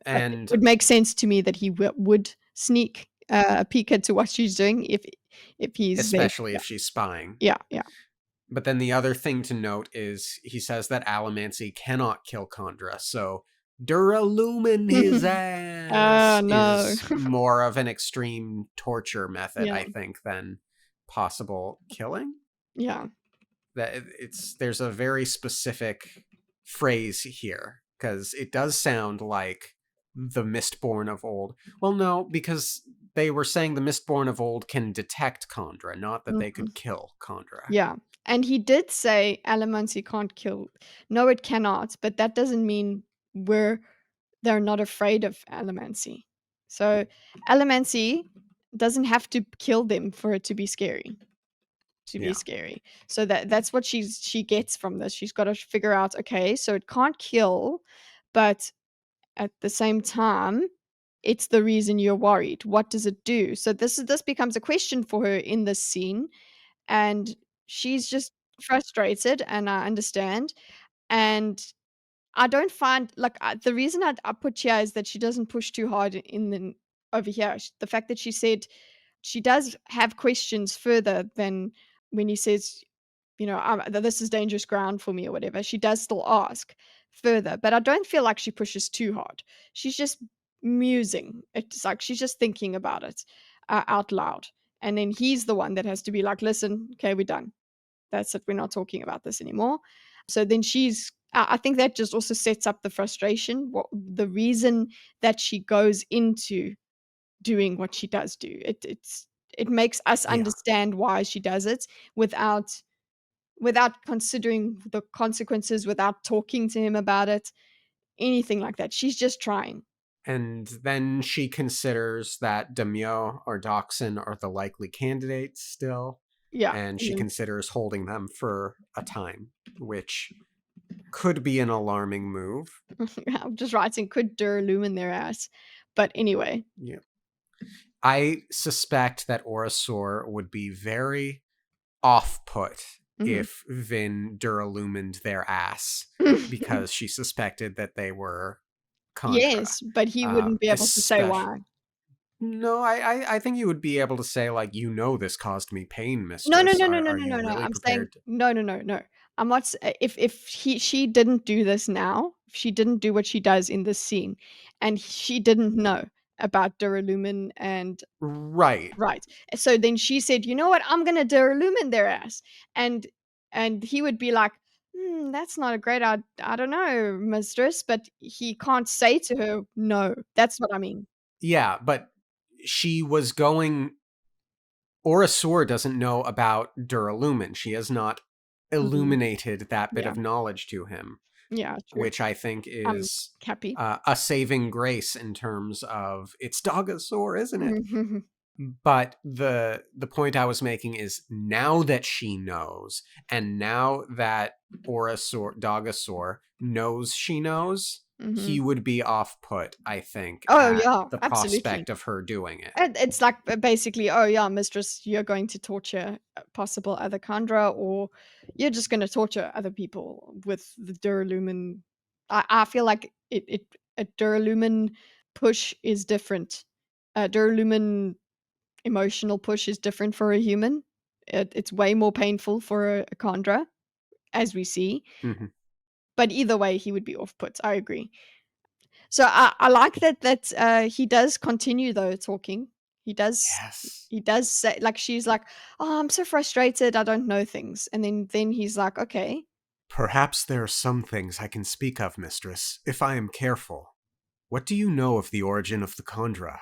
[SPEAKER 2] But
[SPEAKER 3] And
[SPEAKER 2] it would make sense to me that he would sneak a peek into what she's doing if he's there.
[SPEAKER 3] especially if she's spying.
[SPEAKER 2] Yeah, yeah.
[SPEAKER 1] But then the other thing to note is he says that Allomancy cannot kill Khandra, so Duralumin his
[SPEAKER 2] Oh
[SPEAKER 1] ass
[SPEAKER 2] no.
[SPEAKER 1] is more of an extreme torture method,
[SPEAKER 2] Yeah.
[SPEAKER 1] I think, than possible killing.
[SPEAKER 2] Yeah.
[SPEAKER 1] That there's a very specific phrase here, because it does sound like the Mistborn of old. Well, no, because they were saying the Mistborn of old can detect Khandra, not that they
[SPEAKER 2] Mhm.
[SPEAKER 1] could kill Khandra.
[SPEAKER 2] Yeah. And he did say Allomancy can't kill. No, it cannot, but that doesn't mean they're not afraid of Allomancy. So Allomancy doesn't have to kill them for it to be scary.
[SPEAKER 1] Yeah.
[SPEAKER 2] So that's what she gets from this. She's got to figure out, okay, so it can't kill, but at the same time, it's the reason you're worried. What does it do? So this becomes a question for her in this scene, and she's just frustrated, and I understand. And I don't find like the reason I put here is that she doesn't push too hard in the over here. The fact that she said she does have questions further than when he says, this is dangerous ground for me or whatever. She does still ask further, but I don't feel like she pushes too hard. She's just musing. It's like she's just thinking about it out loud. And then he's the one that has to be like, listen, okay, we're done. That's it. We're not talking about this anymore. So then I think that just also sets up the frustration, the reason that she goes into doing what she does do. It makes us
[SPEAKER 1] Yeah.
[SPEAKER 2] understand why she does it without considering the consequences, without talking to him about it, anything like that. She's just trying.
[SPEAKER 1] And then she considers that Demio or Doxin are the likely candidates still,
[SPEAKER 2] Yeah.
[SPEAKER 1] and
[SPEAKER 2] And
[SPEAKER 1] she
[SPEAKER 2] then
[SPEAKER 1] considers holding them for a time, which could be an alarming move.
[SPEAKER 2] I'm just writing could Duralum their ass. But anyway.
[SPEAKER 1] Yeah. I suspect that Orasor would be very off-put
[SPEAKER 2] Mhm.
[SPEAKER 1] if Vin duralumined their ass, because she suspected that they were Khandra.
[SPEAKER 2] Yes, but he wouldn't be able to say
[SPEAKER 1] Especially,
[SPEAKER 2] why.
[SPEAKER 1] no, I think you would be able to say, like, this caused me pain,
[SPEAKER 2] No, no,
[SPEAKER 1] mistress.
[SPEAKER 2] no, no, no,
[SPEAKER 1] Are
[SPEAKER 2] no,
[SPEAKER 1] you
[SPEAKER 2] no, no.
[SPEAKER 1] really
[SPEAKER 2] I'm saying
[SPEAKER 1] prepared to?
[SPEAKER 2] no, no, no, no. I'm not. If she didn't do this now, if she didn't do what she does in this scene, and she didn't know about Duralumin and
[SPEAKER 1] Right.
[SPEAKER 2] right, so then she said, you know what, I'm gonna Duralumin their ass, and he would be like, that's not a great. I don't know, mistress, but he can't say to her no. That's what I mean.
[SPEAKER 1] Yeah, but she was going. Orasor doesn't know about duralumin. She has not
[SPEAKER 2] Mhm.
[SPEAKER 1] illuminated that bit
[SPEAKER 2] Yeah,
[SPEAKER 1] of knowledge to him,
[SPEAKER 2] yeah, true.
[SPEAKER 1] which I think
[SPEAKER 2] I'm
[SPEAKER 1] is
[SPEAKER 2] happy.
[SPEAKER 1] a saving grace in terms of it's Dogasaur, isn't it?
[SPEAKER 2] Mhm.
[SPEAKER 1] But the point I was making is, now that she knows, and now that Dogasaur knows she knows, he
[SPEAKER 2] Mhm.
[SPEAKER 1] would be off put, I think,
[SPEAKER 2] Oh,
[SPEAKER 1] at
[SPEAKER 2] yeah,
[SPEAKER 1] the
[SPEAKER 2] absolutely.
[SPEAKER 1] prospect of her doing it.
[SPEAKER 2] It's like basically, "Oh, yeah, mistress, you're going to torture possible other Khandra, or you're just gonna torture other people with the Duralumin." I feel like a Duralumin push is different. A Duralumin emotional push is different for a human. It's way more painful for a Khandra, as we see,
[SPEAKER 1] Mhm.
[SPEAKER 2] but either way, he would be off put. I agree. So I like that he does continue though talking. He does
[SPEAKER 1] Yes.
[SPEAKER 2] he does say, like, she's like, "Oh, I'm so frustrated. I don't know things." And then he's like, "Okay,
[SPEAKER 3] Perhaps there are some things I can speak of, mistress, if I am careful. What do you know of the origin of the Khandra?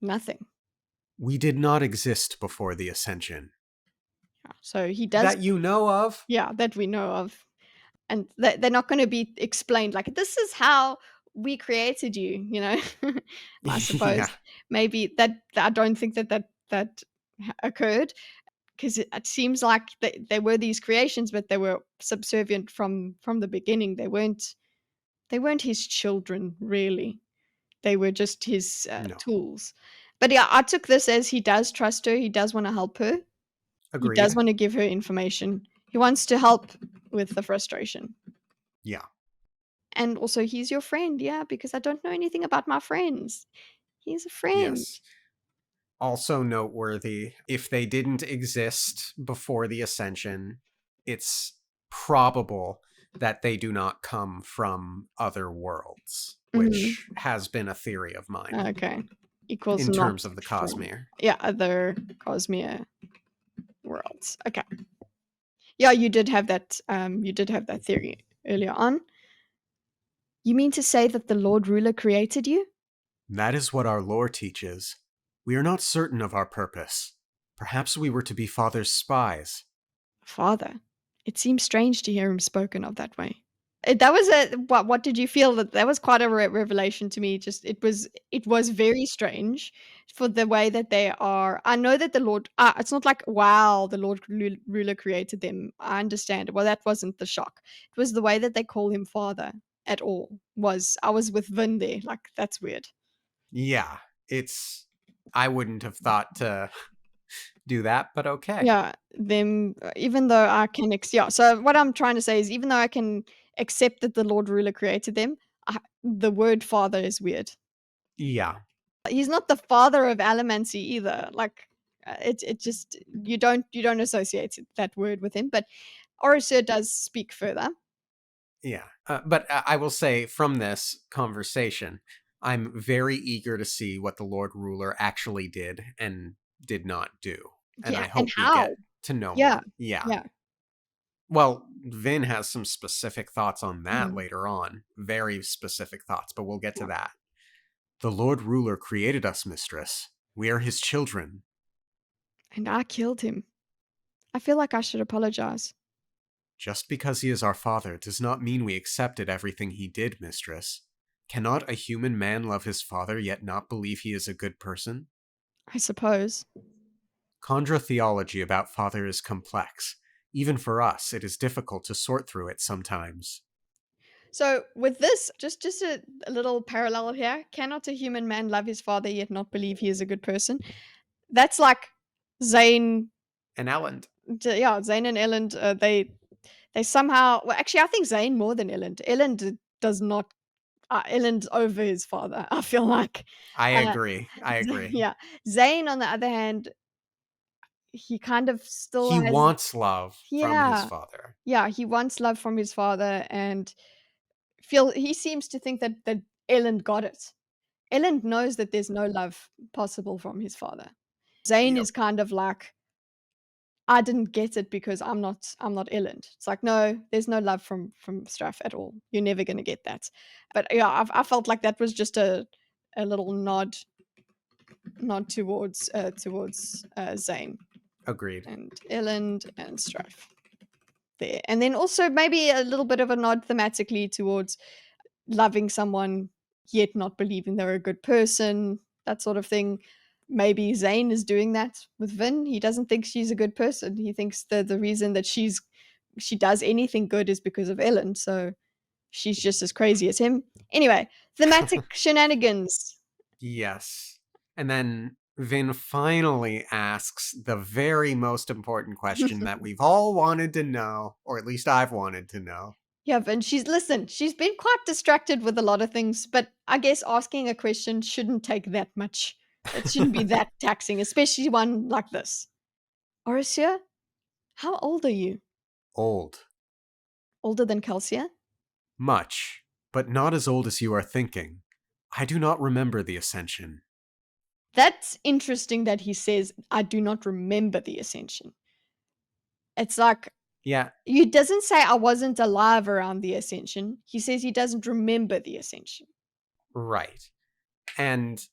[SPEAKER 2] nothing."
[SPEAKER 3] We did not exist before the Ascension.
[SPEAKER 2] Yeah. So he does,
[SPEAKER 1] That you know of?
[SPEAKER 2] yeah, that we know of. And they're not going to be explained like, this is how we created you, I
[SPEAKER 1] Yeah.
[SPEAKER 2] suppose. Maybe that I don't think that occurred, because it seems like there were these creations, but they were subservient from the beginning. They weren't his children, really. They were just his
[SPEAKER 1] No.
[SPEAKER 2] tools. But yeah, I took this as he does trust her. He does want to help her. He does
[SPEAKER 1] Agreed.
[SPEAKER 2] want to give her information. He wants to help with the frustration.
[SPEAKER 3] Yeah.
[SPEAKER 2] And also, he's your friend, yeah, because I don't know anything about my friends. He's a friend.
[SPEAKER 1] Yes. Also noteworthy, if they didn't exist before the Ascension,
[SPEAKER 3] it's probable that they do not come from other worlds, which has been a theory of mine
[SPEAKER 2] Okay. Equals
[SPEAKER 3] in
[SPEAKER 2] not
[SPEAKER 3] terms of the
[SPEAKER 2] from-
[SPEAKER 3] Cosmere.
[SPEAKER 2] Yeah, other Cosmere worlds. Okay. Yeah, you did have that. You did have that theory earlier on. You mean to say that the Lord Ruler created you?
[SPEAKER 3] That is what our lore teaches. We are not certain of our purpose. Perhaps we were to be Father's spies.
[SPEAKER 2] Father. It seems strange to hear him spoken of that way. That was a what did you feel? That was quite a revelation to me. Just it was very strange for the way that they are. I know that the Lord. It's not like wow, the Lord Ruler created them. I understand. Well, that wasn't the shock. It was the way that they call him Father at all. I was with Vin there. Like that's weird.
[SPEAKER 3] Yeah, I wouldn't have thought to do that, but okay.
[SPEAKER 2] Yeah, them even though I can yeah, so what I'm trying to say is even though I can accept that the Lord Ruler created them, the word father is weird.
[SPEAKER 3] Yeah.
[SPEAKER 2] He's not the father of Alamancy either. Like it just you don't associate that word with him, but Orosur does speak further.
[SPEAKER 3] Yeah. But I will say from this conversation, I'm very eager to see what the Lord Ruler actually did and did not do. And
[SPEAKER 2] Yeah,
[SPEAKER 3] I
[SPEAKER 2] and
[SPEAKER 3] hope we
[SPEAKER 2] how?
[SPEAKER 3] get to know
[SPEAKER 2] Yeah.
[SPEAKER 3] more. Yeah.
[SPEAKER 2] Yeah.
[SPEAKER 3] Well, Vin has some specific thoughts on that
[SPEAKER 2] Mhm.
[SPEAKER 3] later on. Very specific thoughts, but we'll get to
[SPEAKER 2] Yeah.
[SPEAKER 3] that. The Lord Ruler created us, mistress. We are his children.
[SPEAKER 2] And I killed him. I feel like I should apologize.
[SPEAKER 3] Just because he is our father does not mean we accepted everything he did, mistress. Cannot a human man love his father yet not believe he is a good person?
[SPEAKER 2] I suppose.
[SPEAKER 3] Khandra theology about father is complex. Even for us, it is difficult to sort through it sometimes.
[SPEAKER 2] So with this, just a little parallel here. Cannot a human man love his father yet not believe he is a good person? That's like Zane.
[SPEAKER 3] And Elend.
[SPEAKER 2] Yeah, Zane and Elend. They somehow. Well, actually, I think Zane more than Elend. Elend does not. Elend's over his father. I feel like.
[SPEAKER 3] I
[SPEAKER 2] Uh,
[SPEAKER 3] agree. I agree.
[SPEAKER 2] yeah. Zane, on the other hand, he kind of still
[SPEAKER 3] He
[SPEAKER 2] has.
[SPEAKER 3] wants love from his
[SPEAKER 2] Yeah,
[SPEAKER 3] father.
[SPEAKER 2] yeah. He wants love from his father, and he seems to think that Elend got it. Elend knows that there's no love possible from his father. Zane
[SPEAKER 3] Yep.
[SPEAKER 2] is kind of like, I didn't get it because I'm not Elend. It's like, no, there's no love from Straff at all. You're never gonna get that. But yeah, I felt like that was just a little nod towards Zane
[SPEAKER 3] Agreed.
[SPEAKER 2] and Elend and Straff there. And then also maybe a little bit of a nod thematically towards loving someone yet not believing they're a good person, that sort of thing. Maybe Zane is doing that with Vin. He doesn't think she's a good person. He thinks the reason that she does anything good is because of Ellen. So she's just as crazy as him. Anyway, thematic shenanigans.
[SPEAKER 3] Yes. And then Vin finally asks the very most important question that we've all wanted to know, or at least I've wanted to know.
[SPEAKER 2] Yeah, and she's been quite distracted with a lot of things, but I guess asking a question shouldn't take that much. It shouldn't be that taxing, especially one like this. Orisia, how old are you?
[SPEAKER 3] Old.
[SPEAKER 2] Older than Kelsia?
[SPEAKER 3] Much. But not as old as you are thinking. I do not remember the Ascension.
[SPEAKER 2] That's interesting that he says, I do not remember the Ascension. It's like,
[SPEAKER 3] Yeah.
[SPEAKER 2] he doesn't say I wasn't alive around the Ascension. He says he doesn't remember the Ascension.
[SPEAKER 3] Right. And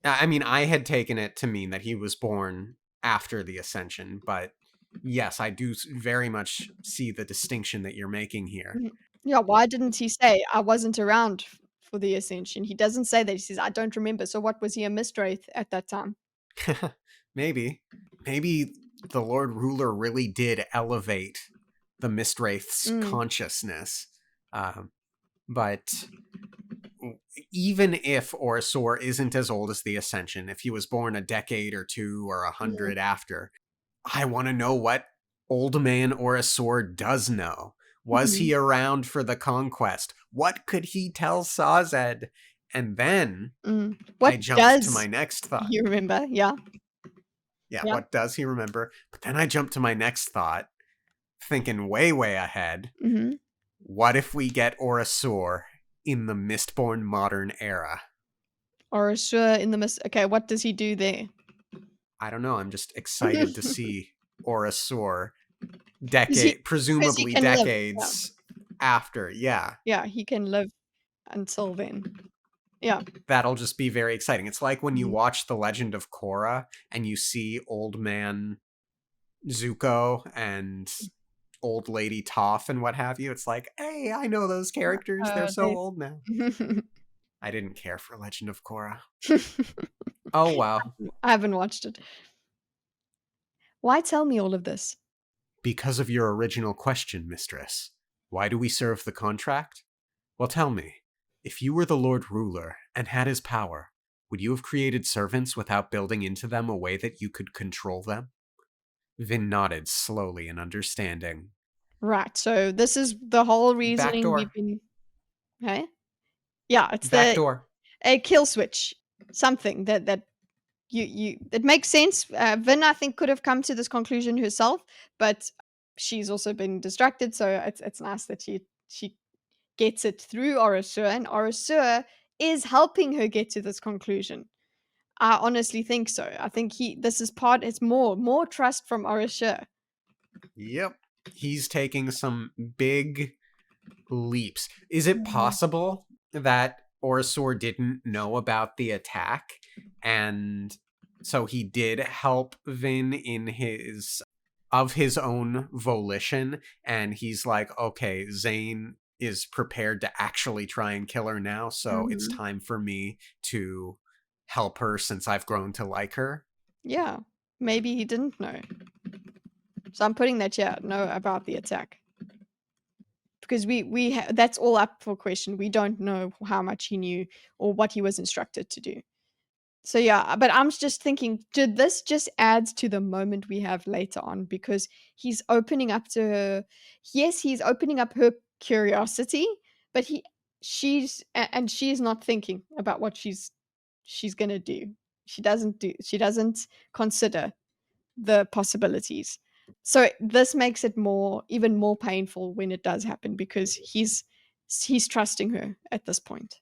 [SPEAKER 3] I mean, I had taken it to mean that he was born after the Ascension, but yes, I do very much see the distinction that you're making here.
[SPEAKER 2] Yeah, why didn't he say I wasn't around for the Ascension? He doesn't say that. He says, I don't remember. So what was he, a Mistwraith at that time?
[SPEAKER 3] Maybe. Maybe the Lord Ruler really did elevate the Mistwraith's consciousness. But even if Orosor isn't as old as the Ascension, if he was born a decade or two or 100 after, I want to know what old man Orosor does know. Was he around for the conquest? What could he tell Sazed? And then
[SPEAKER 2] What
[SPEAKER 3] I jumped
[SPEAKER 2] does
[SPEAKER 3] to my next thought.
[SPEAKER 2] you remember? Yeah.
[SPEAKER 3] Yeah,
[SPEAKER 2] Yeah.
[SPEAKER 3] what does he remember? But then I jumped to my next thought. thinking way, way ahead,
[SPEAKER 2] Mm-hmm.
[SPEAKER 3] what if we get Orasur in the Mistborn modern era?
[SPEAKER 2] Orasur in the mist. Okay, what does he do there?
[SPEAKER 3] I don't know. I'm just excited to see Orasur
[SPEAKER 2] Because he
[SPEAKER 3] presumably
[SPEAKER 2] can live.
[SPEAKER 3] decades after. Yeah.
[SPEAKER 2] Yeah, he can live until then. Yeah.
[SPEAKER 3] That'll just be very exciting. It's like when you
[SPEAKER 2] Mhm.
[SPEAKER 3] watch The Legend of Korra and you see old man Zuko and old lady Toph and what have you. It's like, hey, I know those characters. They're so
[SPEAKER 2] They
[SPEAKER 3] old now. I didn't care for Legend of Korra. Oh, well.
[SPEAKER 2] I haven't watched it. Why tell me all of this?
[SPEAKER 3] Because of your original question, mistress. Why do we serve the contract? Well, tell me, if you were the Lord Ruler and had his power, would you have created servants without building into them a way that you could control them? Vin nodded slowly in understanding.
[SPEAKER 2] Right. So this is the whole reasoning we've
[SPEAKER 3] Backdoor.
[SPEAKER 2] been. Hey. Yeah, it's
[SPEAKER 3] Backdoor.
[SPEAKER 2] a kill switch. Something that you it makes sense. Vin, I think, could have come to this conclusion herself, but she's also been distracted. So it's nice that she gets it through Orasur, and Orasur is helping her get to this conclusion. I honestly think so. I think this is part. It's more trust from Orasur.
[SPEAKER 3] Yep. He's taking some big leaps. Is it possible that Orasur didn't know about the attack and so he did help Vin in his own volition, and he's like, okay, Zane is prepared to actually try and kill her now, so it's
[SPEAKER 2] Mhm.
[SPEAKER 3] time for me to help her since I've grown to like her?
[SPEAKER 2] Yeah, maybe he didn't know. So I'm putting that know about the attack because that's all up for question. We don't know how much he knew or what he was instructed to do. So yeah, but I'm just thinking, did this just adds to the moment we have later on because he's opening up to her. Yes, he's opening up her curiosity, but and she's not thinking about what she's gonna do. She doesn't consider the possibilities. So this makes it even more painful when it does happen because he's trusting her at this point.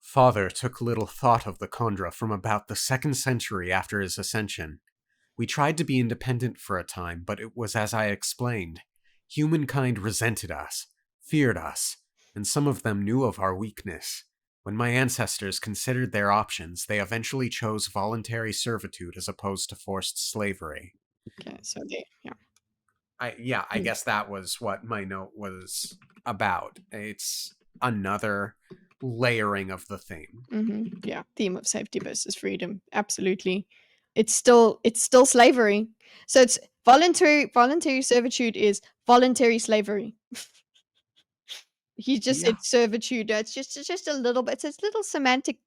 [SPEAKER 3] Father took little thought of the Kondra from about the 2nd century after his ascension. We tried to be independent for a time, but it was as I explained. Humankind resented us, feared us, and some of them knew of our weakness. When my ancestors considered their options, they eventually chose voluntary servitude as opposed to forced slavery.
[SPEAKER 2] Okay, so there, yeah.
[SPEAKER 3] I guess that was what my note was about. It's another layering of the theme.
[SPEAKER 2] Yeah, theme of safety versus freedom. Absolutely. It's still slavery. So it's voluntary servitude is voluntary slavery. He just
[SPEAKER 3] Yeah.
[SPEAKER 2] said servitude. It's just a little bit. It's a little semantic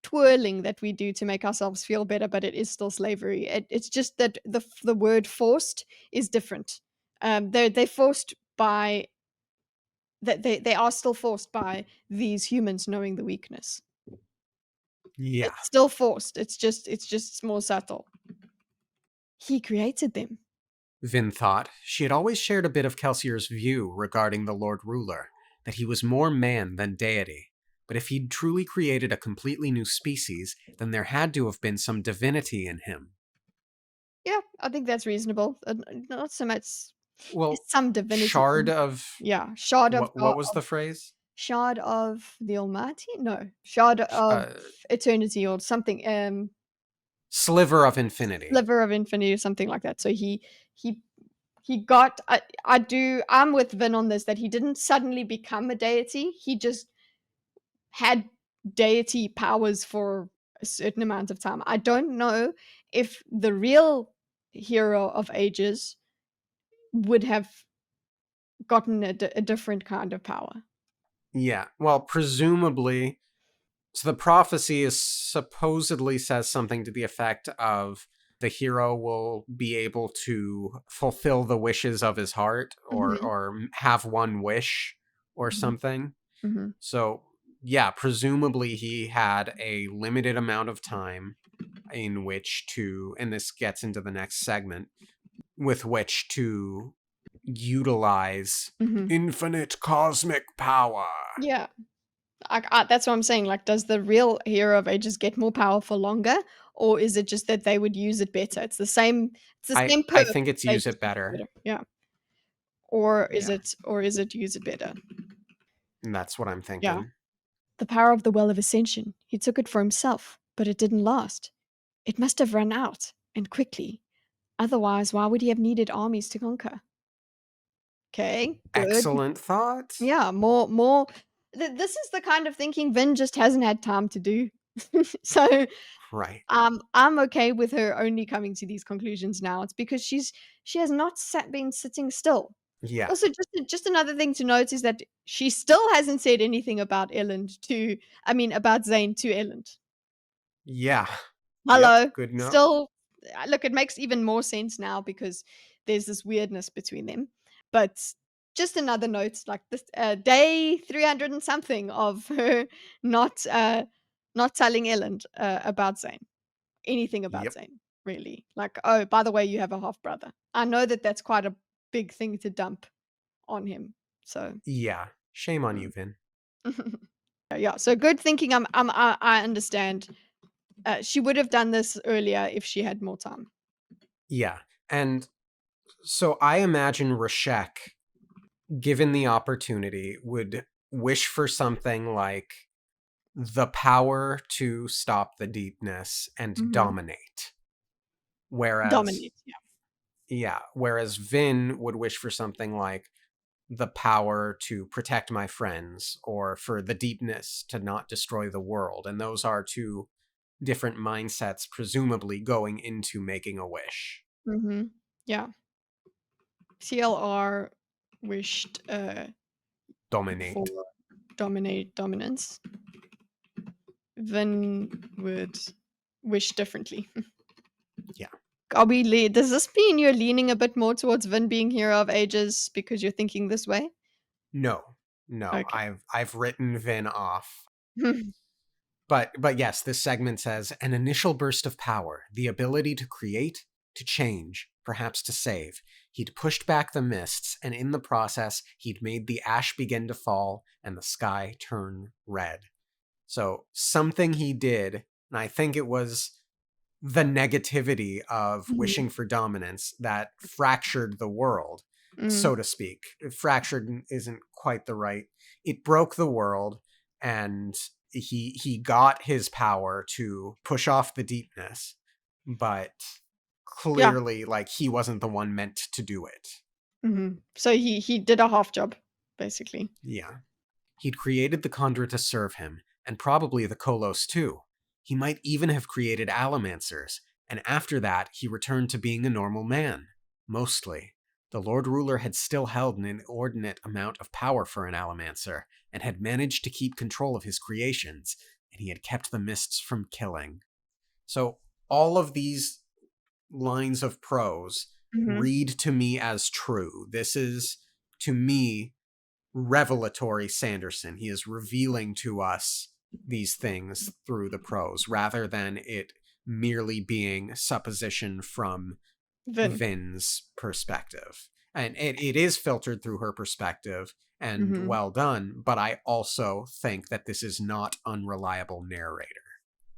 [SPEAKER 2] twirling that we do to make ourselves feel better, but it is still slavery. It's just that the word forced is different. They're forced by that they are still forced by these humans knowing the weakness.
[SPEAKER 3] Yeah.
[SPEAKER 2] It's still forced. It's just more subtle. He created them.
[SPEAKER 3] Vin thought she had always shared a bit of Kelsier's view regarding the Lord Ruler, that he was more man than deity. But if he'd truly created a completely new species, then there had to have been some divinity in him.
[SPEAKER 2] Yeah, I think that's reasonable. Not so much. There's
[SPEAKER 3] Well,
[SPEAKER 2] some divinity.
[SPEAKER 3] shard of
[SPEAKER 2] Yeah, shard of
[SPEAKER 3] what was the phrase?
[SPEAKER 2] shard of the Almighty. No, shard of eternity or something.
[SPEAKER 3] Sliver of infinity.
[SPEAKER 2] Sliver of infinity or something like that. So he he got. I'm with Vin on this that he didn't suddenly become a deity. He just had deity powers for a certain amount of time. I don't know if the real hero of ages would have gotten a different kind of power.
[SPEAKER 3] Yeah, well, presumably. So the prophecy is supposedly says something to the effect of the hero will be able to fulfill the wishes of his heart
[SPEAKER 2] Mhm,
[SPEAKER 3] or have one wish or
[SPEAKER 2] mhm,
[SPEAKER 3] something.
[SPEAKER 2] mhm.
[SPEAKER 3] So, yeah, presumably he had a limited amount of time in which to, and this gets into the next segment, with which to utilize
[SPEAKER 2] Mhm.
[SPEAKER 3] infinite cosmic power.
[SPEAKER 2] Yeah. That's what I'm saying. Like, does the real Hero of Ages get more powerful longer, or is it just that they would use it better? It's the same. It's the same
[SPEAKER 3] I
[SPEAKER 2] perk.
[SPEAKER 3] think it's
[SPEAKER 2] They
[SPEAKER 3] use
[SPEAKER 2] just
[SPEAKER 3] it
[SPEAKER 2] use it
[SPEAKER 3] better.
[SPEAKER 2] better. Yeah. Or is
[SPEAKER 3] Yeah.
[SPEAKER 2] it? Or is it use it better?
[SPEAKER 3] And that's what I'm
[SPEAKER 2] Yeah.
[SPEAKER 3] thinking.
[SPEAKER 2] The power of the Well of Ascension. He took it for himself, but it didn't last. It must have run out, and quickly. Otherwise, why would he have needed armies to conquer? Okay, good.
[SPEAKER 3] Excellent thought.
[SPEAKER 2] Yeah, more. This is the kind of thinking Vin just hasn't had time to do. So,
[SPEAKER 3] Right.
[SPEAKER 2] I'm okay with her only coming to these conclusions now. It's because she has not been sitting still.
[SPEAKER 3] Yeah.
[SPEAKER 2] Also, just another thing to note is that she still hasn't said anything about about Zane to Elend.
[SPEAKER 3] Yeah. Yep.
[SPEAKER 2] Hello.
[SPEAKER 3] Good note.
[SPEAKER 2] Still, look, it makes even more sense now because there's this weirdness between them. But just another note, like this day 300 and something of her not not telling Ellen about Zane, anything about
[SPEAKER 3] Yep.
[SPEAKER 2] Zane, really. Like, oh, by the way, you have a half brother. I know that that's quite a big thing to dump on him. So,
[SPEAKER 3] Yeah. Shame on you,
[SPEAKER 2] mm.
[SPEAKER 3] Vin.
[SPEAKER 2] Yeah. So good thinking. I understand. She would have done this earlier if she had more time.
[SPEAKER 3] Yeah. And so I imagine Rashek, given the opportunity, would wish for something like the power to stop the deepness and
[SPEAKER 2] Mhm.
[SPEAKER 3] dominate. Whereas,
[SPEAKER 2] Dominate. Yeah.
[SPEAKER 3] whereas Vin would wish for something like the power to protect my friends or for the deepness to not destroy the world. And those are two different mindsets, presumably going into making a wish.
[SPEAKER 2] Mm-hmm. Yeah. CLR wished for
[SPEAKER 3] Dominate.
[SPEAKER 2] dominance. Vin would wish differently.
[SPEAKER 3] Yeah.
[SPEAKER 2] Does this mean you're leaning a bit more towards Vin being Hero of Ages because you're thinking this way?
[SPEAKER 3] No.
[SPEAKER 2] Okay.
[SPEAKER 3] I've written Vin off. But yes, this segment says an initial burst of power, the ability to create, to change, perhaps to save. He'd pushed back the mists, and in the process, he'd made the ash begin to fall and the sky turn red. So something he did, and I think it was the negativity of
[SPEAKER 2] Mhm.
[SPEAKER 3] wishing for dominance that fractured the world,
[SPEAKER 2] Mm.
[SPEAKER 3] so to speak. Fractured isn't quite the right. It broke the world, and he got his power to push off the deepness, but
[SPEAKER 2] Yeah.
[SPEAKER 3] clearly, like, he wasn't the one meant to do it.
[SPEAKER 2] Mm-hmm. So he did a half job, basically.
[SPEAKER 3] Yeah. He'd created the Khandra to serve him, and probably the Kolos too. He might even have created Allomancers, and after that, he returned to being a normal man. Mostly. The Lord Ruler had still held an inordinate amount of power for an Allomancer, and had managed to keep control of his creations, and he had kept the mists from killing. So, all of these lines of prose
[SPEAKER 2] Mm-hmm.
[SPEAKER 3] read to me as true. This is, to me, revelatory Sanderson. He is revealing to us these things through the prose rather than it merely being supposition from
[SPEAKER 2] Vin.
[SPEAKER 3] Vin's perspective. And it is filtered through her perspective, and
[SPEAKER 2] Mm-hmm.
[SPEAKER 3] well done, but I also think that this is not unreliable narrator.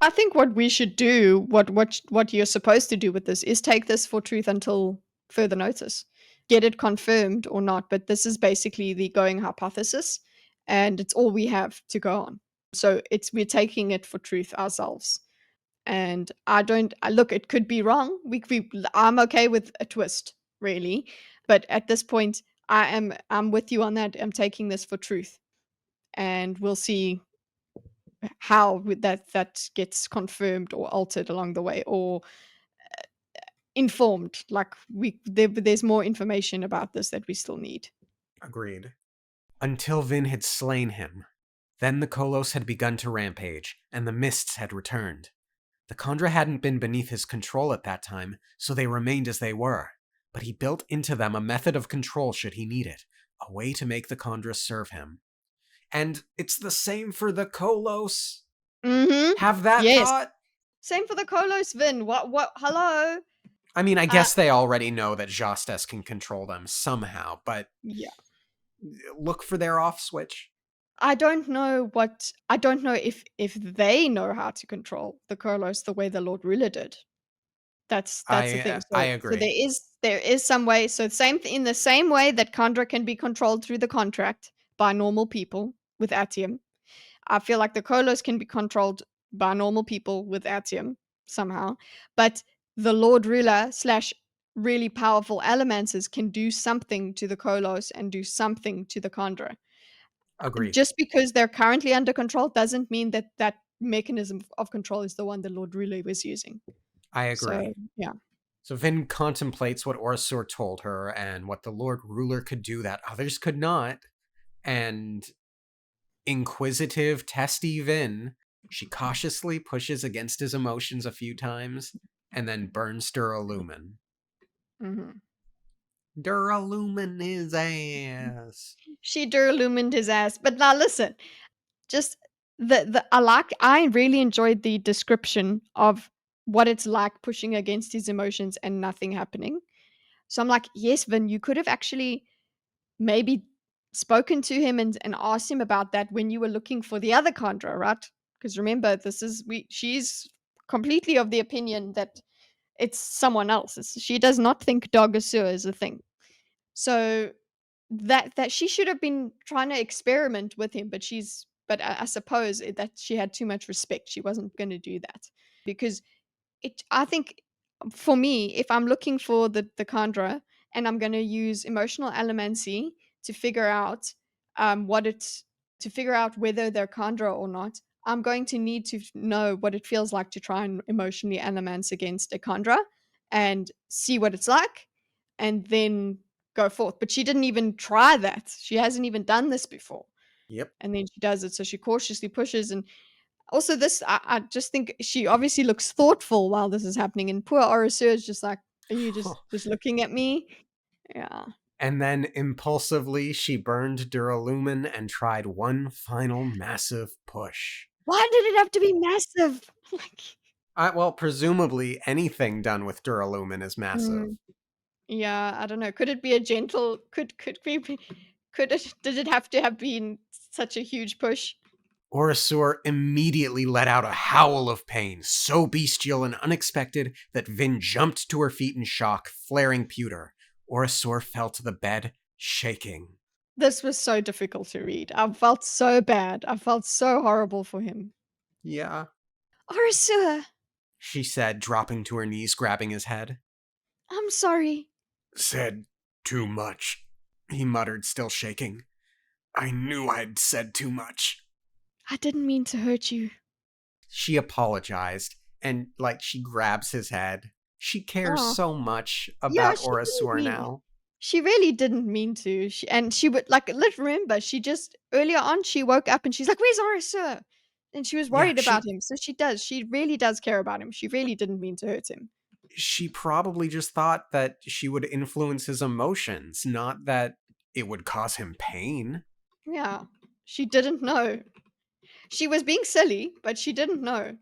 [SPEAKER 2] I think what we should do, what you're supposed to do with this, is take this for truth until further notice. Get it confirmed or not, but this is basically the going hypothesis, and it's all we have to go on. So we're taking it for truth ourselves. And look, it could be wrong. I'm okay with a twist, really, but at this point, I'm with you on that. I'm taking this for truth, and we'll see how that gets confirmed or altered along the way, or informed. Like there's more information about this that we still need.
[SPEAKER 3] Agreed. Until Vin had slain him. Then the Kolos had begun to rampage, and the mists had returned. The Khandra hadn't been beneath his control at that time, so they remained as they were. But he built into them a method of control should he need it, a way to make the Khandra serve him. And it's the same for the Kolos.
[SPEAKER 2] Mm-hmm.
[SPEAKER 3] Have that
[SPEAKER 2] Yes.
[SPEAKER 3] thought?
[SPEAKER 2] Same for the Kolos, Vin. What? Hello.
[SPEAKER 1] I mean, I
[SPEAKER 2] Uh,
[SPEAKER 1] guess they already know that Jostes can control them somehow, but
[SPEAKER 2] yeah.
[SPEAKER 1] look for their off switch.
[SPEAKER 2] I don't know if they know how to control the Kolos the way the Lord Ruler did. That's the thing.
[SPEAKER 1] I
[SPEAKER 2] So
[SPEAKER 1] agree.
[SPEAKER 2] there is some way. So in the same way that Kandra can be controlled through the contract by normal people with Atium, I feel like the Kolos can be controlled by normal people with Atium somehow. But the Lord Ruler slash really powerful Elements can do something to the Kolos and do something to the Kandra.
[SPEAKER 1] Agreed.
[SPEAKER 2] Just because they're currently under control doesn't mean that that mechanism of control is the one the Lord Ruler was using.
[SPEAKER 1] I
[SPEAKER 2] So
[SPEAKER 1] agree.
[SPEAKER 2] yeah.
[SPEAKER 1] So Vin contemplates what Orasur told her and what the Lord Ruler could do that others could not. And inquisitive, testy Vin, she cautiously pushes against his emotions a few times and then burns Duralumin.
[SPEAKER 2] Mm-hmm.
[SPEAKER 1] Duralumin his ass.
[SPEAKER 2] She illumined his ass. But now listen, just I really enjoyed the description of what it's like pushing against his emotions and nothing happening. So I'm like, yes, Vin, you could have actually maybe spoken to him and asked him about that when you were looking for the other Chandra, right? Because remember, she's completely of the opinion that it's someone else. She does not think Dogasur is a thing. So that she should have been trying to experiment with him, but I suppose that she had too much respect. She wasn't going to do that because I think for me, if I'm looking for the Kandra and I'm going to use emotional allomancy to figure out what it's to figure out whether they're Kandra or not, I'm going to need to know what it feels like to try and emotionally allomance against a Kandra and see what it's like, and then go forth. But she didn't even try that. She hasn't even done this before.
[SPEAKER 1] Yep.
[SPEAKER 2] And then she does it. So she cautiously pushes. And also, I just think she obviously looks thoughtful while this is happening. And poor Orasur is just like, are you just looking at me? Yeah.
[SPEAKER 1] And then impulsively, she burned Duralumin and tried one final massive push.
[SPEAKER 2] Why did it have to be massive? Like,
[SPEAKER 1] Well, presumably anything done with Duralumin is massive.
[SPEAKER 2] yeah, I don't know. Could it be a gentle? Did it have to have been such a huge push?
[SPEAKER 1] Orasur immediately let out a howl of pain, so bestial and unexpected that Vin jumped to her feet in shock, flaring pewter. Orasur fell to the bed, shaking.
[SPEAKER 2] This was so difficult to read. I felt so bad. I felt so horrible for him.
[SPEAKER 1] Yeah,
[SPEAKER 2] Orasur,
[SPEAKER 1] she said, dropping to her knees, grabbing his head.
[SPEAKER 2] I'm sorry.
[SPEAKER 3] Said too much, he muttered, still shaking. I knew I'd said too much.
[SPEAKER 2] I didn't mean to hurt you.
[SPEAKER 1] She apologized, and, she grabs his head. She cares
[SPEAKER 2] Oh,
[SPEAKER 1] so much
[SPEAKER 2] yeah,
[SPEAKER 1] about Orasur now.
[SPEAKER 2] she really didn't mean to. She would remember, she just earlier on she woke up and she's like, "Where's Orasur?" And she was
[SPEAKER 1] Yeah,
[SPEAKER 2] worried about him. So she does. She really does care about him. She really didn't mean to hurt him.
[SPEAKER 1] she probably just thought that she would influence his emotions, not that it would cause him pain.
[SPEAKER 2] Yeah. She didn't know. She was being silly, but she didn't know.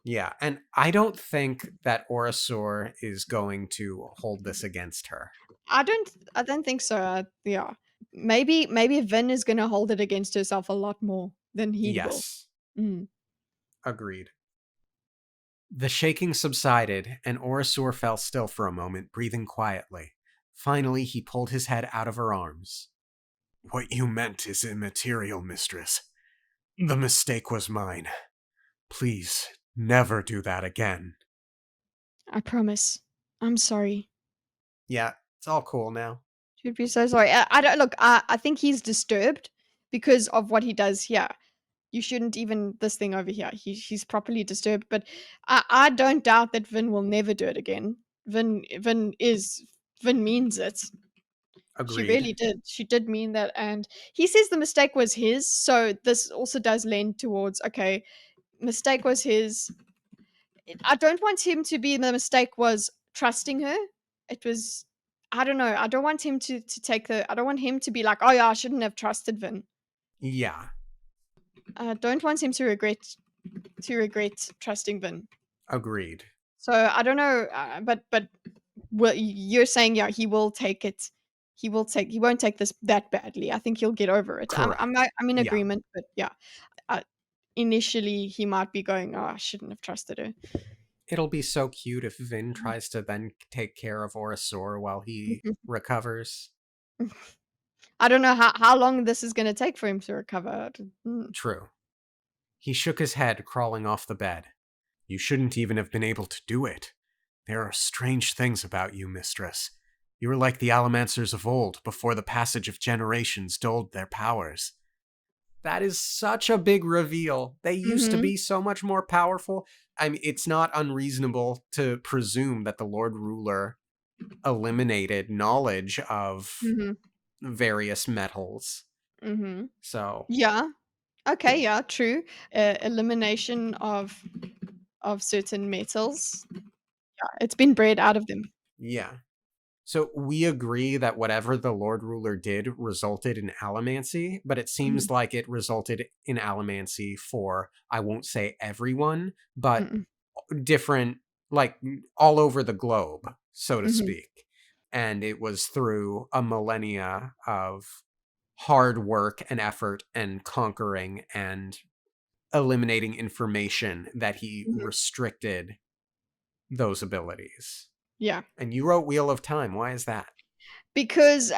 [SPEAKER 1] Yeah, and I don't think that Orasur is going to hold this against her.
[SPEAKER 2] I don't think so. Yeah. Maybe Vin is going to hold it against herself a lot more than he will.
[SPEAKER 1] Yes,
[SPEAKER 2] Mm.
[SPEAKER 1] agreed. The shaking subsided, and Orasur fell still for a moment, breathing quietly. Finally, he pulled his head out of her arms.
[SPEAKER 3] What you meant is immaterial, mistress. The mistake was mine. Please, never do that again.
[SPEAKER 2] I promise. I'm sorry.
[SPEAKER 1] Yeah, it's all cool now.
[SPEAKER 2] Should be so sorry. I don't look. I think he's disturbed because of what he does here. You shouldn't even this thing over here. He's properly disturbed. But I don't doubt that Vin will never do it again. Vin means it. She
[SPEAKER 1] Agreed.
[SPEAKER 2] really did. She did mean that, and he says the mistake was his. So this also does lend towards okay, mistake was his. I don't want him to be the mistake was trusting her. It was I don't know. I don't want him to take the I don't want him to be like, "Oh yeah, I shouldn't have trusted Vin."
[SPEAKER 1] Yeah,
[SPEAKER 2] I don't want him to regret trusting Vin.
[SPEAKER 1] agreed.
[SPEAKER 2] So I don't know, but well, you're saying, yeah, he will take it. He won't take this that badly. I think he'll get over it.
[SPEAKER 3] Correct.
[SPEAKER 2] I'm in
[SPEAKER 3] Yeah.
[SPEAKER 2] agreement, but yeah, initially he might be going, oh, I shouldn't have trusted her.
[SPEAKER 1] It'll be so cute if Vin tries to then take care of Orasor while he recovers.
[SPEAKER 2] I don't know how long this is going to take for him to recover.
[SPEAKER 3] True. He shook his head, crawling off the bed. You shouldn't even have been able to do it. There are strange things about you, mistress. You are like the Allomancers of old, before the passage of generations dulled their powers.
[SPEAKER 1] That is such a big reveal. They used to be so much more powerful. I mean, it's not unreasonable to presume that the Lord Ruler eliminated knowledge of various metals. So
[SPEAKER 2] Yeah. Okay. Yeah. True. Elimination of certain metals. Yeah, it's been bred out of them.
[SPEAKER 1] yeah. So we agree that whatever the Lord Ruler did resulted in allomancy, but it seems like it resulted in allomancy for, I won't say everyone, but different, like all over the globe, so to speak. And it was through a millennia of hard work and effort and conquering and eliminating information that he restricted those abilities.
[SPEAKER 2] Yeah.
[SPEAKER 1] And you wrote Wheel of Time. Why is that?
[SPEAKER 2] Because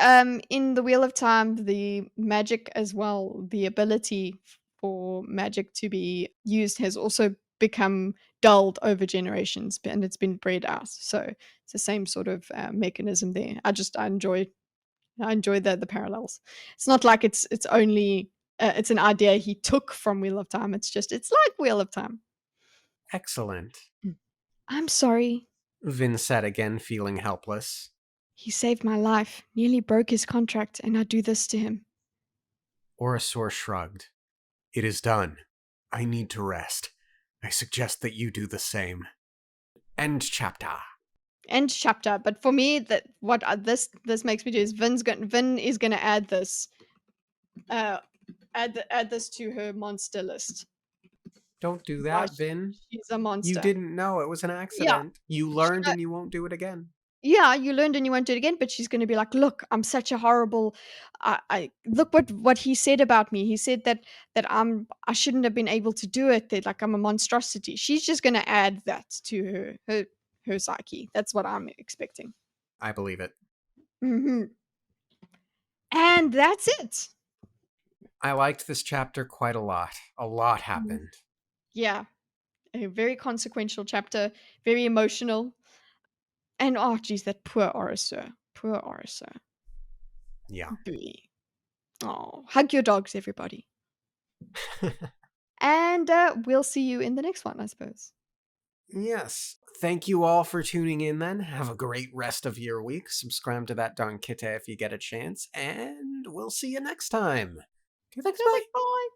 [SPEAKER 2] in the Wheel of Time, the magic as well, the ability for magic to be used has also become dulled over generations, and it's been bred out. So it's the same sort of mechanism there. I enjoy the parallels. It's not like it's only it's an idea he took from Wheel of Time. It's like Wheel of Time.
[SPEAKER 1] Excellent.
[SPEAKER 2] I'm sorry.
[SPEAKER 1] Vin said again, feeling helpless.
[SPEAKER 2] He saved my life, nearly broke his contract, and I do this to him.
[SPEAKER 3] Orasor shrugged. It is done. I need to rest. I suggest that you do the same.
[SPEAKER 1] End chapter.
[SPEAKER 2] End chapter. But for me, that what this makes me do is Vin is gonna add this, add this to her monster list.
[SPEAKER 1] Don't do that,
[SPEAKER 2] Oh,
[SPEAKER 1] Vin.
[SPEAKER 2] she's a monster.
[SPEAKER 1] You didn't know it was an accident. You learned and you won't do it again.
[SPEAKER 2] Yeah, you learned and you won't do it again. But she's gonna be like, look, I'm such a horrible. I look what he said about me. He said that I shouldn't have been able to do it. That like I'm a monstrosity. She's just gonna add that to her psyche. That's what I'm expecting.
[SPEAKER 1] I believe it.
[SPEAKER 2] And that's it.
[SPEAKER 1] I liked this chapter quite a lot. A lot happened.
[SPEAKER 2] Yeah. A very consequential chapter, very emotional. And oh geez, that poor Orisa. Poor Orisa.
[SPEAKER 1] Yeah.
[SPEAKER 2] Oh, hug your dogs, everybody. And we'll see you in the next one, I suppose.
[SPEAKER 1] Yes. Thank you all for tuning in then. Have a great rest of your week. Subscribe to that Don Kitte if you get a chance. And we'll see you next time. Okay, thanks, bye.
[SPEAKER 2] Bye.